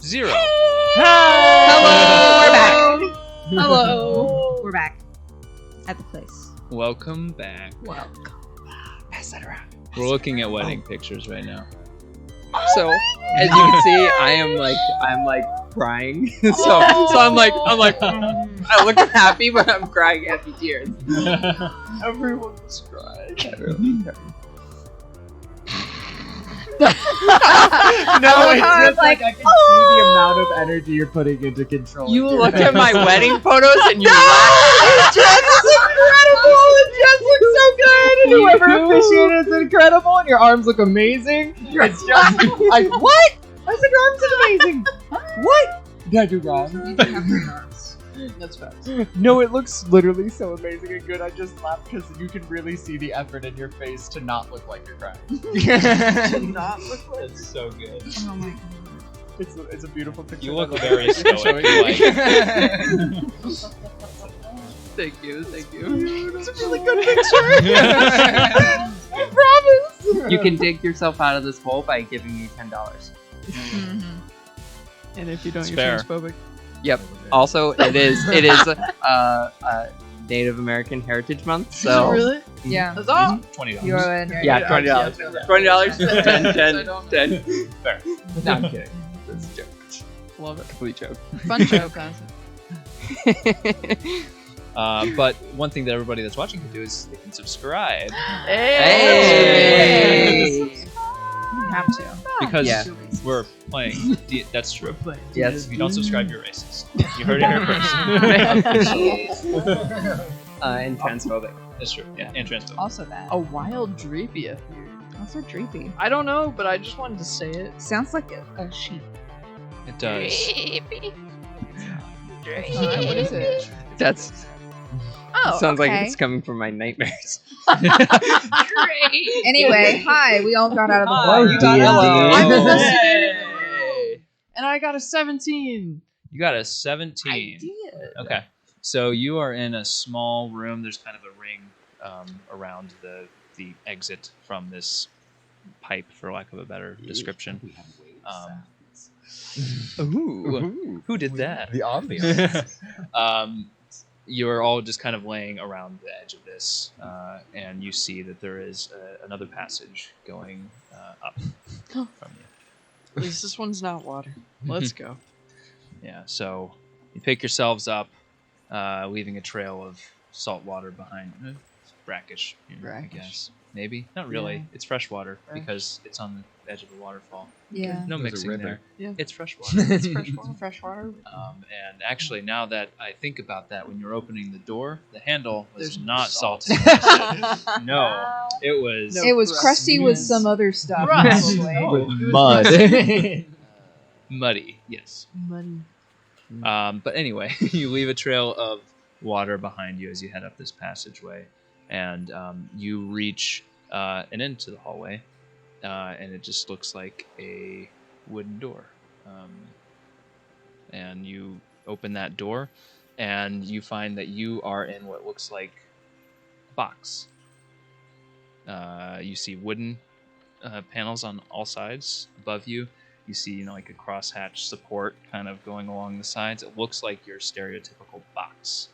[SPEAKER 2] 0.
[SPEAKER 3] Hello. We're back.
[SPEAKER 4] Hello.
[SPEAKER 3] We're back at the place.
[SPEAKER 2] Welcome back.
[SPEAKER 3] Welcome.
[SPEAKER 6] Pass that around.
[SPEAKER 2] We're looking at wedding pictures right now.
[SPEAKER 5] So as you can see, I'm like crying. so I'm like I look happy, but I'm crying happy tears.
[SPEAKER 4] Everyone's crying.
[SPEAKER 6] No, it's just like I can see the amount of energy you're putting into controlling.
[SPEAKER 5] You
[SPEAKER 6] your
[SPEAKER 5] looked at
[SPEAKER 6] face.
[SPEAKER 5] my wedding photos and you laughed.
[SPEAKER 6] Dress is incredible! The dress looks so good! And whoever officiated is incredible, and your arms look amazing. It's just like, what? I said your arms look amazing. What? Did I do wrong?
[SPEAKER 3] You do have green arms.
[SPEAKER 4] That's fast.
[SPEAKER 6] No, it looks literally so amazing and good. I just laughed because you can really see the effort in your face to not look like you're crying.
[SPEAKER 4] Not look like
[SPEAKER 2] That's so good.
[SPEAKER 3] Oh my god.
[SPEAKER 6] It's a beautiful picture.
[SPEAKER 2] You
[SPEAKER 6] I
[SPEAKER 2] look
[SPEAKER 6] love
[SPEAKER 2] very
[SPEAKER 6] it.
[SPEAKER 2] stoic. You like it.
[SPEAKER 5] Thank you.
[SPEAKER 6] It's a really good picture. I promise.
[SPEAKER 5] You can dig yourself out of this hole by giving me $10.
[SPEAKER 3] Mm-hmm.
[SPEAKER 4] And if you don't,
[SPEAKER 2] It's
[SPEAKER 4] you're
[SPEAKER 2] fair.
[SPEAKER 4] transphobic.
[SPEAKER 5] Yep. Also, it is Native American Heritage Month. So
[SPEAKER 4] really?
[SPEAKER 3] Yeah.
[SPEAKER 4] That's all.
[SPEAKER 2] $20.
[SPEAKER 3] You are in there.
[SPEAKER 5] yeah, $20. $20. 10.
[SPEAKER 2] Fair.
[SPEAKER 6] No, I'm kidding.
[SPEAKER 5] That's a joke.
[SPEAKER 4] Love it.
[SPEAKER 5] Complete joke.
[SPEAKER 4] Fun joke, guys.
[SPEAKER 2] But one thing that everybody that's watching can do is they can subscribe
[SPEAKER 5] Hey!
[SPEAKER 3] You have to.
[SPEAKER 2] because
[SPEAKER 5] Yeah.
[SPEAKER 2] we're playing. That's true.
[SPEAKER 5] Yes.
[SPEAKER 2] If you don't subscribe, you're racist. You heard it here first.
[SPEAKER 5] And transphobic.
[SPEAKER 2] That's true. Yeah, and transphobic.
[SPEAKER 3] Also that.
[SPEAKER 4] A wild drapia.
[SPEAKER 3] Also dreepy.
[SPEAKER 4] I don't know, but I just wanted to say it.
[SPEAKER 3] Sounds like a sheep.
[SPEAKER 2] It does.
[SPEAKER 3] What is it?
[SPEAKER 5] That's
[SPEAKER 3] Oh,
[SPEAKER 5] sounds like
[SPEAKER 3] okay.
[SPEAKER 5] it's coming from my nightmares.
[SPEAKER 3] Anyway, hi. We all got out of the
[SPEAKER 6] Hi,
[SPEAKER 3] hole.
[SPEAKER 6] you got hello.
[SPEAKER 4] I'm
[SPEAKER 6] Hey.
[SPEAKER 4] investigating the room, and I got a 17.
[SPEAKER 2] You got a 17. Okay. So you are in a small room. There's kind of a ring around the exit from this pipe, for lack of a better description. Ooh. Who did that?
[SPEAKER 6] The ambiance.
[SPEAKER 2] You're all just kind of laying around the edge of this, and you see that there is another passage going up from you.
[SPEAKER 4] At least this one's not water. Let's go.
[SPEAKER 2] Yeah, so you pick yourselves up, leaving a trail of salt water behind. Brackish, I
[SPEAKER 4] Brackish.
[SPEAKER 2] guess. Maybe? Not really.
[SPEAKER 4] Yeah.
[SPEAKER 2] It's fresh water
[SPEAKER 4] Fresh.
[SPEAKER 2] because it's on the edge of a waterfall.
[SPEAKER 3] Yeah.
[SPEAKER 2] No
[SPEAKER 6] There's a
[SPEAKER 2] mixing
[SPEAKER 6] river.
[SPEAKER 2] there.
[SPEAKER 4] Yeah.
[SPEAKER 2] It's fresh water.
[SPEAKER 4] It's fresh water. Fresh water.
[SPEAKER 2] And actually, now that I think about that, when you're opening the door, the handle was
[SPEAKER 4] There's
[SPEAKER 2] not
[SPEAKER 4] salt.
[SPEAKER 2] salted. No, it was
[SPEAKER 4] No.
[SPEAKER 3] It was
[SPEAKER 4] Crust.
[SPEAKER 3] crusty with
[SPEAKER 4] Yes.
[SPEAKER 3] some other stuff.
[SPEAKER 4] Crust.
[SPEAKER 3] Probably.
[SPEAKER 6] With mud.
[SPEAKER 2] muddy. Yes.
[SPEAKER 4] Money.
[SPEAKER 2] But anyway, you leave a trail of water behind you as you head up this passageway, and you reach an end to the hallway, and it just looks like a wooden door. And you open that door, and you find that you are in what looks like a box. You see wooden panels on all sides above you. You see, like a crosshatch support kind of going along the sides. It looks like your stereotypical box.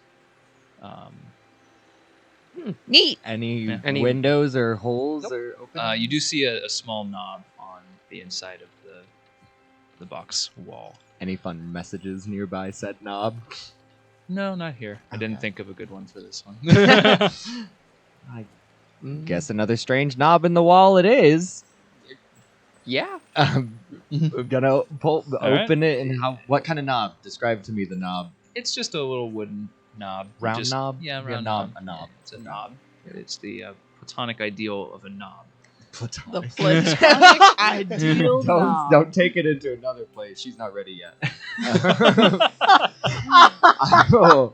[SPEAKER 3] Neat.
[SPEAKER 6] Any
[SPEAKER 5] Any-
[SPEAKER 6] windows or holes or open?
[SPEAKER 2] You do see a small knob on the inside of the box wall.
[SPEAKER 6] Any fun messages nearby said knob?
[SPEAKER 2] No, not here. I didn't
[SPEAKER 6] Okay.
[SPEAKER 2] think of a good one for this one.
[SPEAKER 6] I guess another strange knob in the wall it is.
[SPEAKER 5] Yeah.
[SPEAKER 6] I'm gonna
[SPEAKER 2] right.
[SPEAKER 6] open it and what kind of knob? Describe to me the knob.
[SPEAKER 2] It's just a little wooden knob.
[SPEAKER 6] Round
[SPEAKER 2] Just-
[SPEAKER 6] knob?
[SPEAKER 2] Yeah,
[SPEAKER 6] Yeah,
[SPEAKER 2] round
[SPEAKER 6] knob,
[SPEAKER 2] knob.
[SPEAKER 6] a knob.
[SPEAKER 2] It's a knob. It's the platonic ideal of a knob.
[SPEAKER 4] The
[SPEAKER 6] Platonic.
[SPEAKER 4] platonic ideal knob.
[SPEAKER 6] Don't take it into another place. She's not ready yet. I will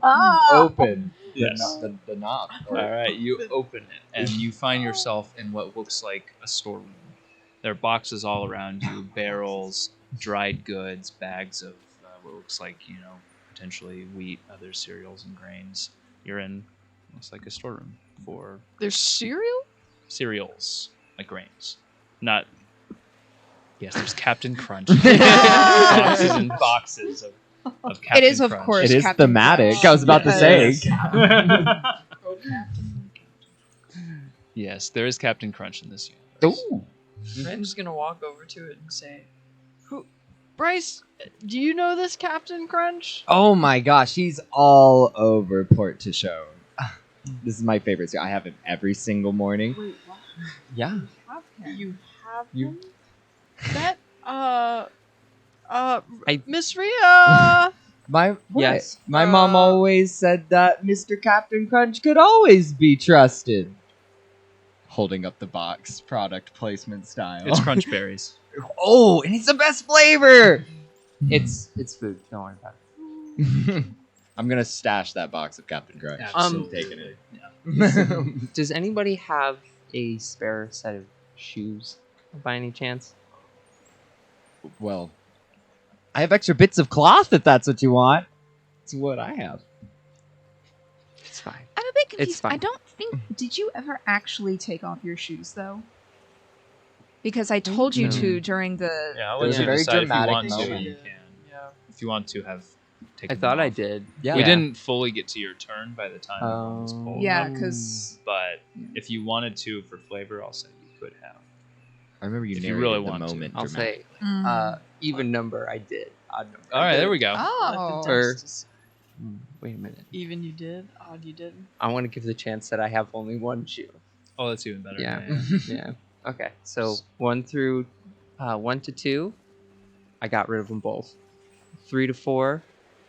[SPEAKER 6] open
[SPEAKER 2] Yes.
[SPEAKER 6] the knob.
[SPEAKER 2] All right, you open it, and you find yourself in what looks like a storeroom. There are boxes all around you, barrels, dried goods, bags of what looks like, potentially wheat, other cereals and grains. You're in, looks like a storeroom for
[SPEAKER 4] There's cereal?
[SPEAKER 2] cereals, like grains. Not Yes, there's Captain Crunch. Boxes and boxes of Captain
[SPEAKER 3] It is, of
[SPEAKER 2] Crunch.
[SPEAKER 3] course,
[SPEAKER 6] It is
[SPEAKER 3] Captain
[SPEAKER 6] thematic.
[SPEAKER 3] Crunch.
[SPEAKER 6] I was about to say.
[SPEAKER 2] Yes, there is Captain Crunch in this universe.
[SPEAKER 6] Ooh.
[SPEAKER 4] Ren's gonna walk over to it and say, Bryce, do you know this Captain Crunch?
[SPEAKER 6] Oh my gosh, he's all over Port to Show. This is my favorite. I have him every single morning.
[SPEAKER 4] Wait, what?
[SPEAKER 6] Yeah.
[SPEAKER 4] You have
[SPEAKER 6] You-
[SPEAKER 4] him? That, Miss Rhea!
[SPEAKER 6] My
[SPEAKER 5] Yes.
[SPEAKER 6] My mom always said that Mr. Captain Crunch could always be trusted. Holding up the box, product placement style.
[SPEAKER 2] It's Crunch Berries.
[SPEAKER 6] Oh, and it's the best flavor.
[SPEAKER 5] It's food. Don't worry about it.
[SPEAKER 6] I'm gonna stash that box of Captain Crunch.
[SPEAKER 2] Absolutely.
[SPEAKER 6] Taking it.
[SPEAKER 5] Does anybody have a spare set of shoes by any chance?
[SPEAKER 6] Well, I have extra bits of cloth if that's what you want. It's what I have.
[SPEAKER 5] It's fine.
[SPEAKER 3] I'm a bit
[SPEAKER 5] It's
[SPEAKER 3] confused.
[SPEAKER 5] fine.
[SPEAKER 3] I don't think. Did you ever actually take off your shoes though? Because I told you
[SPEAKER 5] No.
[SPEAKER 3] to during the.
[SPEAKER 2] Yeah, I'll
[SPEAKER 6] There
[SPEAKER 2] let
[SPEAKER 6] was
[SPEAKER 2] you
[SPEAKER 6] a very
[SPEAKER 2] decide if you
[SPEAKER 6] dramatic
[SPEAKER 2] want to.
[SPEAKER 6] moment.
[SPEAKER 2] You can.
[SPEAKER 4] Yeah.
[SPEAKER 2] If you want to have taken
[SPEAKER 5] I thought
[SPEAKER 2] them
[SPEAKER 5] I
[SPEAKER 2] off.
[SPEAKER 5] did.
[SPEAKER 6] Yeah.
[SPEAKER 2] We didn't fully get to your turn by the time it was
[SPEAKER 5] Oh.
[SPEAKER 2] pulled.
[SPEAKER 3] Yeah, because
[SPEAKER 2] But if you wanted to for flavor, I'll say you could have.
[SPEAKER 6] I remember you
[SPEAKER 2] If you
[SPEAKER 6] narrated
[SPEAKER 2] really
[SPEAKER 6] the
[SPEAKER 2] want to.
[SPEAKER 6] moment.
[SPEAKER 5] I'll
[SPEAKER 6] dramatically.
[SPEAKER 5] say even number. I did. Odd number.
[SPEAKER 2] All right, there we go.
[SPEAKER 3] Oh.
[SPEAKER 5] Or-
[SPEAKER 4] Or
[SPEAKER 5] Wait a minute.
[SPEAKER 4] even you did, odd you did.
[SPEAKER 5] I want to give the chance that I have only one shoe.
[SPEAKER 2] Oh, that's even better.
[SPEAKER 5] Yeah. Yeah. Okay. So 1 to 2, I got rid of them both. 3 to 4,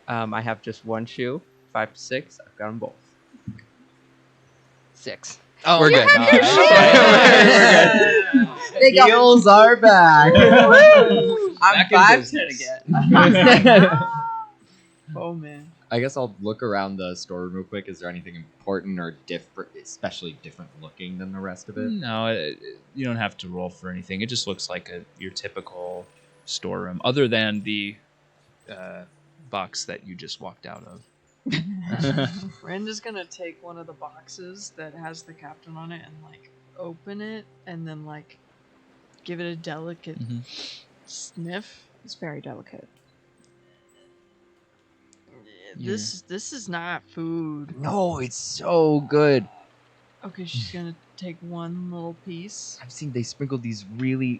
[SPEAKER 5] I have just one shoe. 5 to 6, I've got them both. 6.
[SPEAKER 6] Oh,
[SPEAKER 5] We're good.
[SPEAKER 3] have your
[SPEAKER 6] We're good.
[SPEAKER 3] They got-
[SPEAKER 6] Heels are back.
[SPEAKER 5] I'm
[SPEAKER 2] Back in
[SPEAKER 5] 5'10"
[SPEAKER 2] business.
[SPEAKER 5] again.
[SPEAKER 4] Oh man.
[SPEAKER 6] I guess I'll look around the storeroom real quick. Is there anything important or different, especially different looking than the rest of it?
[SPEAKER 2] No, you don't have to roll for anything. It just looks like your typical storeroom, other than the box that you just walked out of.
[SPEAKER 4] Ren is gonna take one of the boxes that has the captain on it and like open it and then like give it a delicate sniff.
[SPEAKER 3] It's very delicate.
[SPEAKER 4] This is not food.
[SPEAKER 6] No, it's so good.
[SPEAKER 4] Okay, she's gonna take one little piece.
[SPEAKER 6] I've seen they sprinkled these really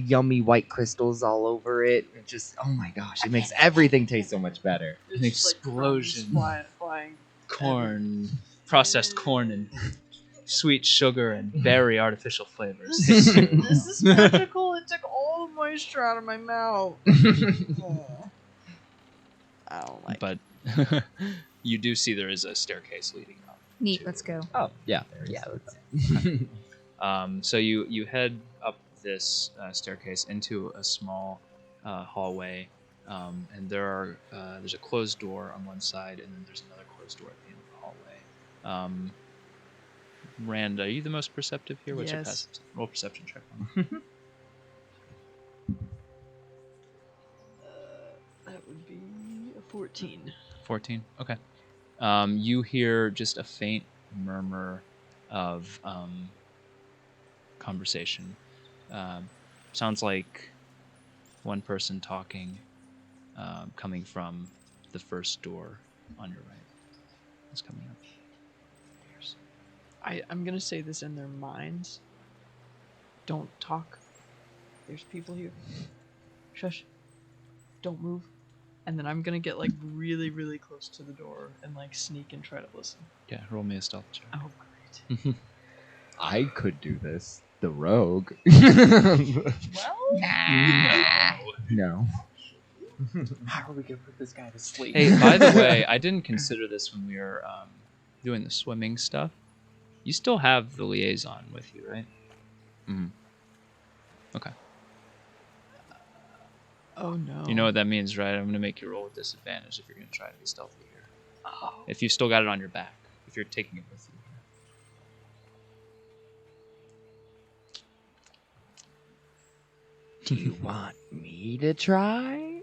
[SPEAKER 6] yummy white crystals all over it. It just, oh my gosh, it makes everything taste so much better.
[SPEAKER 2] An
[SPEAKER 4] It's just,
[SPEAKER 2] explosion.
[SPEAKER 4] Like, flying.
[SPEAKER 2] Corn, processed corn, and sweet sugar and very artificial flavors.
[SPEAKER 4] This is magical. It took all the moisture out of my mouth. I don't like.
[SPEAKER 2] But you do see there is a staircase leading up.
[SPEAKER 3] Neat. Let's go.
[SPEAKER 6] Oh, yeah.
[SPEAKER 5] Yeah.
[SPEAKER 2] So you head up this staircase into a small hallway, and there's a closed door on one side, and then there's another closed door at the end of the hallway. Rand, are you the most perceptive here? What's your
[SPEAKER 4] Yes.
[SPEAKER 2] roll perception check?
[SPEAKER 4] That would be a 14.
[SPEAKER 2] 14. Okay. You hear just a faint murmur of conversation. Sounds like one person talking, coming from the first door on your right. It's coming up.
[SPEAKER 4] I'm gonna say this in their minds. Don't talk. There's people here. Shush. Don't move. And then I'm gonna get like really, really close to the door and like sneak and try to listen.
[SPEAKER 2] Yeah, roll me a stealth check.
[SPEAKER 4] Oh great.
[SPEAKER 6] I could do this. The rogue. No. How are we gonna put this guy to sleep?
[SPEAKER 2] Hey, by the way, I didn't consider this when we were doing the swimming stuff. You still have the liaison with you, right?
[SPEAKER 6] Mm-hmm.
[SPEAKER 2] Okay.
[SPEAKER 4] Oh no.
[SPEAKER 2] You know what that means, right? I'm going to make you roll with disadvantage if you're going to try to be stealthy here.
[SPEAKER 4] Oh.
[SPEAKER 2] If you still got it on your back. If you're taking it with you.
[SPEAKER 6] Do you want me to try?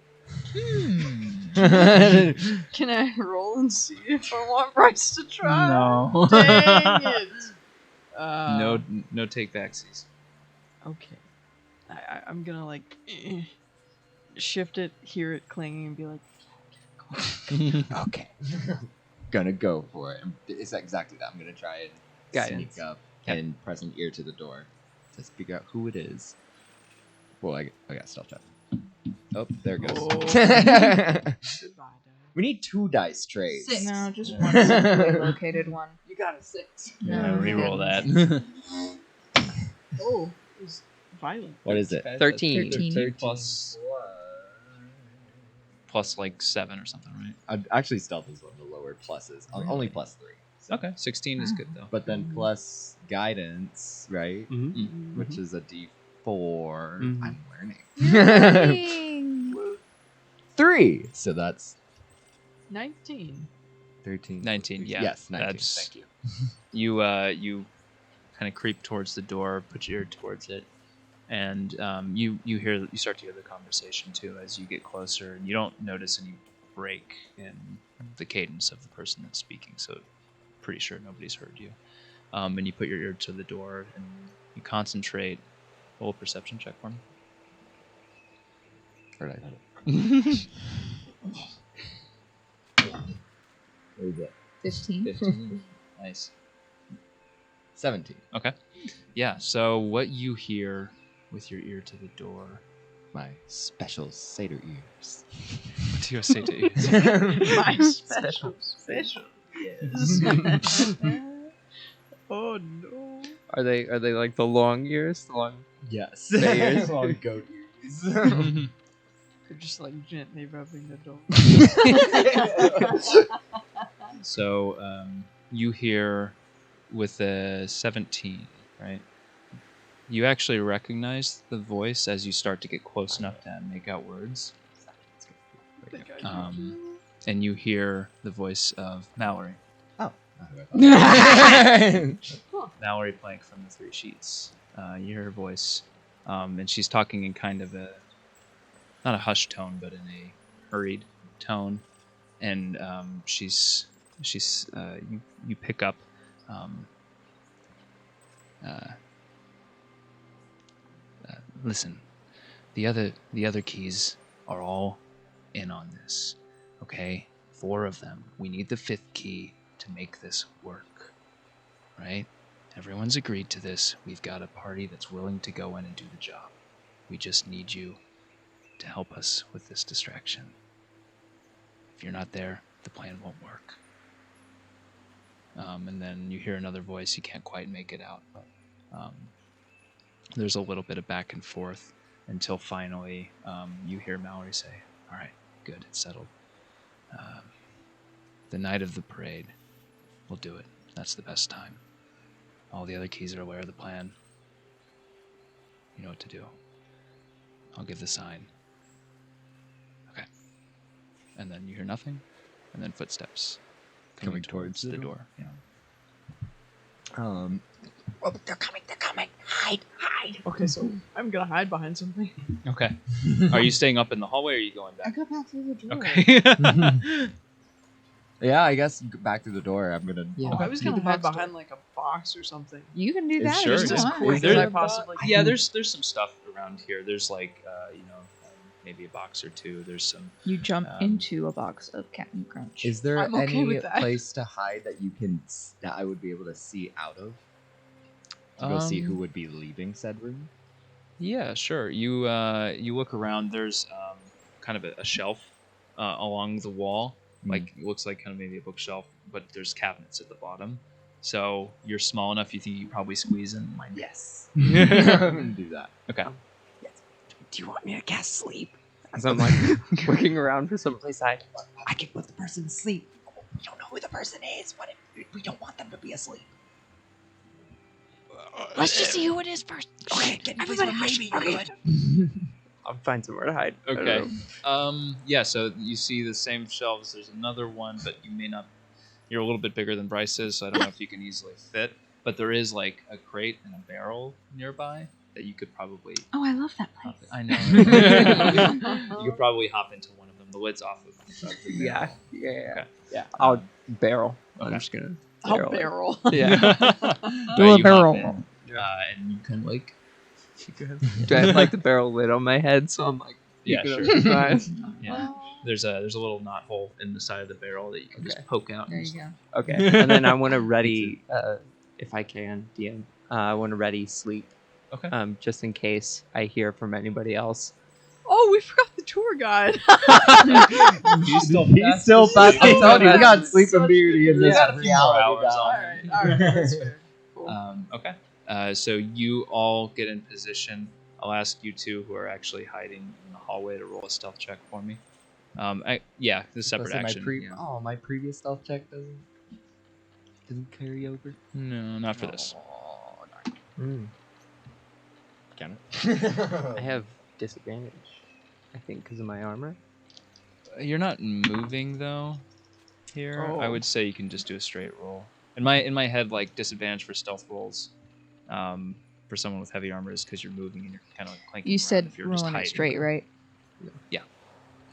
[SPEAKER 4] Can I roll and see if I want Bryce to try?
[SPEAKER 2] No.
[SPEAKER 4] Dang it.
[SPEAKER 2] No take backsies.
[SPEAKER 4] Okay. I'm gonna like shift it, hear it clanging, and be like,
[SPEAKER 1] Okay. Gonna go for it. It's exactly that. I'm gonna try and
[SPEAKER 5] Guidance.
[SPEAKER 1] sneak up and press an ear to the door to figure out who it is. Well, I got stealth check. Oh, there it goes.
[SPEAKER 4] goodbye,
[SPEAKER 1] We need 2 dice trays.
[SPEAKER 3] 6. No, just one centrally located one.
[SPEAKER 6] You got a 6.
[SPEAKER 2] Yeah,
[SPEAKER 3] No,
[SPEAKER 2] reroll
[SPEAKER 3] didn't.
[SPEAKER 2] that.
[SPEAKER 4] Oh, it was violent.
[SPEAKER 1] What is it?
[SPEAKER 5] 13.
[SPEAKER 3] 13.
[SPEAKER 2] Plus like 7 or something, right?
[SPEAKER 1] Actually, stealth is one of the lower pluses. Only +3. So.
[SPEAKER 2] Okay, 16 is good though.
[SPEAKER 1] But then plus guidance, right?
[SPEAKER 5] Mm-hmm.
[SPEAKER 1] Which is a D4.
[SPEAKER 5] Mhm.
[SPEAKER 1] I'm learning.
[SPEAKER 3] Learning.
[SPEAKER 1] 3. So that's
[SPEAKER 4] 19.
[SPEAKER 1] 13.
[SPEAKER 2] 19, yeah.
[SPEAKER 1] Yes, 19.
[SPEAKER 2] That's-
[SPEAKER 1] Thank you.
[SPEAKER 2] You kind of creep towards the door, put your ear towards it, and you start to hear the conversation too as you get closer, and you don't notice any break in the cadence of the person that's speaking. So, pretty sure nobody's heard you. And you put your ear to the door and you concentrate. Roll a perception check for me.
[SPEAKER 1] Or did I- What is it?
[SPEAKER 3] 15.
[SPEAKER 2] 15. Nice.
[SPEAKER 1] 17.
[SPEAKER 2] Okay. Yeah. So what you hear with your ear to the door?
[SPEAKER 1] My special satyr ears.
[SPEAKER 2] What do you say to you?
[SPEAKER 4] My special. Yes. Oh no.
[SPEAKER 5] Are they like the long ears? The long.
[SPEAKER 1] Yes.
[SPEAKER 5] The ears?
[SPEAKER 1] Long goat ears.
[SPEAKER 4] They're just like gently rubbing the door.
[SPEAKER 2] So you hear with a 17, right? You actually recognize the voice as you start to get close enough to make out words. And you hear the voice of Mallory.
[SPEAKER 1] Oh.
[SPEAKER 2] Mallory Plank from the Three Sheets. You hear her voice, and she's talking in kind of a, not a hushed tone, but in a hurried tone. And you pick up. Listen, the other keys are all in on this. Okay, 4 of them. We need the 5th key to make this work. Right? Everyone's agreed to this. We've got a party that's willing to go in and do the job. We just need you to help us with this distraction. If you're not there, the plan won't work. And then you hear another voice. You can't quite make it out, but there's a little bit of back and forth until finally you hear Mallory say, "All right, good, it's settled. The night of the parade, we'll do it. That's the best time. All the other keys are aware of the plan. You know what to do. I'll give the sign." Okay. And then you hear nothing, and then footsteps coming towards the door. Yeah.
[SPEAKER 6] Oh, they're coming. Hide.
[SPEAKER 4] Okay, so I'm gonna hide behind something.
[SPEAKER 2] Okay. Are you staying up in the hallway, or are you going
[SPEAKER 3] I
[SPEAKER 2] back?
[SPEAKER 3] go back through the door.
[SPEAKER 2] Okay.
[SPEAKER 1] Yeah, I guess back through the door. I'm gonna.
[SPEAKER 5] Yeah.
[SPEAKER 4] Oh, I was
[SPEAKER 3] Through
[SPEAKER 4] gonna
[SPEAKER 3] the
[SPEAKER 4] hide
[SPEAKER 3] box
[SPEAKER 4] behind like a box or something.
[SPEAKER 3] You can do that
[SPEAKER 2] Sure,
[SPEAKER 3] if you
[SPEAKER 2] just
[SPEAKER 3] want.
[SPEAKER 4] quick
[SPEAKER 2] There-
[SPEAKER 4] as I possibly can.
[SPEAKER 2] Yeah, there's some stuff around here. There's like maybe a box or two. There's some.
[SPEAKER 3] You jump
[SPEAKER 2] Um,
[SPEAKER 3] into a box of Captain Crunch.
[SPEAKER 1] Is there
[SPEAKER 4] I'm okay
[SPEAKER 1] any
[SPEAKER 4] with that.
[SPEAKER 1] place to hide that you can that I would be able to see out of? To go see who would be leaving said room.
[SPEAKER 2] Yeah, sure. You look around. There's kind of a shelf along the wall. Like it looks like kind of maybe a bookshelf, but there's cabinets at the bottom. So you're small enough. You think you probably squeeze in.
[SPEAKER 1] Yes. I'm gonna do that.
[SPEAKER 2] Okay.
[SPEAKER 6] Do you want me to cast sleep?
[SPEAKER 5] As I'm like looking around for some place I.
[SPEAKER 6] I can put the person to sleep. We don't know who the person is. What if we don't want them to be asleep?
[SPEAKER 3] Let's just see who it is first.
[SPEAKER 6] Okay, get in place where maybe you're good.
[SPEAKER 5] I'll find somewhere to hide. I don't
[SPEAKER 2] Okay.
[SPEAKER 5] know.
[SPEAKER 2] Yeah. So you see the same shelves. There's another one, but you may not. You're a little bit bigger than Bryce is, so I don't know if you can easily fit. But there is like a crate and a barrel nearby that you could probably.
[SPEAKER 3] Oh, I love that
[SPEAKER 2] Hop
[SPEAKER 3] place.
[SPEAKER 2] in. I know. You could probably hop into one of them. The lid's off of the
[SPEAKER 5] Yeah.
[SPEAKER 2] Okay.
[SPEAKER 5] Yeah. I'll barrel. I'm
[SPEAKER 2] Okay.
[SPEAKER 5] just gonna.
[SPEAKER 4] I'll
[SPEAKER 5] it.
[SPEAKER 4] barrel.
[SPEAKER 5] Yeah.
[SPEAKER 2] Do
[SPEAKER 3] a barrel.
[SPEAKER 2] and you can like
[SPEAKER 5] Do I have like the barrel lid on my head? So I'm like,
[SPEAKER 2] Yeah,
[SPEAKER 5] peeking
[SPEAKER 2] sure.
[SPEAKER 5] up his eyes?
[SPEAKER 2] Yeah. There's a little knot hole in the side of the barrel that you can just poke out.
[SPEAKER 3] There you go.
[SPEAKER 5] Okay. And then I want to ready, if I can, DM. I want to ready sleep.
[SPEAKER 2] Okay.
[SPEAKER 5] Just in case I hear from anybody else.
[SPEAKER 4] Oh, we forgot the tour guide.
[SPEAKER 2] He's still
[SPEAKER 6] fast. I'm telling you, we got
[SPEAKER 4] That's
[SPEAKER 6] sleep and
[SPEAKER 4] such
[SPEAKER 6] beauty in
[SPEAKER 4] a-
[SPEAKER 6] this
[SPEAKER 2] got a few more
[SPEAKER 6] reality.
[SPEAKER 2] hours
[SPEAKER 6] now.
[SPEAKER 2] on
[SPEAKER 4] Alright, that's fair. Cool.
[SPEAKER 2] Okay. So you all get in position. I'll ask you two who are actually hiding in the hallway to roll a stealth check for me. The separate
[SPEAKER 6] Plus,
[SPEAKER 2] action.
[SPEAKER 6] my previous stealth check doesn't carry over.
[SPEAKER 2] No, not for this.
[SPEAKER 6] Can
[SPEAKER 5] I have disadvantage, I think, because of my armor.
[SPEAKER 2] You're not moving though. Here, I
[SPEAKER 4] Oh.
[SPEAKER 2] would say you can just do a straight roll. In my head, like disadvantage for stealth rolls, for someone with heavy armor is because you're moving and you're kind of like clanking
[SPEAKER 3] You
[SPEAKER 2] around
[SPEAKER 3] said
[SPEAKER 2] if you're just
[SPEAKER 3] rolling it
[SPEAKER 2] hiding.
[SPEAKER 3] straight, right?
[SPEAKER 2] Yeah.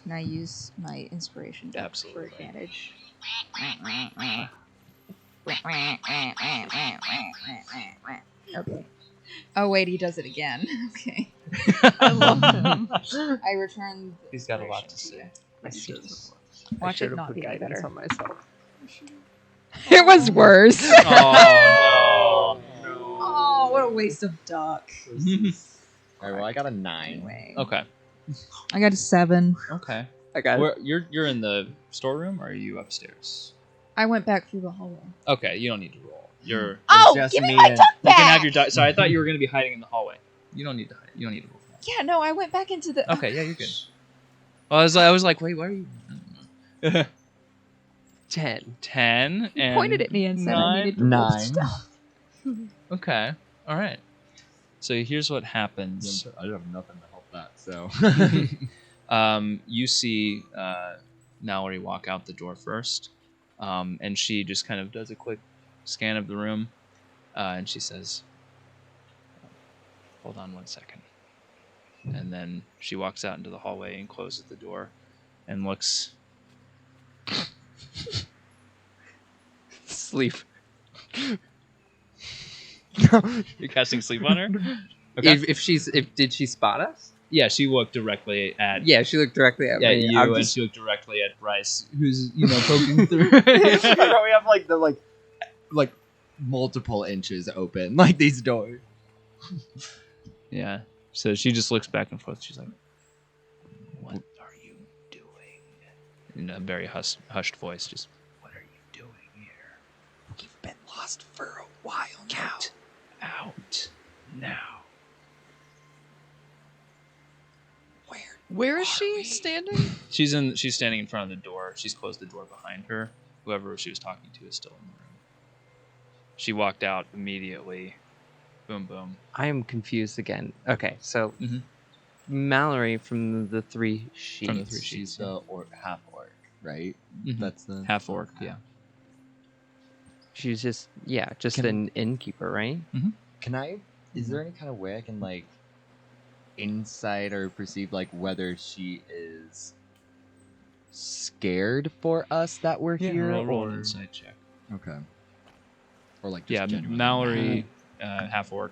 [SPEAKER 3] Can I use my inspiration for
[SPEAKER 2] Absolutely.
[SPEAKER 3] advantage? Okay. Oh wait, he does it again. Okay.
[SPEAKER 4] I love him.
[SPEAKER 3] I return. the
[SPEAKER 2] He's got a lot to
[SPEAKER 3] inspiration
[SPEAKER 2] say.
[SPEAKER 3] to you.
[SPEAKER 5] I
[SPEAKER 3] Watch
[SPEAKER 5] should
[SPEAKER 3] it
[SPEAKER 5] have
[SPEAKER 3] not
[SPEAKER 5] put
[SPEAKER 3] be any
[SPEAKER 5] guidance
[SPEAKER 3] better.
[SPEAKER 5] on myself.
[SPEAKER 3] It was worse.
[SPEAKER 2] Oh
[SPEAKER 3] Oh, what a waste of duck.
[SPEAKER 6] Alright, well, I got a 9.
[SPEAKER 3] Anyway.
[SPEAKER 2] no. Okay.
[SPEAKER 3] I got a 7.
[SPEAKER 2] Okay.
[SPEAKER 5] I got
[SPEAKER 2] Where, you're in the storeroom, or are you upstairs?
[SPEAKER 3] I went back through the hallway.
[SPEAKER 2] Okay, you don't need to roll. You're.
[SPEAKER 3] Oh,
[SPEAKER 6] just
[SPEAKER 3] give me
[SPEAKER 6] me
[SPEAKER 3] my
[SPEAKER 6] and-
[SPEAKER 3] duck
[SPEAKER 2] You
[SPEAKER 3] back!
[SPEAKER 2] can have your die. So I thought you were going to be hiding in the hallway. You don't need to hide. You don't need to roll.
[SPEAKER 3] Yeah, no, I went back into the.
[SPEAKER 2] Okay, yeah, you're good. Well, I was like, wait, why are you?
[SPEAKER 5] 10.
[SPEAKER 2] 10
[SPEAKER 3] He
[SPEAKER 2] and
[SPEAKER 3] pointed at me and said I needed to roll
[SPEAKER 6] 9.
[SPEAKER 3] stuff.
[SPEAKER 2] Okay, all right. So here's what happens.
[SPEAKER 6] I don't have nothing to help that, so.
[SPEAKER 2] You see Mallory walk out the door first, and she just kind of does a quick scan of the room, and she says, "Hold on one second." And then she walks out into the hallway and closes the door, and looks.
[SPEAKER 5] Sleep.
[SPEAKER 2] You're casting sleep on her.
[SPEAKER 5] Did she spot us?
[SPEAKER 2] Yeah, she looked directly at.
[SPEAKER 5] Yeah, she looked directly at me.
[SPEAKER 2] you,
[SPEAKER 5] I'm
[SPEAKER 2] and
[SPEAKER 5] just-
[SPEAKER 2] she looked directly at Bryce, who's poking through.
[SPEAKER 6] we have like multiple inches open, like these doors.
[SPEAKER 2] Yeah. So she just looks back and forth. She's like, "What are you doing?" In a very hushed voice, just, "What are you doing here?"
[SPEAKER 6] We've been lost for a while now.
[SPEAKER 2] Out now.
[SPEAKER 4] Where is she standing?
[SPEAKER 2] She's standing in front of the door. She's closed the door behind her. Whoever she was talking to is still in the room. She walked out immediately. Boom, boom.
[SPEAKER 5] I am confused again. Okay, so
[SPEAKER 2] Mhm.
[SPEAKER 5] Mallory from the 3 sheets.
[SPEAKER 2] From the 3 sheets.
[SPEAKER 6] She's the half orc, right?
[SPEAKER 2] Mhm.
[SPEAKER 6] That's the
[SPEAKER 2] Half orc. Yeah.
[SPEAKER 5] She's just an innkeeper, right?
[SPEAKER 6] Can I? Is there any kind of way I can like insight or perceive like whether she is scared for us that we're here?
[SPEAKER 2] Roll
[SPEAKER 6] or
[SPEAKER 2] an insight check.
[SPEAKER 6] okay. Or like just
[SPEAKER 2] Yeah,
[SPEAKER 6] genuinely
[SPEAKER 2] Mallory, half orc,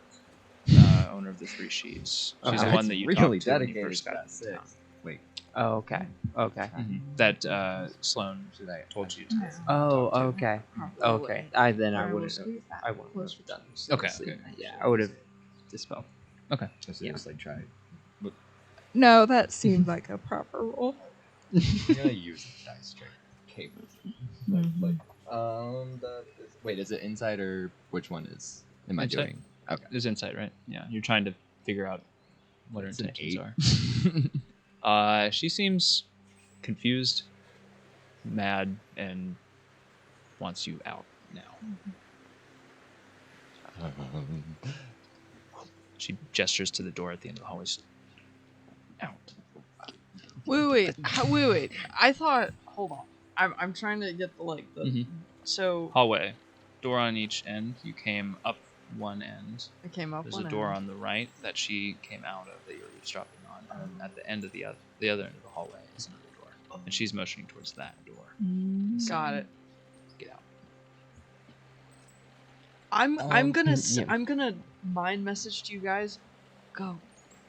[SPEAKER 2] owner of the 3 sheets. She's the
[SPEAKER 5] Okay.
[SPEAKER 2] one that you
[SPEAKER 6] really
[SPEAKER 2] talked to when you
[SPEAKER 6] dedicated
[SPEAKER 2] first
[SPEAKER 6] to
[SPEAKER 2] got
[SPEAKER 6] that
[SPEAKER 2] into town.
[SPEAKER 6] 6. Wait,
[SPEAKER 5] Oh, okay. Okay.
[SPEAKER 2] That Sloan
[SPEAKER 6] should I
[SPEAKER 2] told you to.
[SPEAKER 5] Oh, okay. Okay. I wouldn't
[SPEAKER 3] Close
[SPEAKER 5] have done this.
[SPEAKER 2] Okay.
[SPEAKER 5] Sleep. Yeah, I would have dispelled.
[SPEAKER 6] just
[SPEAKER 5] Yeah.
[SPEAKER 6] like try?
[SPEAKER 3] No, that seemed like a proper roll.
[SPEAKER 6] I'm gonna use the dice tray. Cable.
[SPEAKER 3] Mhm.
[SPEAKER 6] Wait, is it inside or which one am I
[SPEAKER 2] Insight.
[SPEAKER 6] doing? Okay.
[SPEAKER 2] There's insight, right? Yeah. You're trying to figure out what her
[SPEAKER 6] It's an
[SPEAKER 2] intentions are. She seems confused, mad, and wants you out now. She gestures to the door at the end of the hallway. Out.
[SPEAKER 4] Wait. I thought. Hold on. I'm trying to get the
[SPEAKER 2] Mhm.
[SPEAKER 4] So
[SPEAKER 2] Hallway. Door on each end. You came up one end.
[SPEAKER 4] I came up.
[SPEAKER 2] There's
[SPEAKER 4] one
[SPEAKER 2] a door
[SPEAKER 4] end.
[SPEAKER 2] on the right that she came out of that you were eavesdropping on. And then at the end of the other end of the hallway is another door. And she's motioning towards that door.
[SPEAKER 4] Got it.
[SPEAKER 2] Get out.
[SPEAKER 4] I'm gonna
[SPEAKER 5] yeah.
[SPEAKER 4] I'm gonna mind message to you guys. Go.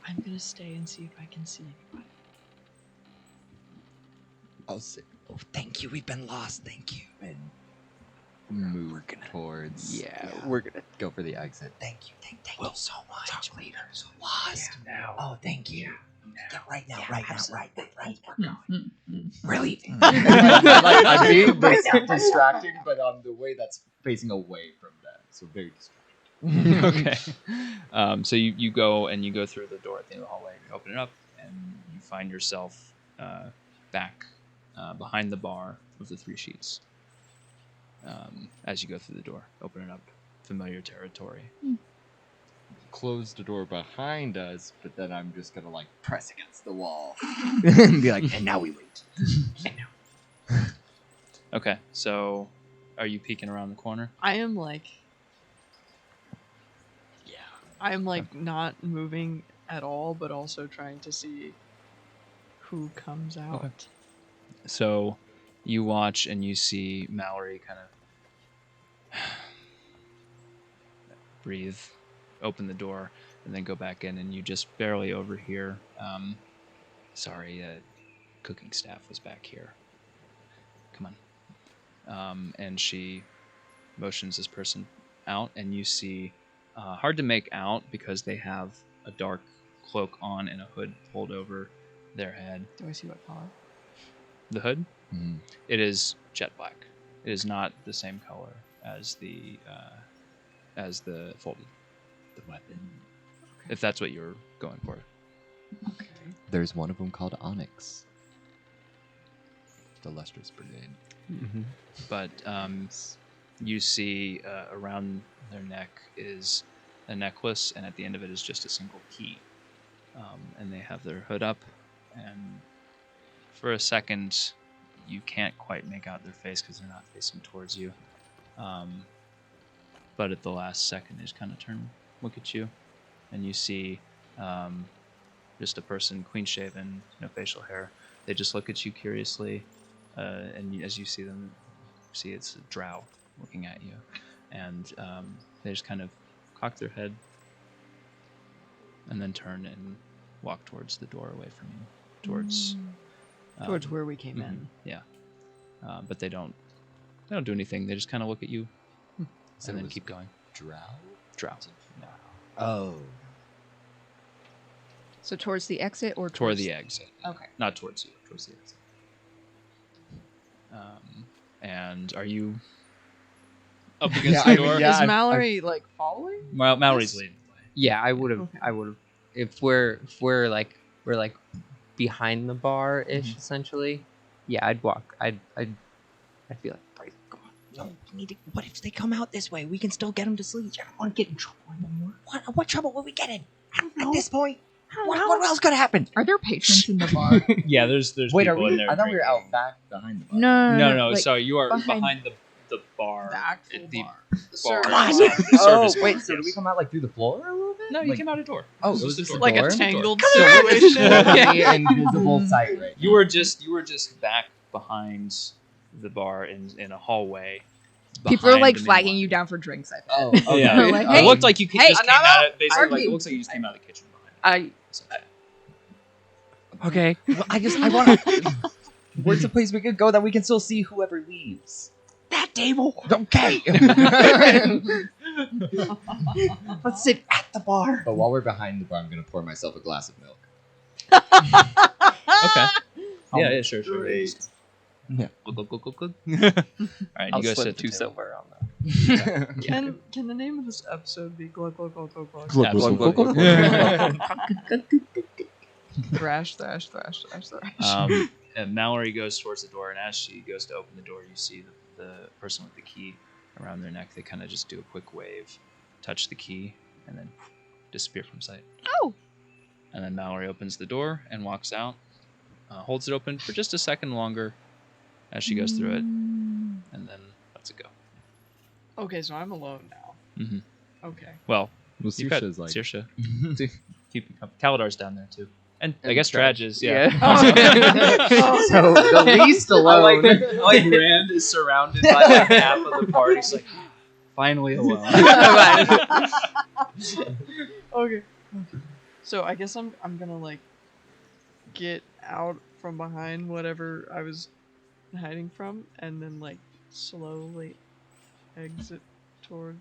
[SPEAKER 4] I'm gonna stay and see if I can see anybody.
[SPEAKER 1] I'll say.
[SPEAKER 5] Oh, thank you. We've been lost. Thank you.
[SPEAKER 1] And move towards.
[SPEAKER 5] We're gonna
[SPEAKER 1] go for the exit.
[SPEAKER 5] Thank you so much. Talk later. So lost.
[SPEAKER 2] Now.
[SPEAKER 5] Oh, thank you. Yeah, right now. Right. We're going.
[SPEAKER 3] Mm.
[SPEAKER 5] We're leaving.
[SPEAKER 1] I'm being distracting, but the way that's facing away from them, so very distracting.
[SPEAKER 2] Okay. So you go and you go through the door at the end of the hallway. You open it up and you find yourself back behind the bar with the 3 sheets. As you go through the door, open it up, familiar territory.
[SPEAKER 1] Close the door behind us, but then I'm just gonna like press against the wall and be like, and now we wait.
[SPEAKER 2] Okay, so are you peeking around the corner?
[SPEAKER 4] I am like, I'm like not moving at all, but also trying to see who comes out.
[SPEAKER 2] Okay. So you watch and you see Mallory kind of breathe, open the door, and then go back in, and you just barely overhear. Sorry, cooking staff was back here. Come on. And she motions this person out, and you see, hard to make out because they have a dark cloak on and a hood pulled over their head.
[SPEAKER 4] Do I see what color?
[SPEAKER 2] The hood?
[SPEAKER 1] Mm-hmm.
[SPEAKER 2] It is jet black. It is not the same color as the folded, the weapon. If that's what you're going for.
[SPEAKER 4] Okay.
[SPEAKER 1] There's one of them called Onyx. The Lustrous Brigade.
[SPEAKER 5] Mm-hmm.
[SPEAKER 2] But you see around their neck is a necklace, and at the end of it is just a single key. And they have their hood up, and for a second, you can't quite make out their face because they're not facing towards you. But at the last second, they just kind of turn, look at you, and you see just a person, clean-shaven, no facial hair. They just look at you curiously, and as you see them, see it's a drow looking at you, and they just kind of cock their head and then turn and walk towards the door away from you, towards
[SPEAKER 4] where we came in.
[SPEAKER 2] Yeah, but they don't do anything. They just kind of look at you and then keep going.
[SPEAKER 1] Drow?
[SPEAKER 2] Drow.
[SPEAKER 1] Oh.
[SPEAKER 3] So towards the exit or
[SPEAKER 2] Toward the exit.
[SPEAKER 3] Okay.
[SPEAKER 2] Not towards you. Towards the exit. And are you up against the door?
[SPEAKER 4] Is Mallory like following?
[SPEAKER 2] Mallory's leading the way.
[SPEAKER 5] Yeah, I would have.
[SPEAKER 4] Okay.
[SPEAKER 5] I would have. If we're like behind the bar ish essentially. Yeah, I'd walk. I'd be like, Bryce, come on. No, we need to. What if they come out this way? We can still get them to sleep. I don't want to get in trouble anymore. What trouble will we get in? I don't know. At this point, what else could happen?
[SPEAKER 3] Are there patrons in the bar?
[SPEAKER 2] Yeah, there's
[SPEAKER 1] Wait,
[SPEAKER 2] people
[SPEAKER 1] are
[SPEAKER 2] in
[SPEAKER 1] we?
[SPEAKER 2] there.
[SPEAKER 1] I thought we were
[SPEAKER 2] drinking.
[SPEAKER 1] out back behind the bar.
[SPEAKER 2] No.
[SPEAKER 3] like,
[SPEAKER 2] So you are
[SPEAKER 3] behind-
[SPEAKER 2] behind the bar.
[SPEAKER 4] The actual
[SPEAKER 2] at the
[SPEAKER 4] bar.
[SPEAKER 2] bar.
[SPEAKER 5] Come on.
[SPEAKER 2] inside the service
[SPEAKER 1] wait,
[SPEAKER 2] bar,
[SPEAKER 1] so did we
[SPEAKER 2] yes.
[SPEAKER 1] come out like through the floor a little bit?
[SPEAKER 2] No, you
[SPEAKER 1] Like-
[SPEAKER 2] came out a door.
[SPEAKER 1] Oh,
[SPEAKER 2] This
[SPEAKER 1] it
[SPEAKER 2] was
[SPEAKER 1] was
[SPEAKER 2] the
[SPEAKER 1] just
[SPEAKER 2] door.
[SPEAKER 4] Like a
[SPEAKER 1] door?
[SPEAKER 4] tangled
[SPEAKER 1] Okay,
[SPEAKER 4] situation.
[SPEAKER 1] invisible sight right.
[SPEAKER 2] You were just back behind the bar in a hallway.
[SPEAKER 3] People are
[SPEAKER 2] behind
[SPEAKER 3] like
[SPEAKER 2] the main
[SPEAKER 3] flagging
[SPEAKER 2] line.
[SPEAKER 3] you down for drinks. I bet.
[SPEAKER 1] Oh,
[SPEAKER 2] Oh, yeah.
[SPEAKER 3] They're like,
[SPEAKER 2] It
[SPEAKER 3] hey,
[SPEAKER 2] looked like you
[SPEAKER 3] hey,
[SPEAKER 2] just came out of basically
[SPEAKER 3] Arby.
[SPEAKER 2] like it looks like you just came out of the kitchen behind.
[SPEAKER 5] Okay.
[SPEAKER 1] Well, I want to. Where's the place we could go that we can still see whoever leaves?
[SPEAKER 5] That table.
[SPEAKER 1] Okay.
[SPEAKER 5] Let's sit at the bar.
[SPEAKER 1] But while we're behind the bar, I'm gonna pour myself a glass of milk.
[SPEAKER 2] Okay. Yeah, sure.
[SPEAKER 1] Great.
[SPEAKER 2] Go. All right,
[SPEAKER 5] I'll
[SPEAKER 2] you go
[SPEAKER 5] slip
[SPEAKER 2] sit at the
[SPEAKER 5] two
[SPEAKER 2] table.
[SPEAKER 5] silver on that.
[SPEAKER 4] Can the name of this episode be glug glug glug glug glug?
[SPEAKER 2] Absolutely.
[SPEAKER 4] Thrash.
[SPEAKER 2] And Mallory goes towards the door, and as she goes to open the door, you see the person with the key around their neck. They kind of just do a quick wave, touch the key, and then disappear from sight.
[SPEAKER 3] Oh.
[SPEAKER 2] And then Mallory opens the door and walks out, holds it open for just a second longer as she goes through it, and then lets it go.
[SPEAKER 4] Okay, so I'm alone now.
[SPEAKER 2] Mm-hmm.
[SPEAKER 4] Okay.
[SPEAKER 2] Well,
[SPEAKER 1] Well,
[SPEAKER 2] you've got
[SPEAKER 1] Saoirse's like.
[SPEAKER 2] Saoirse. Keep Kaladar's down there too. And I
[SPEAKER 5] And
[SPEAKER 2] guess
[SPEAKER 5] Tradj.
[SPEAKER 2] Tradj is, yeah.
[SPEAKER 1] So the least alone.
[SPEAKER 2] like Rand is surrounded by like half of the party. He's like, finally alone.
[SPEAKER 4] Okay. So I guess I'm gonna like get out from behind whatever I was hiding from, and then like slowly exit toward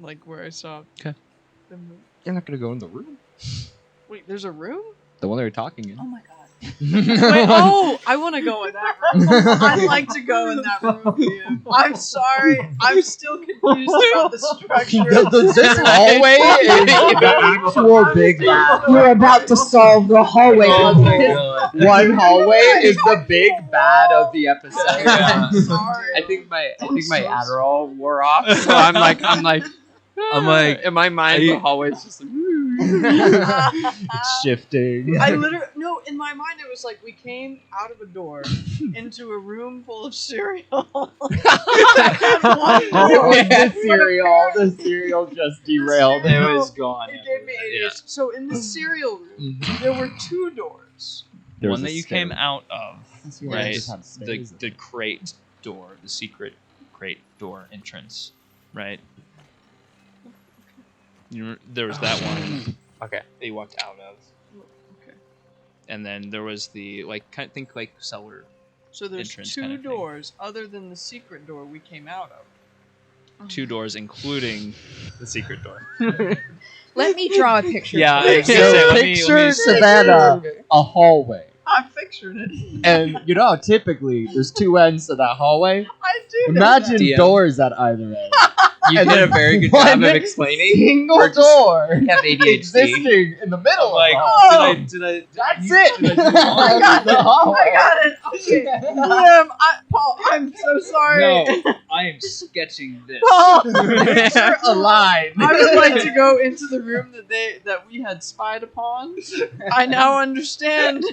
[SPEAKER 4] like where I saw.
[SPEAKER 2] Okay.
[SPEAKER 4] Them move.
[SPEAKER 6] You're not gonna go in the room.
[SPEAKER 4] Wait, there's a room?
[SPEAKER 6] The one they were talking in.
[SPEAKER 3] Oh my god.
[SPEAKER 4] Wait, oh, I want to go in that room. I'd like to go in that room. Ian. I'm sorry. I'm still confused about the structure.
[SPEAKER 6] This hallway is the actual big bad. You're about to solve the hallway. One hallway is the big bad of the episode.
[SPEAKER 5] Yeah.
[SPEAKER 4] Sorry.
[SPEAKER 5] I think my Adderall wore off, so I'm like, in my mind, the hallway's just like,
[SPEAKER 6] It's shifting.
[SPEAKER 4] I literally no. In my mind, it was like we came out of a door into a room full of cereal.
[SPEAKER 6] The cereal just derailed.
[SPEAKER 2] It was gone.
[SPEAKER 4] It gave me ADHD. So in the cereal room, there were 2 doors.
[SPEAKER 6] There
[SPEAKER 2] One
[SPEAKER 6] was
[SPEAKER 2] that
[SPEAKER 6] a
[SPEAKER 2] you
[SPEAKER 6] stair.
[SPEAKER 2] came out of,
[SPEAKER 6] Yeah,
[SPEAKER 2] right?
[SPEAKER 6] just had stairs.
[SPEAKER 2] The crate door, the secret crate door entrance, right? There was that one
[SPEAKER 5] okay.
[SPEAKER 2] that you walked out of,
[SPEAKER 4] Okay.
[SPEAKER 2] and then there was the think cellar.
[SPEAKER 4] So there's
[SPEAKER 2] Entrance
[SPEAKER 4] 2
[SPEAKER 2] kind of thing.
[SPEAKER 4] doors other than the secret door we came out of.
[SPEAKER 2] 2 doors, including the secret door.
[SPEAKER 3] Let me draw a picture.
[SPEAKER 2] Yeah,
[SPEAKER 3] for
[SPEAKER 2] I
[SPEAKER 3] you.
[SPEAKER 2] was gonna say, let me
[SPEAKER 6] Picture
[SPEAKER 2] see.
[SPEAKER 6] Savannah a hallway,
[SPEAKER 4] I pictured it.
[SPEAKER 6] and you know how typically there's 2 ends to that hallway.
[SPEAKER 4] I do.
[SPEAKER 6] Imagine
[SPEAKER 5] DM.
[SPEAKER 6] doors at either end.
[SPEAKER 5] You
[SPEAKER 6] And
[SPEAKER 5] did a
[SPEAKER 6] then
[SPEAKER 5] very good
[SPEAKER 6] one
[SPEAKER 5] job of explaining.
[SPEAKER 6] Single
[SPEAKER 5] We're just-
[SPEAKER 6] door
[SPEAKER 5] Have ADHD.
[SPEAKER 6] existing in the middle.
[SPEAKER 2] Like,
[SPEAKER 6] of the hallway.
[SPEAKER 2] did I?
[SPEAKER 6] That's it.
[SPEAKER 2] Did I do
[SPEAKER 4] I got
[SPEAKER 6] The
[SPEAKER 4] it.
[SPEAKER 6] hallway.
[SPEAKER 4] I got it. Okay. Paul, I'm so sorry.
[SPEAKER 2] No, I am sketching this.
[SPEAKER 4] Paul,
[SPEAKER 6] Picture a line.
[SPEAKER 4] I would like to go into the room that we had spied upon. I now understand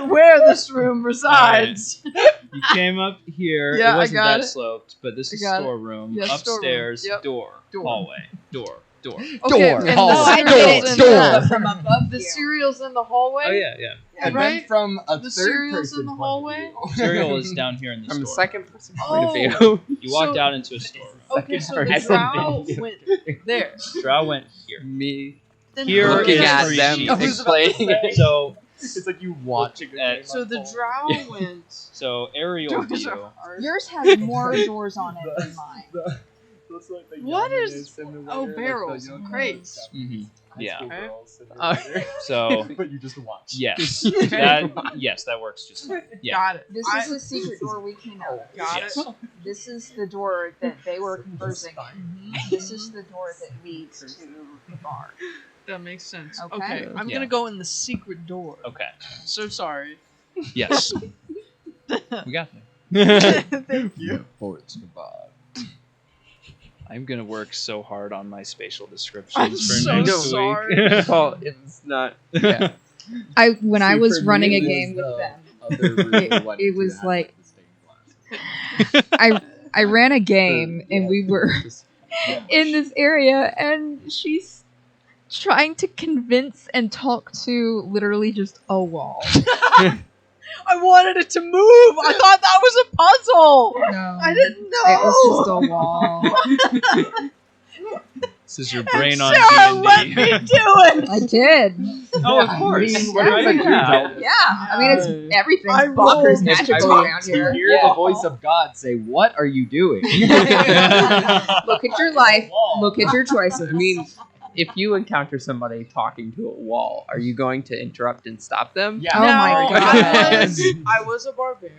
[SPEAKER 4] where this room resides.
[SPEAKER 2] You came up here.
[SPEAKER 4] Yeah, I
[SPEAKER 2] it wasn't
[SPEAKER 4] got
[SPEAKER 2] that
[SPEAKER 4] it.
[SPEAKER 2] sloped, but this is
[SPEAKER 4] got it.
[SPEAKER 2] storeroom.
[SPEAKER 4] Yeah, storeroom.
[SPEAKER 2] Upstairs,
[SPEAKER 4] Yep.
[SPEAKER 2] door, hallway, door.
[SPEAKER 6] Door,
[SPEAKER 4] and
[SPEAKER 6] hallway,
[SPEAKER 3] Oh, I
[SPEAKER 4] the
[SPEAKER 3] did
[SPEAKER 4] cereal's
[SPEAKER 3] it
[SPEAKER 4] in
[SPEAKER 3] too,
[SPEAKER 6] door.
[SPEAKER 3] but from above
[SPEAKER 4] The
[SPEAKER 3] you.
[SPEAKER 4] cereal's in the hallway.
[SPEAKER 2] Oh yeah, yeah.
[SPEAKER 6] And
[SPEAKER 4] Right?
[SPEAKER 6] then from a
[SPEAKER 4] The
[SPEAKER 6] third
[SPEAKER 4] cereal's
[SPEAKER 6] person
[SPEAKER 4] in the
[SPEAKER 6] point of
[SPEAKER 4] hallway?
[SPEAKER 6] view.
[SPEAKER 2] Cereal is down here in the
[SPEAKER 5] From the
[SPEAKER 2] store.
[SPEAKER 5] second person point of view.
[SPEAKER 2] You walked
[SPEAKER 4] So-
[SPEAKER 2] out into a store.
[SPEAKER 4] Okay, so the
[SPEAKER 6] Second
[SPEAKER 4] drow
[SPEAKER 6] person.
[SPEAKER 4] went there.
[SPEAKER 2] Drow went here.
[SPEAKER 5] Me
[SPEAKER 4] Then
[SPEAKER 2] Here
[SPEAKER 4] how
[SPEAKER 5] looking
[SPEAKER 2] is
[SPEAKER 4] did-
[SPEAKER 5] at
[SPEAKER 2] free
[SPEAKER 5] them
[SPEAKER 2] sheet.
[SPEAKER 5] explaining it.
[SPEAKER 2] So,
[SPEAKER 6] It's like you watching it.
[SPEAKER 4] So the drow went.
[SPEAKER 2] so aerial
[SPEAKER 4] Doors
[SPEAKER 2] view.
[SPEAKER 4] are hard.
[SPEAKER 3] Yours has more doors on it than mine.
[SPEAKER 4] What is? Oh, barrels, crates.
[SPEAKER 2] Yeah.
[SPEAKER 4] Okay.
[SPEAKER 2] So
[SPEAKER 6] But you just watch.
[SPEAKER 2] yes, that works just fine. Yeah.
[SPEAKER 4] Got it.
[SPEAKER 3] This
[SPEAKER 4] I-
[SPEAKER 3] is the secret door we came out of.
[SPEAKER 4] Got
[SPEAKER 2] Yes.
[SPEAKER 4] it.
[SPEAKER 3] This is the door that they were conversing in. This is the door that leads to the bar.
[SPEAKER 4] That makes sense.
[SPEAKER 3] Okay.
[SPEAKER 4] Okay, I'm
[SPEAKER 2] Yeah.
[SPEAKER 4] gonna go in the secret door.
[SPEAKER 2] Okay.
[SPEAKER 4] So sorry.
[SPEAKER 2] Yes. We got there.
[SPEAKER 4] Thank you.
[SPEAKER 6] Forward to the bar.
[SPEAKER 2] I'm gonna work so hard on my spatial descriptions
[SPEAKER 4] I'm
[SPEAKER 2] for
[SPEAKER 4] so
[SPEAKER 2] next
[SPEAKER 4] sorry.
[SPEAKER 2] week.
[SPEAKER 5] Well, it's not. Yeah.
[SPEAKER 3] When I was
[SPEAKER 6] For
[SPEAKER 3] running
[SPEAKER 6] me,
[SPEAKER 3] a
[SPEAKER 6] it
[SPEAKER 3] game
[SPEAKER 6] was
[SPEAKER 3] with
[SPEAKER 6] the
[SPEAKER 3] them,
[SPEAKER 6] other room
[SPEAKER 3] it-
[SPEAKER 6] when
[SPEAKER 3] it
[SPEAKER 6] you
[SPEAKER 3] was
[SPEAKER 6] had
[SPEAKER 3] like-
[SPEAKER 6] the stained glass.
[SPEAKER 3] I ran a game and we were
[SPEAKER 6] Just-
[SPEAKER 3] in this area, and she's trying to convince and talk to literally just a wall.
[SPEAKER 4] I wanted it to move. I thought that was a puzzle.
[SPEAKER 3] No,
[SPEAKER 4] I didn't know.
[SPEAKER 3] it was just a wall.
[SPEAKER 2] This is your brain on
[SPEAKER 4] Sarah, let me
[SPEAKER 2] D&D.
[SPEAKER 4] do it.
[SPEAKER 3] I did.
[SPEAKER 2] Oh, of course.
[SPEAKER 3] Yeah, I mean it's everything's
[SPEAKER 4] I
[SPEAKER 3] bonkers
[SPEAKER 4] rolled-
[SPEAKER 3] magical
[SPEAKER 6] I
[SPEAKER 3] around here.
[SPEAKER 6] hear the voice of God say, "What are you doing?"
[SPEAKER 3] Look at your life. Look at your choices.
[SPEAKER 5] I mean, if you encounter somebody talking to a wall, are you going to interrupt and stop them?
[SPEAKER 6] Yeah.
[SPEAKER 3] Oh my
[SPEAKER 4] No,
[SPEAKER 3] God.
[SPEAKER 4] I was a barbarian.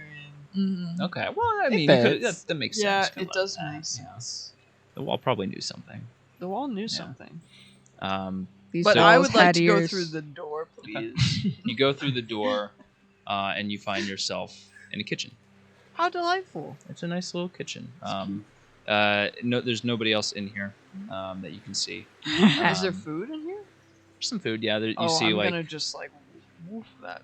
[SPEAKER 3] Mhm.
[SPEAKER 2] Okay. Well, I
[SPEAKER 6] It
[SPEAKER 2] mean,
[SPEAKER 6] fits.
[SPEAKER 2] that makes
[SPEAKER 4] Yeah,
[SPEAKER 2] sense.
[SPEAKER 4] it does make sense.
[SPEAKER 2] The wall probably knew something.
[SPEAKER 4] The wall knew something.
[SPEAKER 3] These
[SPEAKER 4] But
[SPEAKER 3] walls
[SPEAKER 4] I would like
[SPEAKER 3] had
[SPEAKER 4] to go
[SPEAKER 3] ears.
[SPEAKER 4] through the door, please.
[SPEAKER 2] You go through the door, and you find yourself in a kitchen.
[SPEAKER 4] How delightful.
[SPEAKER 2] It's a nice little kitchen. No, there's nobody else in here that you can see.
[SPEAKER 4] Is there
[SPEAKER 2] Um,
[SPEAKER 4] food in here?
[SPEAKER 2] There's some food. Yeah, there, you
[SPEAKER 4] Oh,
[SPEAKER 2] see
[SPEAKER 4] I'm
[SPEAKER 2] like
[SPEAKER 4] gonna just like woof that.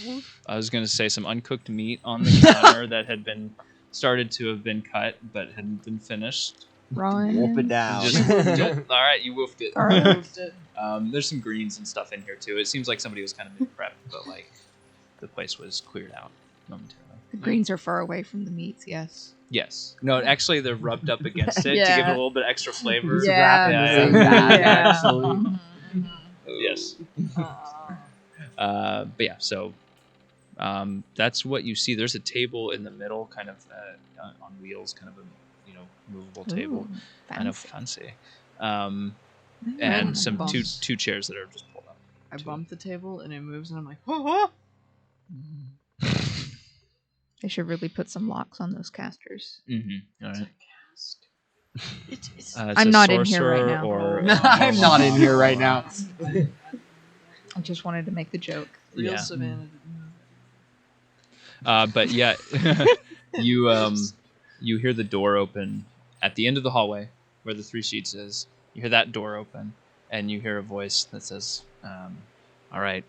[SPEAKER 4] Woof.
[SPEAKER 2] I was gonna say some uncooked meat on the counter that had been started to have been cut but hadn't been finished.
[SPEAKER 3] Run.
[SPEAKER 6] Wolf it down.
[SPEAKER 2] All right, you woofed it.
[SPEAKER 3] All right.
[SPEAKER 4] Woofed it.
[SPEAKER 2] There's some greens and stuff in here too. It seems like somebody was kind of mid-prep, but like the place was cleared out momentarily.
[SPEAKER 3] The greens are far away from the meats. Yes.
[SPEAKER 2] Yes. No, actually they're rubbed up against it to give it a
[SPEAKER 4] Yeah.
[SPEAKER 2] little bit extra flavor.
[SPEAKER 3] Yeah.
[SPEAKER 6] Wrapped in the same
[SPEAKER 2] Yeah.
[SPEAKER 6] bag,
[SPEAKER 4] Yeah.
[SPEAKER 6] actually.
[SPEAKER 2] Yes. But yeah, so that's what you see. There's a table in the middle, kind of on wheels, kind of a movable table, kind of fancy. And some two chairs that are just pulled up.
[SPEAKER 4] I bump the table and it moves, and I'm like, oh!
[SPEAKER 3] They should really put some locks on those casters.
[SPEAKER 2] Mm-hmm. All right.
[SPEAKER 3] I'm not in here right now.
[SPEAKER 6] I'm not in here right now.
[SPEAKER 3] I just wanted to make the joke.
[SPEAKER 4] Real Savannah.
[SPEAKER 2] But yeah, you hear the door open at the end of the hallway where the 3 sheets is. You hear that door open, and you hear a voice that says, "All right,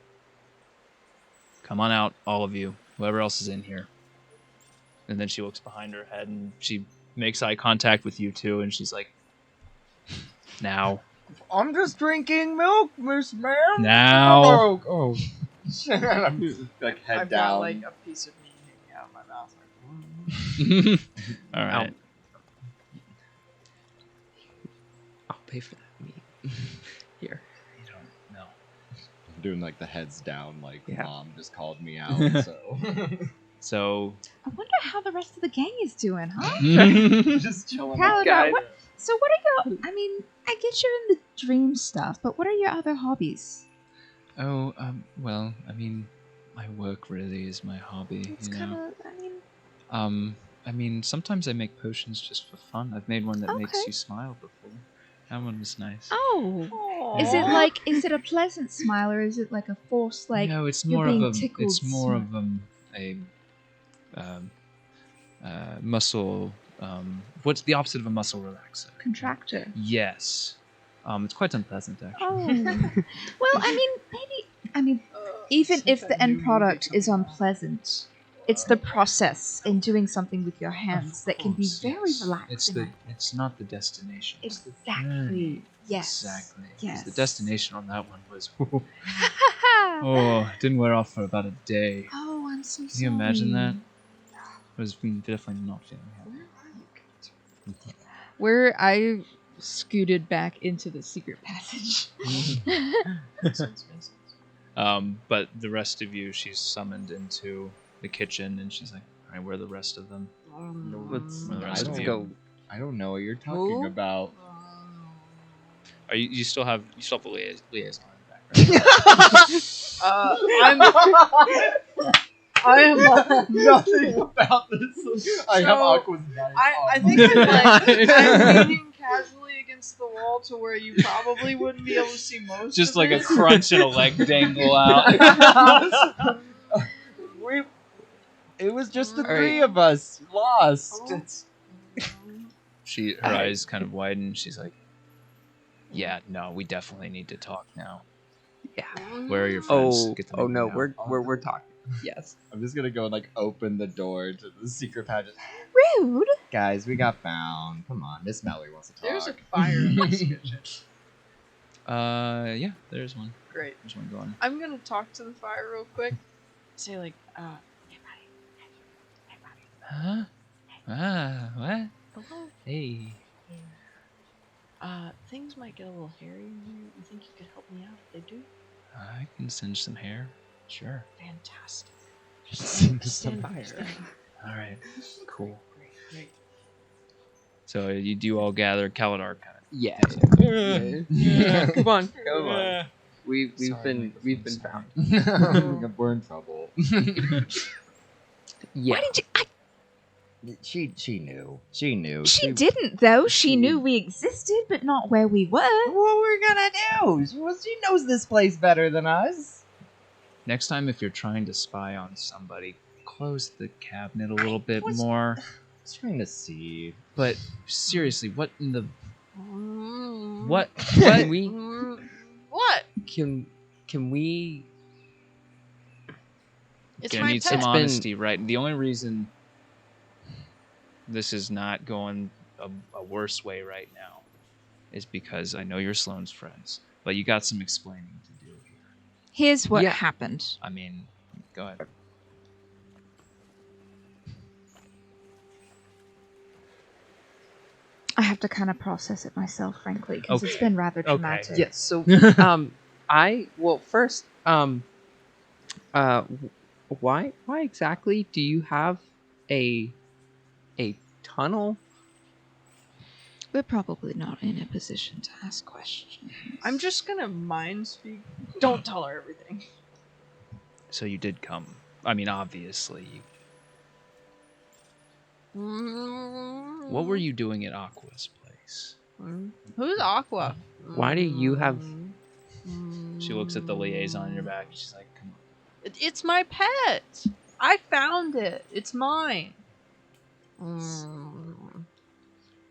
[SPEAKER 2] come on out, all of you, whoever else is in here." And then she looks behind her head and she makes eye contact with you two, and she's like, "Now."
[SPEAKER 6] I'm just drinking milk, Miss Ma'am.
[SPEAKER 2] Now.
[SPEAKER 6] Oh. I'm just like head
[SPEAKER 4] I've
[SPEAKER 6] down.
[SPEAKER 4] got like a piece of meat hanging out of my mouth.
[SPEAKER 2] All right.
[SPEAKER 5] I'll pay for that meat. Here.
[SPEAKER 2] You don't know.
[SPEAKER 1] I'm doing like the heads down, like Mom just called me out.
[SPEAKER 2] So.
[SPEAKER 3] I wonder how the rest of the gang is doing, huh?
[SPEAKER 6] Just chilling.
[SPEAKER 3] Paladin, so what are your... I mean, I get you're in the dream stuff, but what are your other hobbies?
[SPEAKER 2] Oh, well, I mean, my work really is my hobby.
[SPEAKER 3] It's kind of...
[SPEAKER 2] I mean, sometimes I make potions just for fun. I've made one that makes you smile before. That one was nice.
[SPEAKER 3] Oh.
[SPEAKER 4] Aww.
[SPEAKER 3] Is it a pleasant smile, or is it like a forced, like,
[SPEAKER 2] no, it's
[SPEAKER 3] you're
[SPEAKER 2] more
[SPEAKER 3] being
[SPEAKER 2] of a,
[SPEAKER 3] tickled
[SPEAKER 2] it's more
[SPEAKER 3] smile?
[SPEAKER 2] of a muscle. What's the opposite of a muscle relaxer?
[SPEAKER 3] Contractor.
[SPEAKER 2] Yes. It's quite unpleasant, actually.
[SPEAKER 3] Oh. Well, I mean, even if the end product is unpleasant, it's the process in doing something with your hands that can be very relaxing.
[SPEAKER 2] It's not the destination. It's the
[SPEAKER 3] Exactly.
[SPEAKER 2] journey.
[SPEAKER 3] Yes.
[SPEAKER 2] Exactly. 'Cause
[SPEAKER 3] Yes.
[SPEAKER 2] the destination on that one was it didn't wear off for about a day.
[SPEAKER 3] Oh, I'm so sorry.
[SPEAKER 2] Can you imagine that? I was definitely not feeling happy.
[SPEAKER 3] Where I scooted back into the secret passage.
[SPEAKER 2] But the rest of you, she's summoned into the kitchen, and she's like, "All right, where are the rest of them?"
[SPEAKER 5] Let's
[SPEAKER 2] you.
[SPEAKER 5] go.
[SPEAKER 1] I don't know what you're talking about.
[SPEAKER 2] Are you still have a liaison in the back, right?
[SPEAKER 4] I am
[SPEAKER 6] nothing about this. I have Aqua's knife.
[SPEAKER 4] I think I'm leaning casually against the wall to where you probably wouldn't be able to see most.
[SPEAKER 2] Just
[SPEAKER 4] of
[SPEAKER 2] like
[SPEAKER 4] it.
[SPEAKER 2] a crunch and a leg dangle out.
[SPEAKER 6] It was just the
[SPEAKER 5] All right.
[SPEAKER 6] 3 of us lost.
[SPEAKER 2] Her eyes kind of widen. She's like, "Yeah, no, we definitely need to talk now.
[SPEAKER 5] Yeah.
[SPEAKER 2] Where are your friends?
[SPEAKER 5] Oh,
[SPEAKER 2] Get them
[SPEAKER 5] oh
[SPEAKER 2] in
[SPEAKER 5] no,
[SPEAKER 2] now."
[SPEAKER 5] we're talking. Yes.
[SPEAKER 1] I'm just gonna go and like open the door to the secret passage.
[SPEAKER 3] Rude.
[SPEAKER 1] Guys, we got found. Come on, Miss Mallory wants to talk.
[SPEAKER 4] There's a fire in this kitchen.
[SPEAKER 2] Yeah, there's one.
[SPEAKER 4] Great.
[SPEAKER 2] There's one going.
[SPEAKER 4] I'm gonna talk to the fire real quick. Say like,
[SPEAKER 2] Huh? What?
[SPEAKER 4] hello.
[SPEAKER 2] Hey.
[SPEAKER 4] Things might get a little hairy in here. You think you could help me out if they do?
[SPEAKER 2] I can singe some hair. Sure.
[SPEAKER 4] Fantastic.
[SPEAKER 6] Some fire.
[SPEAKER 2] All right. Cool.
[SPEAKER 4] Great.
[SPEAKER 2] So you do all gather. Kaladar kind of.
[SPEAKER 5] Yeah.
[SPEAKER 6] Come on.
[SPEAKER 5] Come on. We've
[SPEAKER 2] Sorry,
[SPEAKER 5] been found.
[SPEAKER 1] We're in trouble.
[SPEAKER 5] Yeah.
[SPEAKER 3] Why did you...
[SPEAKER 1] She knew. She knew.
[SPEAKER 3] She didn't, though. She knew we existed, but not where we were.
[SPEAKER 6] What we're gonna do? She knows this place better than us.
[SPEAKER 2] Next time, if you're trying to spy on somebody, close the cabinet a little bit more.
[SPEAKER 1] I was trying to see.
[SPEAKER 2] But seriously, what in the
[SPEAKER 4] Mm.
[SPEAKER 2] what?
[SPEAKER 5] Can we?
[SPEAKER 4] What?
[SPEAKER 5] Can we?
[SPEAKER 4] It's
[SPEAKER 2] Gonna
[SPEAKER 4] my
[SPEAKER 2] need
[SPEAKER 4] pet.
[SPEAKER 2] some
[SPEAKER 5] It's been-
[SPEAKER 2] honesty, right? The only reason this is not going a worse way right now is because I know you're Sloane's friends, but you got some explaining to do here.
[SPEAKER 3] Here's what
[SPEAKER 5] Yeah.
[SPEAKER 3] happened.
[SPEAKER 2] I mean, go ahead.
[SPEAKER 3] I have to kind of process it myself, frankly, because it's
[SPEAKER 2] Okay.
[SPEAKER 3] been rather
[SPEAKER 2] Okay.
[SPEAKER 3] traumatic.
[SPEAKER 5] Yes. So First, why exactly do you have a tunnel?
[SPEAKER 3] We're probably not in a position to ask questions.
[SPEAKER 4] I'm just gonna mind speak. Don't tell her everything.
[SPEAKER 2] So you did come. I mean, obviously. What were you doing at Aqua's place?
[SPEAKER 4] Who's Aqua?
[SPEAKER 5] Why do you have?
[SPEAKER 2] She looks at the liaison on your back. She's like, "Come on."
[SPEAKER 4] It's my pet. I found it. It's mine.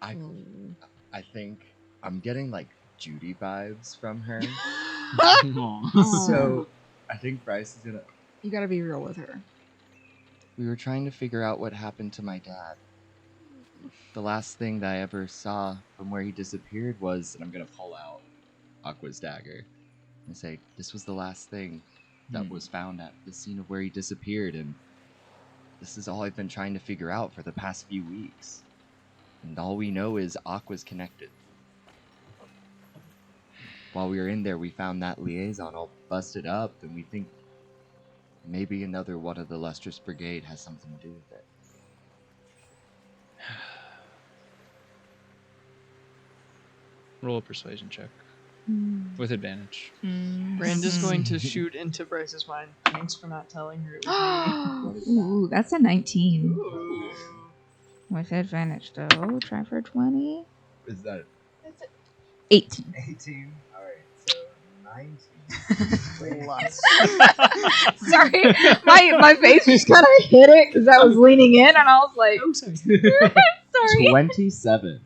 [SPEAKER 1] I think I'm getting like Judy vibes from her. So I think Bryce is gonna.
[SPEAKER 3] You gotta be real with her.
[SPEAKER 1] We were trying to figure out what happened to my dad. The last thing that I ever saw from where he disappeared was, and I'm gonna pull out Aqua's dagger and say, this was the last thing that was found at the scene of where he disappeared, and this is all I've been trying to figure out for the past few weeks. And all we know is Aqua's connected. While we were in there, we found that liaison all busted up, and we think maybe another one of the Lustrous Brigade has something to do with it.
[SPEAKER 2] Roll a persuasion check. With advantage.
[SPEAKER 4] Branda's going to shoot into Bryce's mind. Thanks for not telling her it was me.
[SPEAKER 3] Ooh, that's a 19. Ooh. With advantage, though. Try for 20.
[SPEAKER 1] Is that
[SPEAKER 3] 18.
[SPEAKER 1] 18? Alright, so 19.
[SPEAKER 3] Sorry, my face just kind of hit it because I was leaning in and I was like,
[SPEAKER 2] I'm sorry.
[SPEAKER 3] sorry.
[SPEAKER 1] 27.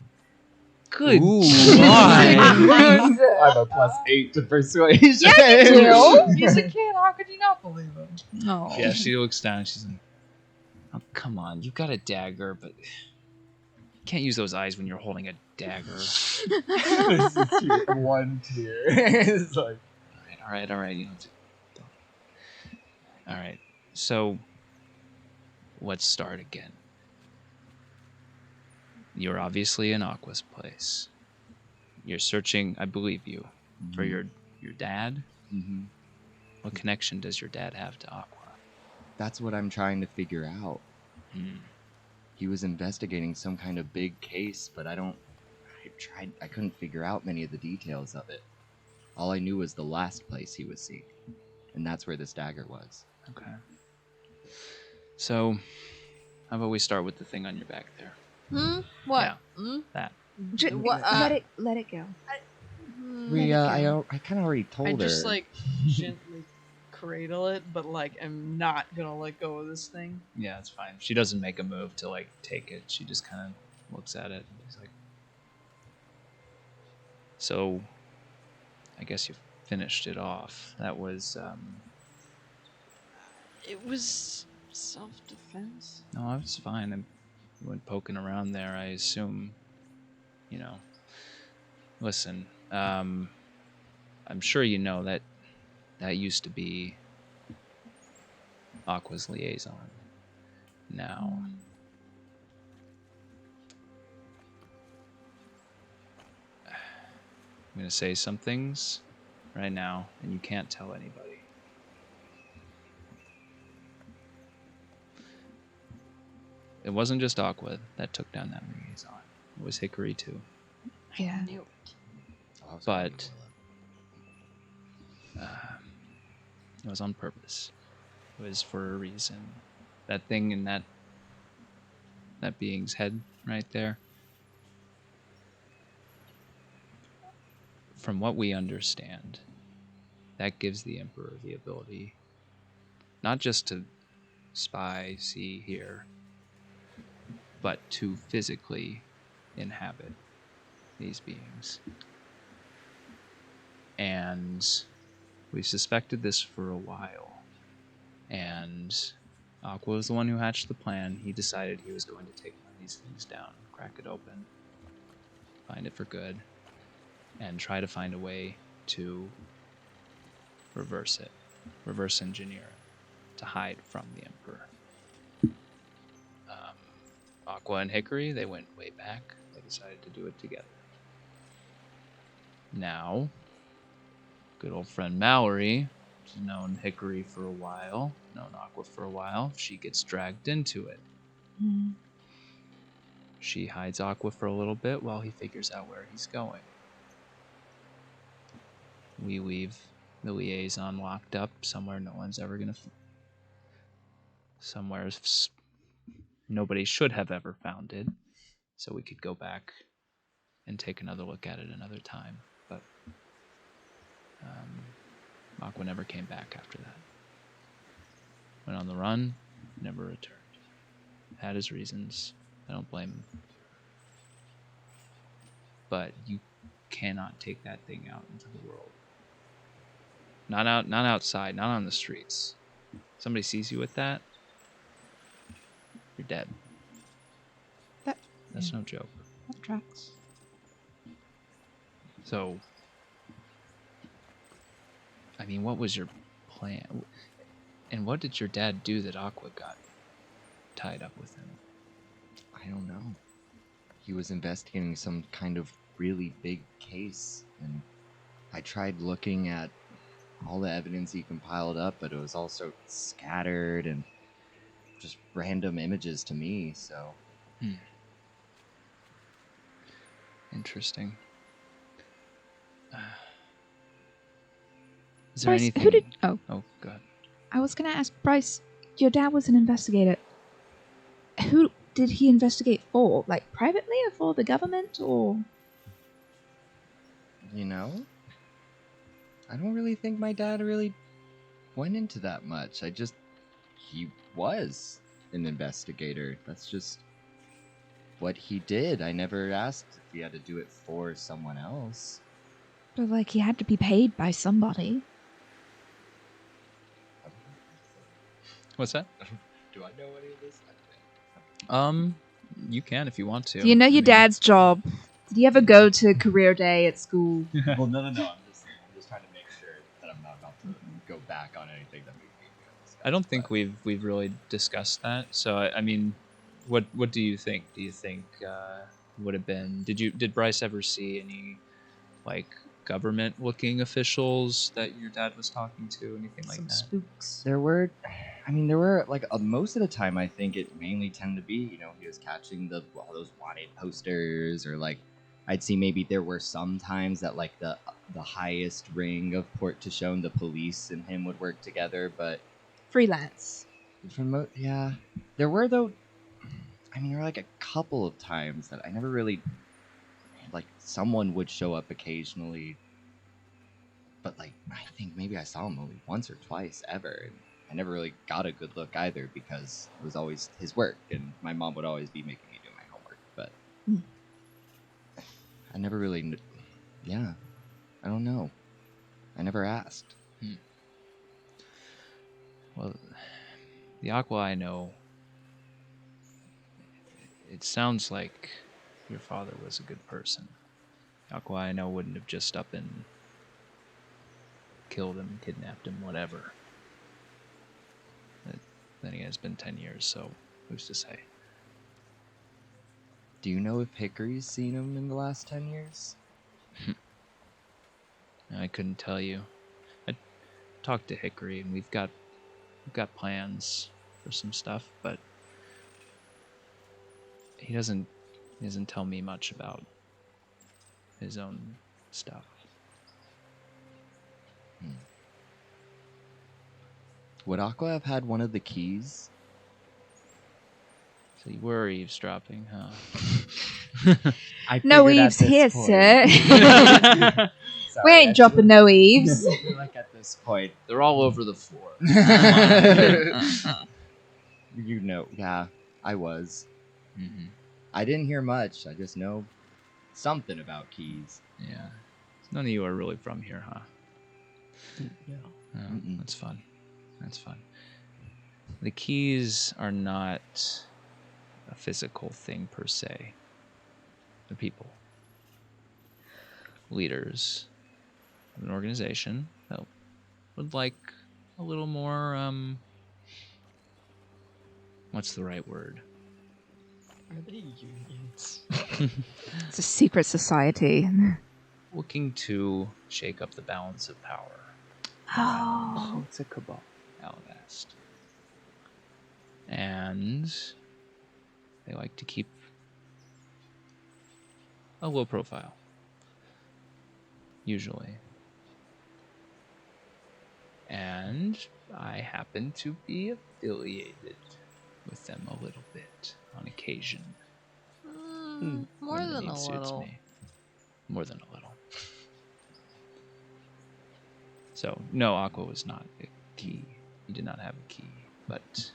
[SPEAKER 2] Good
[SPEAKER 5] God.
[SPEAKER 1] I have a +8 to persuasion.
[SPEAKER 3] Yeah, you do.
[SPEAKER 4] He's a kid. How could you not believe him?
[SPEAKER 3] No.
[SPEAKER 2] Yeah, she looks down and she's like, oh, come on. You've got a dagger, but you can't use those eyes when you're holding a dagger.
[SPEAKER 1] This is one tier. It's like,
[SPEAKER 2] All right. You don't have to. All right. So, let's start again. You're obviously in Aqua's place. You're searching, I believe you, for your dad.
[SPEAKER 1] mm-hmm.
[SPEAKER 2] What connection does your dad have to Aqua?
[SPEAKER 1] That's what I'm trying to figure out. He was investigating some kind of big case, but I couldn't figure out many of the details of it. All I knew was the last place he was seen, and that's where this dagger was.
[SPEAKER 2] Okay. So, how about we start with the thing on your back there?
[SPEAKER 4] What?
[SPEAKER 2] Yeah, that.
[SPEAKER 3] Let it go.
[SPEAKER 1] I kind of already told her.
[SPEAKER 4] I just like gently cradle it, but like I'm not gonna let go of this thing.
[SPEAKER 2] Yeah, it's fine. She doesn't make a move to like take it. She just kind of looks at it. And she's like, so, I guess you finished it off. That was.
[SPEAKER 4] It was self-defense.
[SPEAKER 2] No, it's fine. I went poking around there. I assume, Listen, I'm sure you know that used to be Aqua's liaison. Now, I'm going to say some things right now, and you can't tell anybody. It wasn't just Aqua that took down that liaison. It was Hickory, too.
[SPEAKER 3] Yeah.
[SPEAKER 4] I knew it.
[SPEAKER 2] But it was on purpose. It was for a reason. That thing in that being's head right there. From what we understand, that gives the Emperor the ability not just to spy, see, hear, but to physically inhabit these beings. And we suspected this for a while. And Aqua was the one who hatched the plan. He decided he was going to take one of these things down, crack it open, find it for good, and try to find a way to reverse engineer it, to hide from the Emperor. Aqua and Hickory, they went way back. They decided to do it together. Now, good old friend Mallory, who's known Hickory for a while, known Aqua for a while, she gets dragged into it. She hides Aqua for a little bit while he figures out where he's going. We leave the liaison locked up somewhere no one's ever going to... somewhere nobody should have ever found it, so we could go back and take another look at it another time. But Aqua never came back after that. Went on the run, never returned. Had his reasons. I don't blame him. But you cannot take that thing out into the world. Not outside, not on the streets. Somebody sees you with that, you're dead. That's no joke.
[SPEAKER 3] That tracks.
[SPEAKER 2] So, I mean, what was your plan? And what did your dad do that Aqua got tied up with him?
[SPEAKER 1] I don't know. He was investigating some kind of really big case, and I tried looking at all the evidence he compiled up, but it was all so scattered and just random images to me, so...
[SPEAKER 2] Interesting. Is there
[SPEAKER 3] Bryce,
[SPEAKER 2] anything...
[SPEAKER 3] who did...
[SPEAKER 2] Oh, go ahead.
[SPEAKER 3] I was going to ask Bryce, your dad was an investigator. Who did he investigate for? Like, privately or for the government, or...
[SPEAKER 1] You know? I don't really think my dad really went into that much. He was an investigator. That's just what he did. I never asked if he had to do it for someone else.
[SPEAKER 3] But, like, he had to be paid by somebody.
[SPEAKER 2] What's that?
[SPEAKER 1] Do I know any of this?
[SPEAKER 2] You can if you want to.
[SPEAKER 3] Do you know your dad's job? Did he ever go to career day at school?
[SPEAKER 1] Well, no. I'm just trying to make sure that I'm not about to go back on anything that we discussed.
[SPEAKER 2] I don't think we've really discussed that. So I mean, what do you think? Do you think would have been? Did Bryce ever see any like government-looking officials that your dad was talking to? Anything like
[SPEAKER 3] Some
[SPEAKER 2] that?
[SPEAKER 3] spooks.
[SPEAKER 1] There were like most of the time. I think it mainly tended to be, he was catching all those wanted posters, or like I'd see maybe there were some times that like the highest ring of Port Tishon, the police and him would work together, but
[SPEAKER 3] Freelance.
[SPEAKER 1] yeah, there were though. I mean, there were like a couple of times that I never really like. Someone would show up occasionally, but like I think maybe I saw him only once or twice ever. And I never really got a good look either because it was always his work, and my mom would always be making me do my homework. But I never really, I don't know. I never asked.
[SPEAKER 2] Well, the Aqua I know, it sounds like your father was a good person. The Aqua I know wouldn't have just up and killed him, kidnapped him, whatever. Then again, it's been 10 years, so who's to say?
[SPEAKER 1] Do you know if Hickory's seen him in the last 10 years?
[SPEAKER 2] I couldn't tell you. I talked to Hickory, and we've got plans for some stuff, but he doesn't tell me much about his own stuff.
[SPEAKER 1] Would Aqua have had one of the keys?
[SPEAKER 2] So you were eavesdropping, huh?
[SPEAKER 3] No eaves here, sir. We ain't dropping no eaves.
[SPEAKER 1] Like at this point,
[SPEAKER 2] They're all over the floor.
[SPEAKER 1] yeah, I was.
[SPEAKER 2] Mm-hmm.
[SPEAKER 1] I didn't hear much. I just know something about keys.
[SPEAKER 2] Yeah. None of you are really from here, huh?
[SPEAKER 1] No.
[SPEAKER 2] Oh, that's fun. That's fun. The keys are not a physical thing per se. They're people. Leaders of an organization that would like a little more, what's the right word?
[SPEAKER 4] Are they unions?
[SPEAKER 3] It's a secret society.
[SPEAKER 2] looking to shake up the balance of power.
[SPEAKER 5] Oh, it's a cabal.
[SPEAKER 2] Alabast. And they like to keep a low profile. Usually. And I happen to be affiliated with them a little bit on occasion.
[SPEAKER 4] More
[SPEAKER 2] when the
[SPEAKER 4] than
[SPEAKER 2] need
[SPEAKER 4] a
[SPEAKER 2] suits
[SPEAKER 4] little.
[SPEAKER 2] me. More than a little. So, no, Aqua was not a key. He did not have a key. But,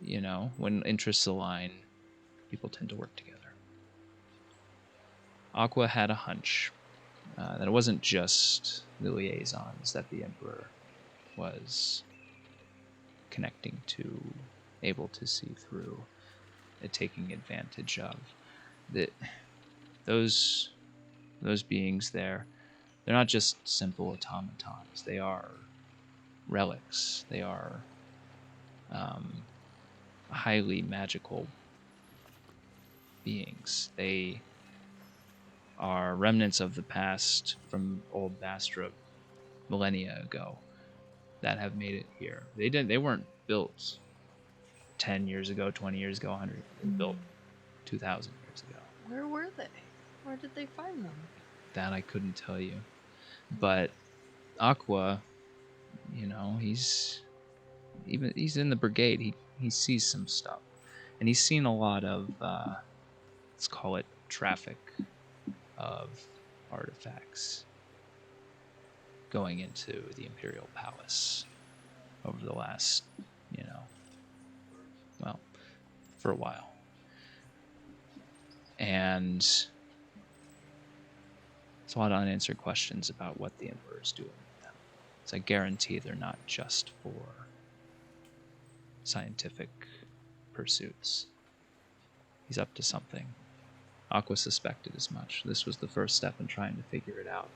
[SPEAKER 2] you know, when interests align, people tend to work together. Aqua had a hunch that it wasn't just the liaisons that the Emperor was connecting to, able to see through, taking advantage of. That those beings there, they're not just simple automatons. They are relics. They are highly magical beings. They are remnants of the past from old Bastra millennia ago that have made it here. They weren't built 10 years ago, 20 years ago, 100. They were built 2,000 years ago.
[SPEAKER 4] Where were they? Where did they find them?
[SPEAKER 2] That I couldn't tell you. But Aqua, you know, he's in the brigade. He sees some stuff. And he's seen a lot of let's call it traffic of artifacts going into the Imperial Palace over the last, you know, well, for a while. And there's a lot of unanswered questions about what the Emperor is doing with them. So I guarantee they're not just for scientific pursuits. He's up to something. Aqua suspected as much. This was the first step in trying to figure it out.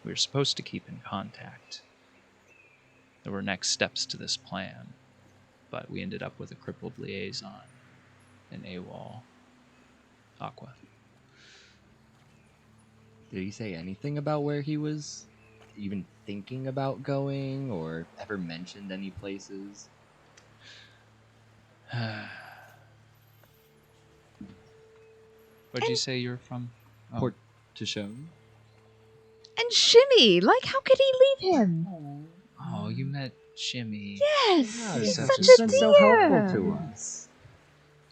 [SPEAKER 2] We were supposed to keep in contact. There were next steps to this plan, but we ended up with a crippled liaison, an AWOL, Aqua.
[SPEAKER 1] Did he say anything about where he was even thinking about going, or ever mentioned any places?
[SPEAKER 2] Where'd you say you're from?
[SPEAKER 1] Port to show.
[SPEAKER 3] And Shimmy, like, how could he leave him?
[SPEAKER 2] Oh, you met Shimmy.
[SPEAKER 3] Yes,
[SPEAKER 1] Yeah,
[SPEAKER 3] he's
[SPEAKER 2] such
[SPEAKER 3] such
[SPEAKER 2] a
[SPEAKER 3] a
[SPEAKER 1] been
[SPEAKER 3] dear.
[SPEAKER 1] so helpful to us.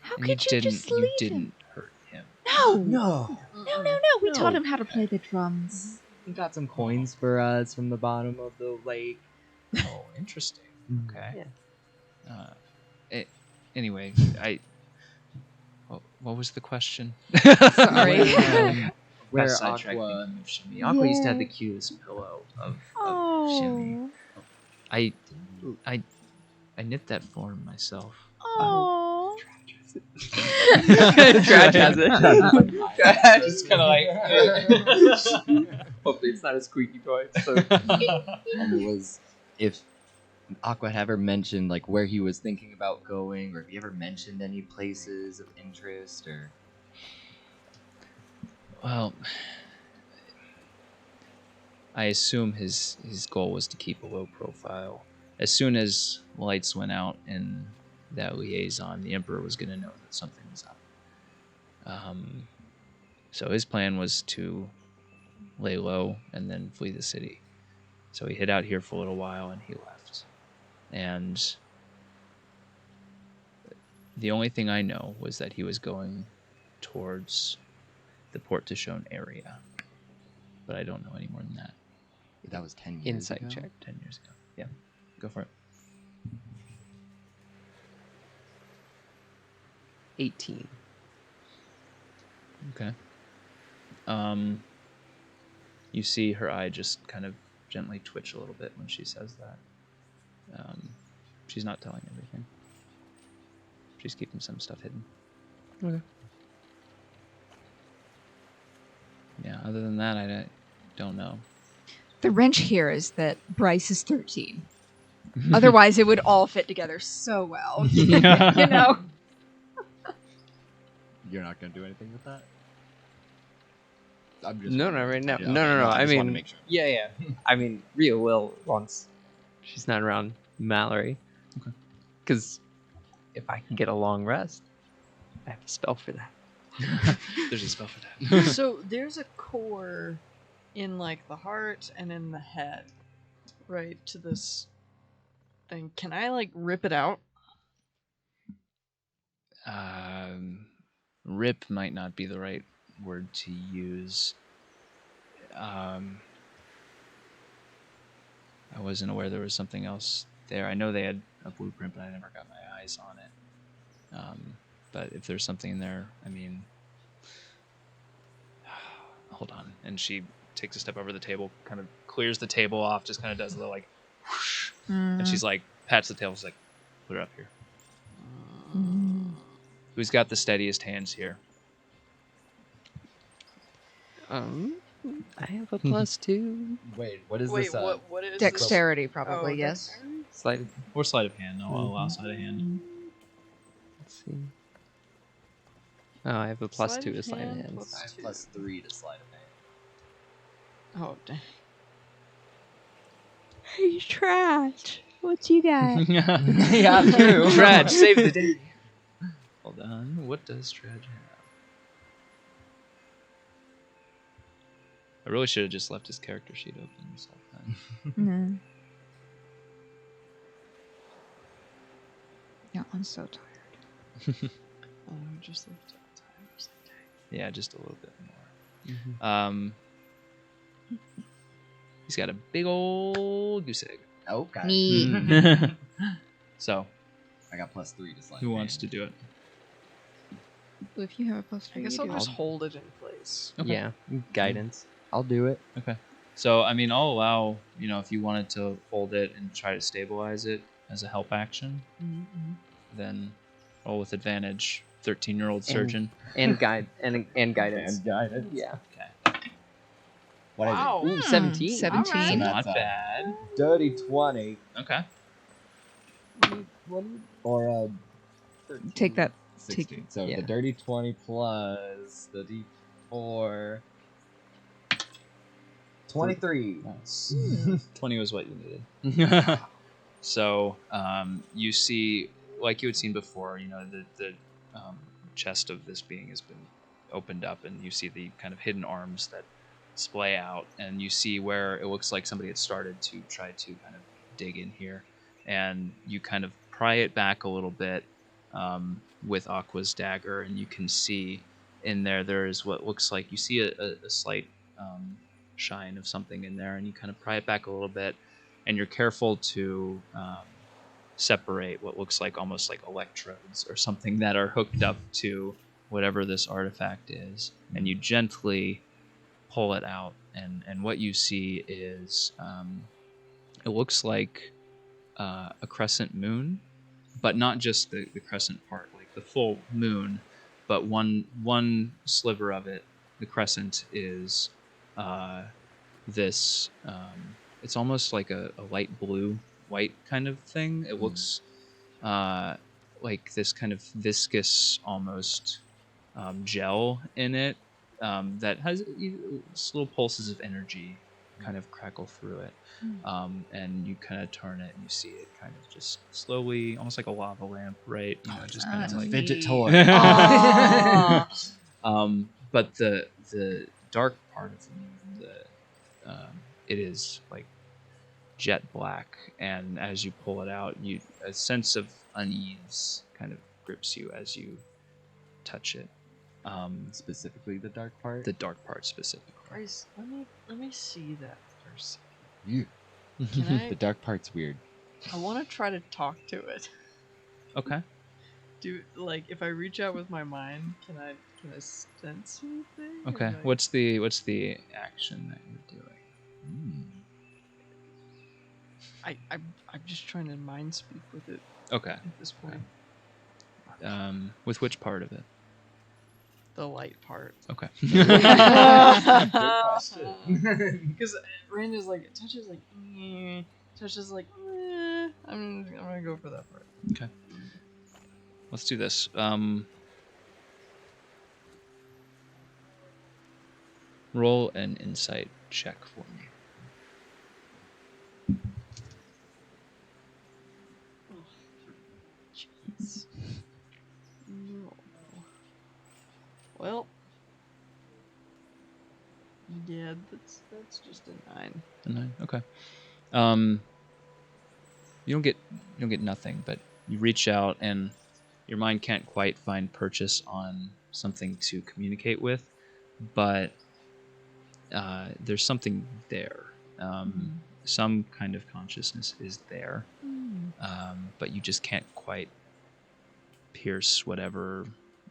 [SPEAKER 3] How
[SPEAKER 2] And
[SPEAKER 3] could you just leave
[SPEAKER 2] you
[SPEAKER 3] him?
[SPEAKER 2] didn't hurt him.
[SPEAKER 3] No,
[SPEAKER 1] No.
[SPEAKER 3] no. We taught him how to play the drums.
[SPEAKER 1] He got some coins for us from the bottom of the lake.
[SPEAKER 2] Oh, interesting. Okay. Anyway, what was the question?
[SPEAKER 3] Sorry.
[SPEAKER 1] Where
[SPEAKER 2] Got sidetracked
[SPEAKER 1] Aqua...
[SPEAKER 2] thinking of Shimmy. Aqua used to have the cutest pillow of Shimmy. I knit that for him myself.
[SPEAKER 3] Oh.
[SPEAKER 5] Tradj has it.
[SPEAKER 2] Just kind of like.
[SPEAKER 5] Hopefully it's not a squeaky toy. So.
[SPEAKER 1] And it was... If Aqua had ever mentioned, like, where he was thinking about going, or if he ever mentioned any places of interest, or...
[SPEAKER 2] Well, I assume his goal was to keep a low profile. As soon as lights went out in that liaison, the Emperor was going to know that something was up. So his plan was to lay low and then flee the city. So he hid out here for a little while and he left. And the only thing I know was that he was going towards the Port to Shone area. But I don't know any more than that.
[SPEAKER 1] That was 10 years
[SPEAKER 5] Insight
[SPEAKER 1] ago.
[SPEAKER 5] check.
[SPEAKER 2] 10 years ago. Yeah. Go for it.
[SPEAKER 5] 18.
[SPEAKER 2] Okay. You see her eye just kind of gently twitch a little bit when she says that. She's not telling everything. She's keeping some stuff hidden.
[SPEAKER 5] Okay.
[SPEAKER 2] Yeah, other than that, I don't know.
[SPEAKER 3] The wrench here is that Bryce is 13. Otherwise, it would all fit together so well. You know?
[SPEAKER 1] You're not going to do anything with that? I'm just
[SPEAKER 5] No, right now.
[SPEAKER 1] Yeah,
[SPEAKER 5] No.
[SPEAKER 1] I
[SPEAKER 5] I
[SPEAKER 1] just want to
[SPEAKER 5] mean,
[SPEAKER 1] make sure.
[SPEAKER 5] yeah. I mean, Rhea will once she's not around Mallory.
[SPEAKER 2] Okay.
[SPEAKER 5] Because if I can get a long rest, I have a spell for that.
[SPEAKER 2] There's a spell for that.
[SPEAKER 4] So there's a core in like the heart and in the head, right, to this thing. Can I like rip it out?
[SPEAKER 2] Rip might not be the right word to use. I wasn't aware there was something else there. I know they had a blueprint, but I never got my eyes on it. But if there's something in there, I mean, hold on. And she takes a step over the table, kind of clears the table off, just kind of does a little like, whoosh, and she's like, pats the table, she's like, put it up here. Who's got the steadiest hands here?
[SPEAKER 5] I have a +2.
[SPEAKER 1] Wait, what is
[SPEAKER 4] Wait,
[SPEAKER 1] this?
[SPEAKER 4] what is
[SPEAKER 3] Dexterity,
[SPEAKER 4] this?
[SPEAKER 3] probably,
[SPEAKER 4] Oh,
[SPEAKER 3] yes.
[SPEAKER 4] dexterity?
[SPEAKER 5] Sleight.
[SPEAKER 2] Or sleight of hand. No, I'll allow sleight of hand.
[SPEAKER 5] Let's see. Oh, I have a
[SPEAKER 4] Sleight
[SPEAKER 5] +2
[SPEAKER 4] of
[SPEAKER 5] to sleight of
[SPEAKER 4] hand,
[SPEAKER 5] hand.
[SPEAKER 4] plus-
[SPEAKER 1] I have +3 to sleight of hand.
[SPEAKER 4] Oh, dang.
[SPEAKER 3] He's trash. What you got?
[SPEAKER 1] Yeah, true.
[SPEAKER 2] Tradj, save the day. Hold on. What does Tradj have? I really should have just left his character sheet open this whole time.
[SPEAKER 3] No. Yeah, I'm so tired.
[SPEAKER 4] Oh, just looked at the time. Just like, dang.
[SPEAKER 2] Yeah, just a little bit more. He's got a big old goose egg.
[SPEAKER 1] Okay.
[SPEAKER 3] Me.
[SPEAKER 2] So,
[SPEAKER 1] I got +3 to sleight.
[SPEAKER 2] who
[SPEAKER 1] of
[SPEAKER 2] wants
[SPEAKER 1] hand.
[SPEAKER 2] to do it?
[SPEAKER 3] Well, if you have a +3,
[SPEAKER 4] I guess
[SPEAKER 3] you
[SPEAKER 4] I'll
[SPEAKER 3] do
[SPEAKER 4] just
[SPEAKER 3] it.
[SPEAKER 4] hold it in place.
[SPEAKER 2] Okay.
[SPEAKER 5] Yeah, guidance. I'll do it.
[SPEAKER 2] Okay. So, I mean, I'll allow, if you wanted to hold it and try to stabilize it as a help action, then roll with advantage. 13-year-old surgeon.
[SPEAKER 5] And guidance.
[SPEAKER 1] And guidance.
[SPEAKER 5] Yeah.
[SPEAKER 2] Okay.
[SPEAKER 1] What is
[SPEAKER 4] Wow.
[SPEAKER 5] Ooh, 17.
[SPEAKER 3] 17.
[SPEAKER 4] Alright.
[SPEAKER 1] So
[SPEAKER 2] Not
[SPEAKER 1] that's a-
[SPEAKER 2] bad.
[SPEAKER 1] it? Dirty 20
[SPEAKER 2] Okay.
[SPEAKER 1] or
[SPEAKER 3] Take that.
[SPEAKER 1] 16. So
[SPEAKER 5] Yeah.
[SPEAKER 1] the dirty 20 plus the D4. 23.
[SPEAKER 2] Nice. 20 was what you needed. So you see, like you had seen before, the chest of this being has been opened up, and you see the kind of hidden arms that splay out, and you see where it looks like somebody had started to try to kind of dig in here, and you kind of pry it back a little bit with Aqua's dagger, and you can see in there is what looks like, you see a slight shine of something in there, and you kind of pry it back a little bit, and you're careful to separate what looks like almost like electrodes or something that are hooked up to whatever this artifact is, and you gently pull it out, and what you see is it looks like a crescent moon, but not just the crescent part, like the full moon, but one sliver of it, the crescent, is this it's almost like a light blue white kind of thing. It looks like this kind of viscous almost gel in it that has little pulses of energy kind of crackle through it, and you kind of turn it and you see it kind of just slowly, almost like a lava lamp, right? Just kind of like
[SPEAKER 1] fidget toy.
[SPEAKER 2] but the dark part of the it is like jet black, and as you pull it out, a sense of unease kind of grips you as you touch it.
[SPEAKER 1] Specifically the dark part?
[SPEAKER 2] The dark part specifically.
[SPEAKER 4] Bryce, let me see that for a second.
[SPEAKER 1] You.
[SPEAKER 4] Can I?
[SPEAKER 1] The dark part's weird.
[SPEAKER 4] I want to try to talk to it.
[SPEAKER 2] Okay.
[SPEAKER 4] Do like if I reach out with my mind, can I sense anything? Or,
[SPEAKER 2] Okay.
[SPEAKER 4] like-
[SPEAKER 2] What's the action that you're doing?
[SPEAKER 4] I'm just trying to mind speak with it
[SPEAKER 2] Okay.
[SPEAKER 4] at this point.
[SPEAKER 2] With which part of it?
[SPEAKER 4] The light part.
[SPEAKER 2] Okay.
[SPEAKER 1] Good question.
[SPEAKER 4] Because Rand is like, touches like, touches like, I'm gonna go for that part.
[SPEAKER 2] Okay. Let's do this. Roll an insight check for me.
[SPEAKER 4] Jeez. No. Well. Yeah, that's just a 9.
[SPEAKER 2] A 9. Okay. You don't get nothing, but you reach out and your mind can't quite find purchase on something to communicate with, but there's something there. Some kind of consciousness is there, but you just can't quite pierce whatever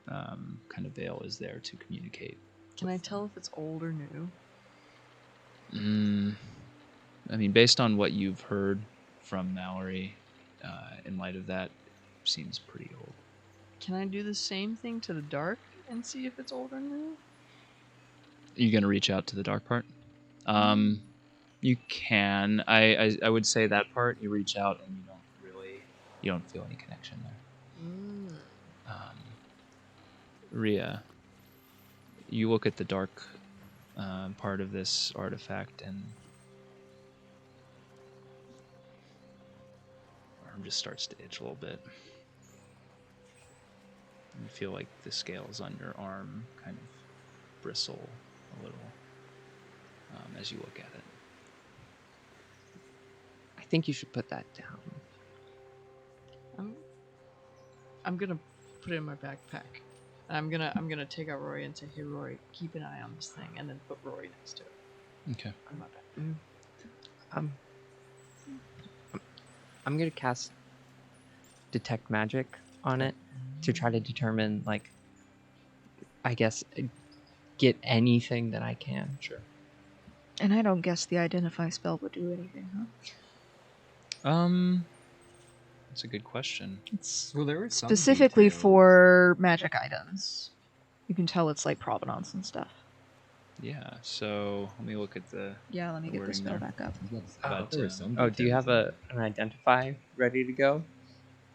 [SPEAKER 2] kind of veil is there to communicate.
[SPEAKER 4] Can I tell if it's old or new?
[SPEAKER 2] I mean, based on what you've heard from Mallory, in light of that, it seems pretty old.
[SPEAKER 4] Can I do the same thing to the dark and see if it's old or new?
[SPEAKER 2] Are you going to reach out to the dark part? You can. I would say that part, you reach out and you don't feel any connection there. Rhea, you look at the dark part of this artifact and your arm just starts to itch a little bit. You feel like the scales on your arm kind of bristle a little as you look at it.
[SPEAKER 5] I think you should put that down.
[SPEAKER 4] I'm gonna put it in my backpack. I'm gonna take out Rory and say, "Hey, Rory, keep an eye on this thing," and then put Rory next to it.
[SPEAKER 2] Okay.
[SPEAKER 4] On my back.
[SPEAKER 5] I'm gonna cast detect magic on it to try to determine, like, I guess, get anything that I can.
[SPEAKER 2] Sure.
[SPEAKER 3] And I don't guess the identify spell would do anything, huh?
[SPEAKER 2] That's a good question.
[SPEAKER 3] It's
[SPEAKER 6] Well, there was some
[SPEAKER 3] specifically
[SPEAKER 6] detail.
[SPEAKER 3] for magic items. You can tell it's like provenance and stuff.
[SPEAKER 2] Yeah, so let me look at the...
[SPEAKER 3] Yeah, let me get the
[SPEAKER 2] wording
[SPEAKER 3] spell
[SPEAKER 2] there.
[SPEAKER 3] back up.
[SPEAKER 2] But,
[SPEAKER 6] There was some
[SPEAKER 5] Oh, do you
[SPEAKER 6] details.
[SPEAKER 5] have an identify ready to go?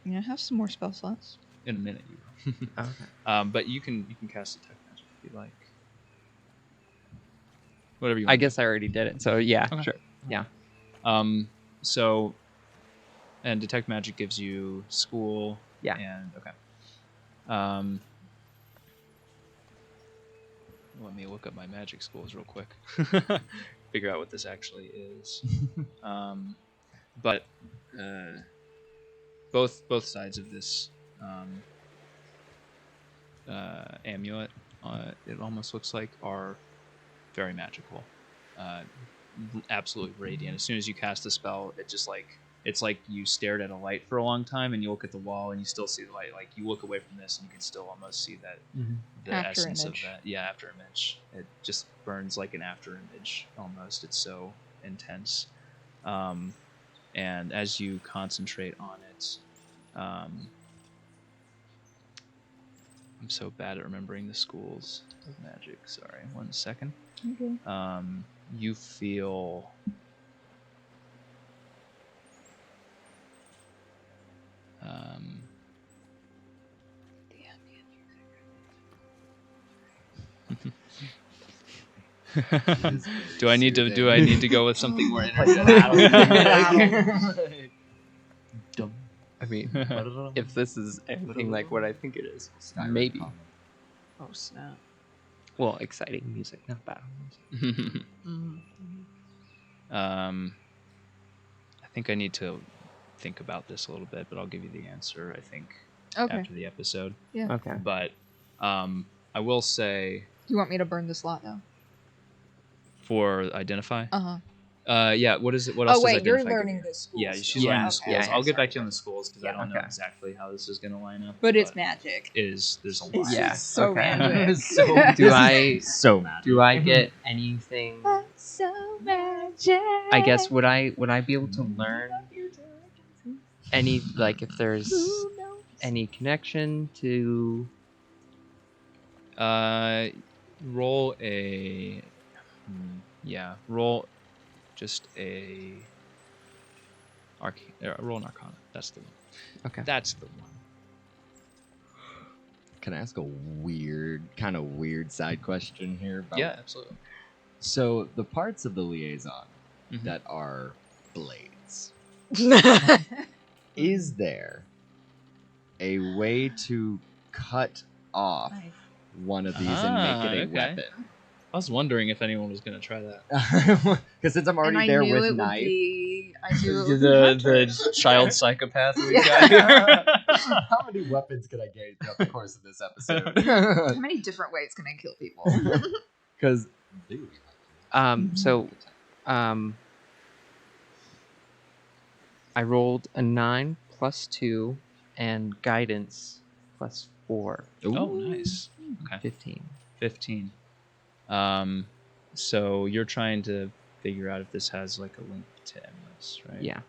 [SPEAKER 3] Yeah, I have some more spell slots.
[SPEAKER 2] in a minute you will.
[SPEAKER 5] Okay.
[SPEAKER 2] But you can cast detect magic if you like. Whatever you
[SPEAKER 5] I
[SPEAKER 2] want.
[SPEAKER 5] guess I already did it, so yeah,
[SPEAKER 2] Okay.
[SPEAKER 5] sure. Yeah.
[SPEAKER 2] So, and detect magic gives you school.
[SPEAKER 5] Yeah.
[SPEAKER 2] And okay. Let me look up my magic schools real quick. Figure out what this actually is. But both sides of this amulet, it almost looks like, are very magical. Absolutely radiant. As soon as you cast the spell, it's like you stared at a light for a long time, and you look at the wall and you still see the light. Like, you look away from this and you can still almost see that the
[SPEAKER 3] After
[SPEAKER 2] essence
[SPEAKER 3] image.
[SPEAKER 2] of that. Yeah, after image. It just burns like an after image almost. It's so intense. And as you concentrate on it, I'm so bad at remembering the schools of magic. Sorry, 1 second.
[SPEAKER 3] Okay.
[SPEAKER 2] You feel do I need to go with something more energetic?
[SPEAKER 5] I mean, if this is anything like what I think it is, maybe.
[SPEAKER 4] Oh snap!
[SPEAKER 5] Well, exciting music, not battle music.
[SPEAKER 2] I think I need to think about this a little bit, but I'll give you the answer, I think,
[SPEAKER 3] Okay.
[SPEAKER 2] after the episode.
[SPEAKER 3] Yeah.
[SPEAKER 5] Okay.
[SPEAKER 2] But I will say,
[SPEAKER 3] Do you want me to burn the slot now?
[SPEAKER 2] for identify,
[SPEAKER 3] Uh-huh.
[SPEAKER 2] yeah, what is it? What else
[SPEAKER 3] Oh, wait,
[SPEAKER 2] does
[SPEAKER 3] you're
[SPEAKER 2] identify give
[SPEAKER 3] learning
[SPEAKER 2] you?
[SPEAKER 3] the schools.
[SPEAKER 2] Yeah, she's
[SPEAKER 5] Yeah,
[SPEAKER 2] learning the
[SPEAKER 5] okay.
[SPEAKER 2] schools.
[SPEAKER 5] Yeah,
[SPEAKER 2] I'll get
[SPEAKER 5] sorry.
[SPEAKER 2] back to you on the schools because I
[SPEAKER 5] Yeah,
[SPEAKER 2] don't know
[SPEAKER 5] okay.
[SPEAKER 2] exactly how this is going to line up.
[SPEAKER 3] But it's magic.
[SPEAKER 2] There's a lot.
[SPEAKER 5] Yeah.
[SPEAKER 3] So
[SPEAKER 5] okay.
[SPEAKER 3] magic.
[SPEAKER 5] Do I
[SPEAKER 6] magic.
[SPEAKER 5] do I get anything?
[SPEAKER 3] So magic.
[SPEAKER 5] I guess would I be able to learn any, like, if there's any connection to?
[SPEAKER 2] Roll a roll just a roll an arcana. That's the one.
[SPEAKER 5] Okay.
[SPEAKER 2] That's the one.
[SPEAKER 6] Can I ask a kind of weird side question here? About,
[SPEAKER 2] Yeah, absolutely.
[SPEAKER 1] So the parts of the liaison that are blades, is there a way to cut off one of these and make it a weapon?
[SPEAKER 2] I was wondering if anyone was going to try that.
[SPEAKER 1] Because since I'm already there with knife.
[SPEAKER 2] The child psychopath we got here.
[SPEAKER 1] How many weapons can I gain throughout the course of this episode?
[SPEAKER 3] How many different ways can I kill people?
[SPEAKER 1] Because
[SPEAKER 5] I rolled a 9 plus 2 and guidance plus 4.
[SPEAKER 2] Oh, nice. Okay. 15. So you're trying to figure out if this has like a link to Emrys, right?
[SPEAKER 5] Yeah.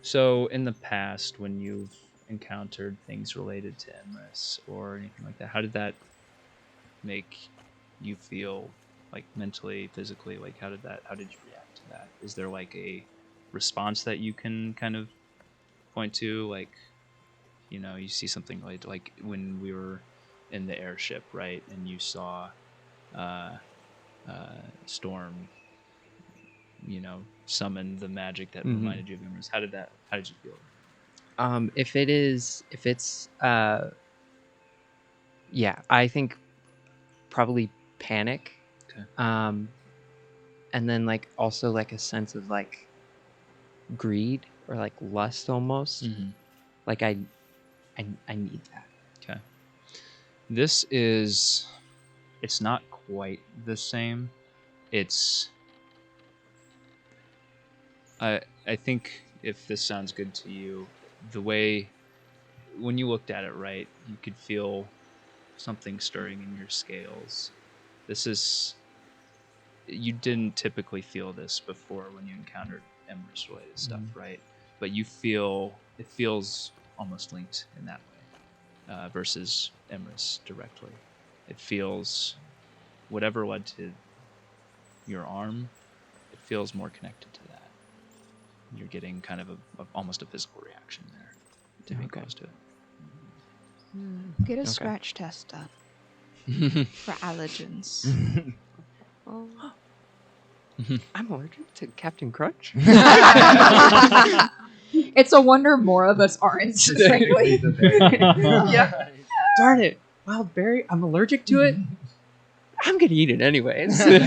[SPEAKER 2] So in the past, when you've encountered things related to Emrys or anything like that, how did that make you feel, like mentally, physically? Like how did you react to that? Is there like a response that you can kind of point to? Like, you know, you see something like when we were in the airship, right? And you saw Storm, you know, summon the magic that reminded you of Emrys. How did you feel?
[SPEAKER 5] If it's I think probably panic.
[SPEAKER 2] Okay.
[SPEAKER 5] And then like also like a sense of like greed or like lust almost. Like I need that.
[SPEAKER 2] Okay. It's not quite the same. I think if this sounds good to you, the way when you looked at it, right, you could feel something stirring in your scales. You didn't typically feel this before when you encountered Emrys related stuff, right? But it feels almost linked in that way versus Emrys directly. It feels whatever led to your arm, it feels more connected to that. You're getting kind of almost a physical reaction there to being close to it.
[SPEAKER 3] Get a scratch test done for allergens.
[SPEAKER 5] I'm allergic to Captain Crunch.
[SPEAKER 3] It's a wonder more of us aren't, frankly.
[SPEAKER 5] Yeah. Darn it. Wild berry, I'm allergic to it. I'm going to eat it anyways.
[SPEAKER 3] Get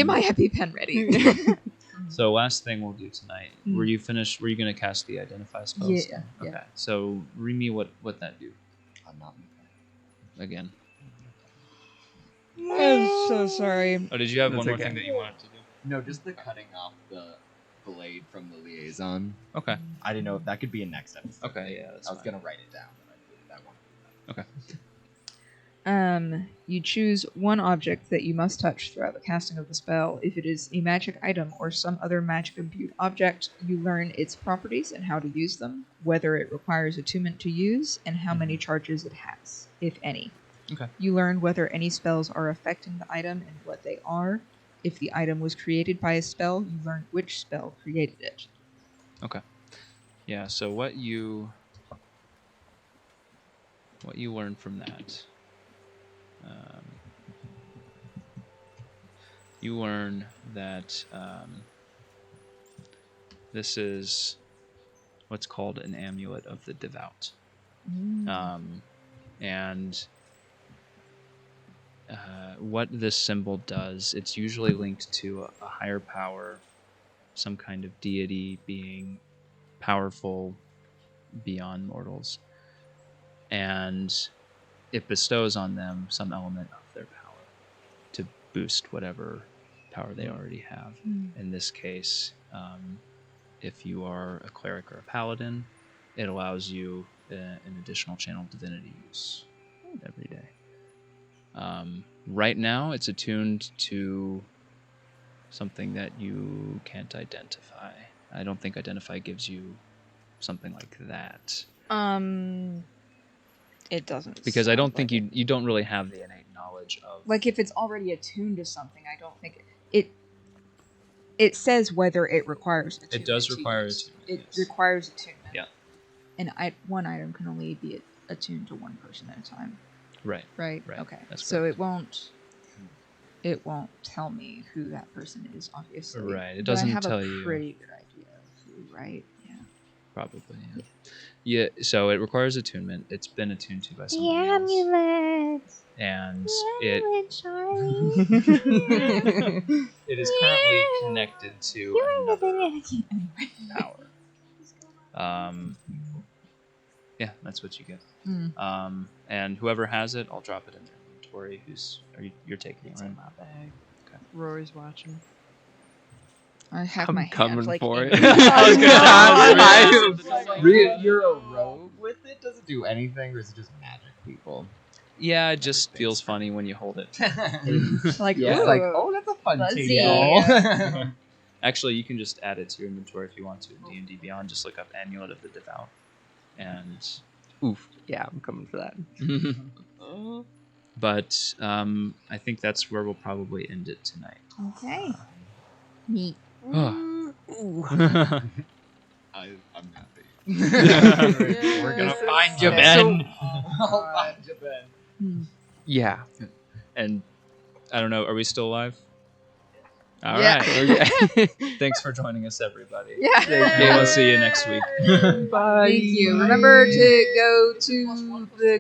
[SPEAKER 3] my EpiPen ready.
[SPEAKER 2] So last thing we'll do tonight. Were you finished? Were you going to cast the identify spell?
[SPEAKER 3] Yeah.
[SPEAKER 2] Okay. So read me what that do.
[SPEAKER 1] I'm not.
[SPEAKER 2] Again.
[SPEAKER 3] I'm so sorry.
[SPEAKER 2] Oh, did you have
[SPEAKER 5] That's
[SPEAKER 2] one more
[SPEAKER 5] okay.
[SPEAKER 2] thing that you wanted to do?
[SPEAKER 1] No, just the cutting off the blade from the liaison.
[SPEAKER 2] Okay.
[SPEAKER 1] I didn't know if that could be a next episode.
[SPEAKER 2] Okay, yeah, that's
[SPEAKER 1] I was
[SPEAKER 2] fine.
[SPEAKER 1] gonna write it down, but I did that one.
[SPEAKER 2] Okay.
[SPEAKER 3] You choose one object that you must touch throughout the casting of the spell. If it is a magic item or some other magic imbued object, you learn its properties and how to use them, whether it requires attunement to use, and how many charges it has, if any.
[SPEAKER 2] Okay.
[SPEAKER 3] You learn whether any spells are affecting the item and what they are. If the item was created by a spell, you learn which spell created it.
[SPEAKER 2] Okay. Yeah, so what you learn from that, you learn that this is what's called an amulet of the devout. And what this symbol does, it's usually linked to a higher power, some kind of deity being powerful beyond mortals, and it bestows on them some element of their power to boost whatever power they already have. In this case, if you are a cleric or a paladin, it allows you an additional channel of divinity use every day. Right now, it's attuned to something that you can't identify. I don't think identify gives you something like that.
[SPEAKER 3] It doesn't.
[SPEAKER 2] Because I don't think you don't really have the innate knowledge of...
[SPEAKER 3] Like, if it's already attuned to something, I don't think it says whether it requires attunement.
[SPEAKER 2] It does require attunement.
[SPEAKER 3] It requires attunement.
[SPEAKER 2] Yeah.
[SPEAKER 3] And one item can only be attuned to one person at a time.
[SPEAKER 2] Right.
[SPEAKER 3] Right.
[SPEAKER 2] Right.
[SPEAKER 3] Okay.
[SPEAKER 2] That's
[SPEAKER 3] So
[SPEAKER 2] correct.
[SPEAKER 3] it won't tell me who that person is, obviously.
[SPEAKER 2] Right. It
[SPEAKER 3] But
[SPEAKER 2] doesn't
[SPEAKER 3] I have
[SPEAKER 2] tell
[SPEAKER 3] a
[SPEAKER 2] you.
[SPEAKER 3] pretty good idea of who, right? Yeah.
[SPEAKER 2] Probably. Yeah. So it requires attunement. It's been attuned to by somebody else.
[SPEAKER 7] Amulet.
[SPEAKER 2] And
[SPEAKER 7] Charlie.
[SPEAKER 2] it is currently connected to another power. Yeah, that's what you get. And whoever has it, I'll drop it in their inventory. You're taking it, right?
[SPEAKER 4] in my bag. Okay. Rory's watching.
[SPEAKER 3] I have
[SPEAKER 5] I'm
[SPEAKER 3] my hands
[SPEAKER 5] coming
[SPEAKER 3] like
[SPEAKER 5] for
[SPEAKER 3] in-
[SPEAKER 5] it.
[SPEAKER 2] I was gonna say,
[SPEAKER 6] You're a rogue with it? Does it do anything, or is it just magic people?
[SPEAKER 2] Yeah, it just feels funny when you hold it.
[SPEAKER 3] like,
[SPEAKER 6] Yeah,
[SPEAKER 3] ooh,
[SPEAKER 6] like, oh, that's a fun
[SPEAKER 3] fuzzy.
[SPEAKER 6] tingle.
[SPEAKER 2] Actually, you can just add it to your inventory if you want to. In D&D Beyond, just look up Amulet of the Devout. And
[SPEAKER 5] Oof. Yeah, I'm coming for that.
[SPEAKER 2] but I think that's where we'll probably end it tonight.
[SPEAKER 7] Okay. Neat.
[SPEAKER 1] I'm happy.
[SPEAKER 6] We're gonna find you, Ben.
[SPEAKER 3] I'll find
[SPEAKER 6] you, Ben.
[SPEAKER 5] Yeah.
[SPEAKER 2] And I don't know, are we still alive? All
[SPEAKER 3] Yeah.
[SPEAKER 2] right. Thanks for joining us, everybody.
[SPEAKER 3] Yeah.
[SPEAKER 2] Okay, we'll see you next week.
[SPEAKER 5] Bye.
[SPEAKER 3] Thank you. Remember to go to the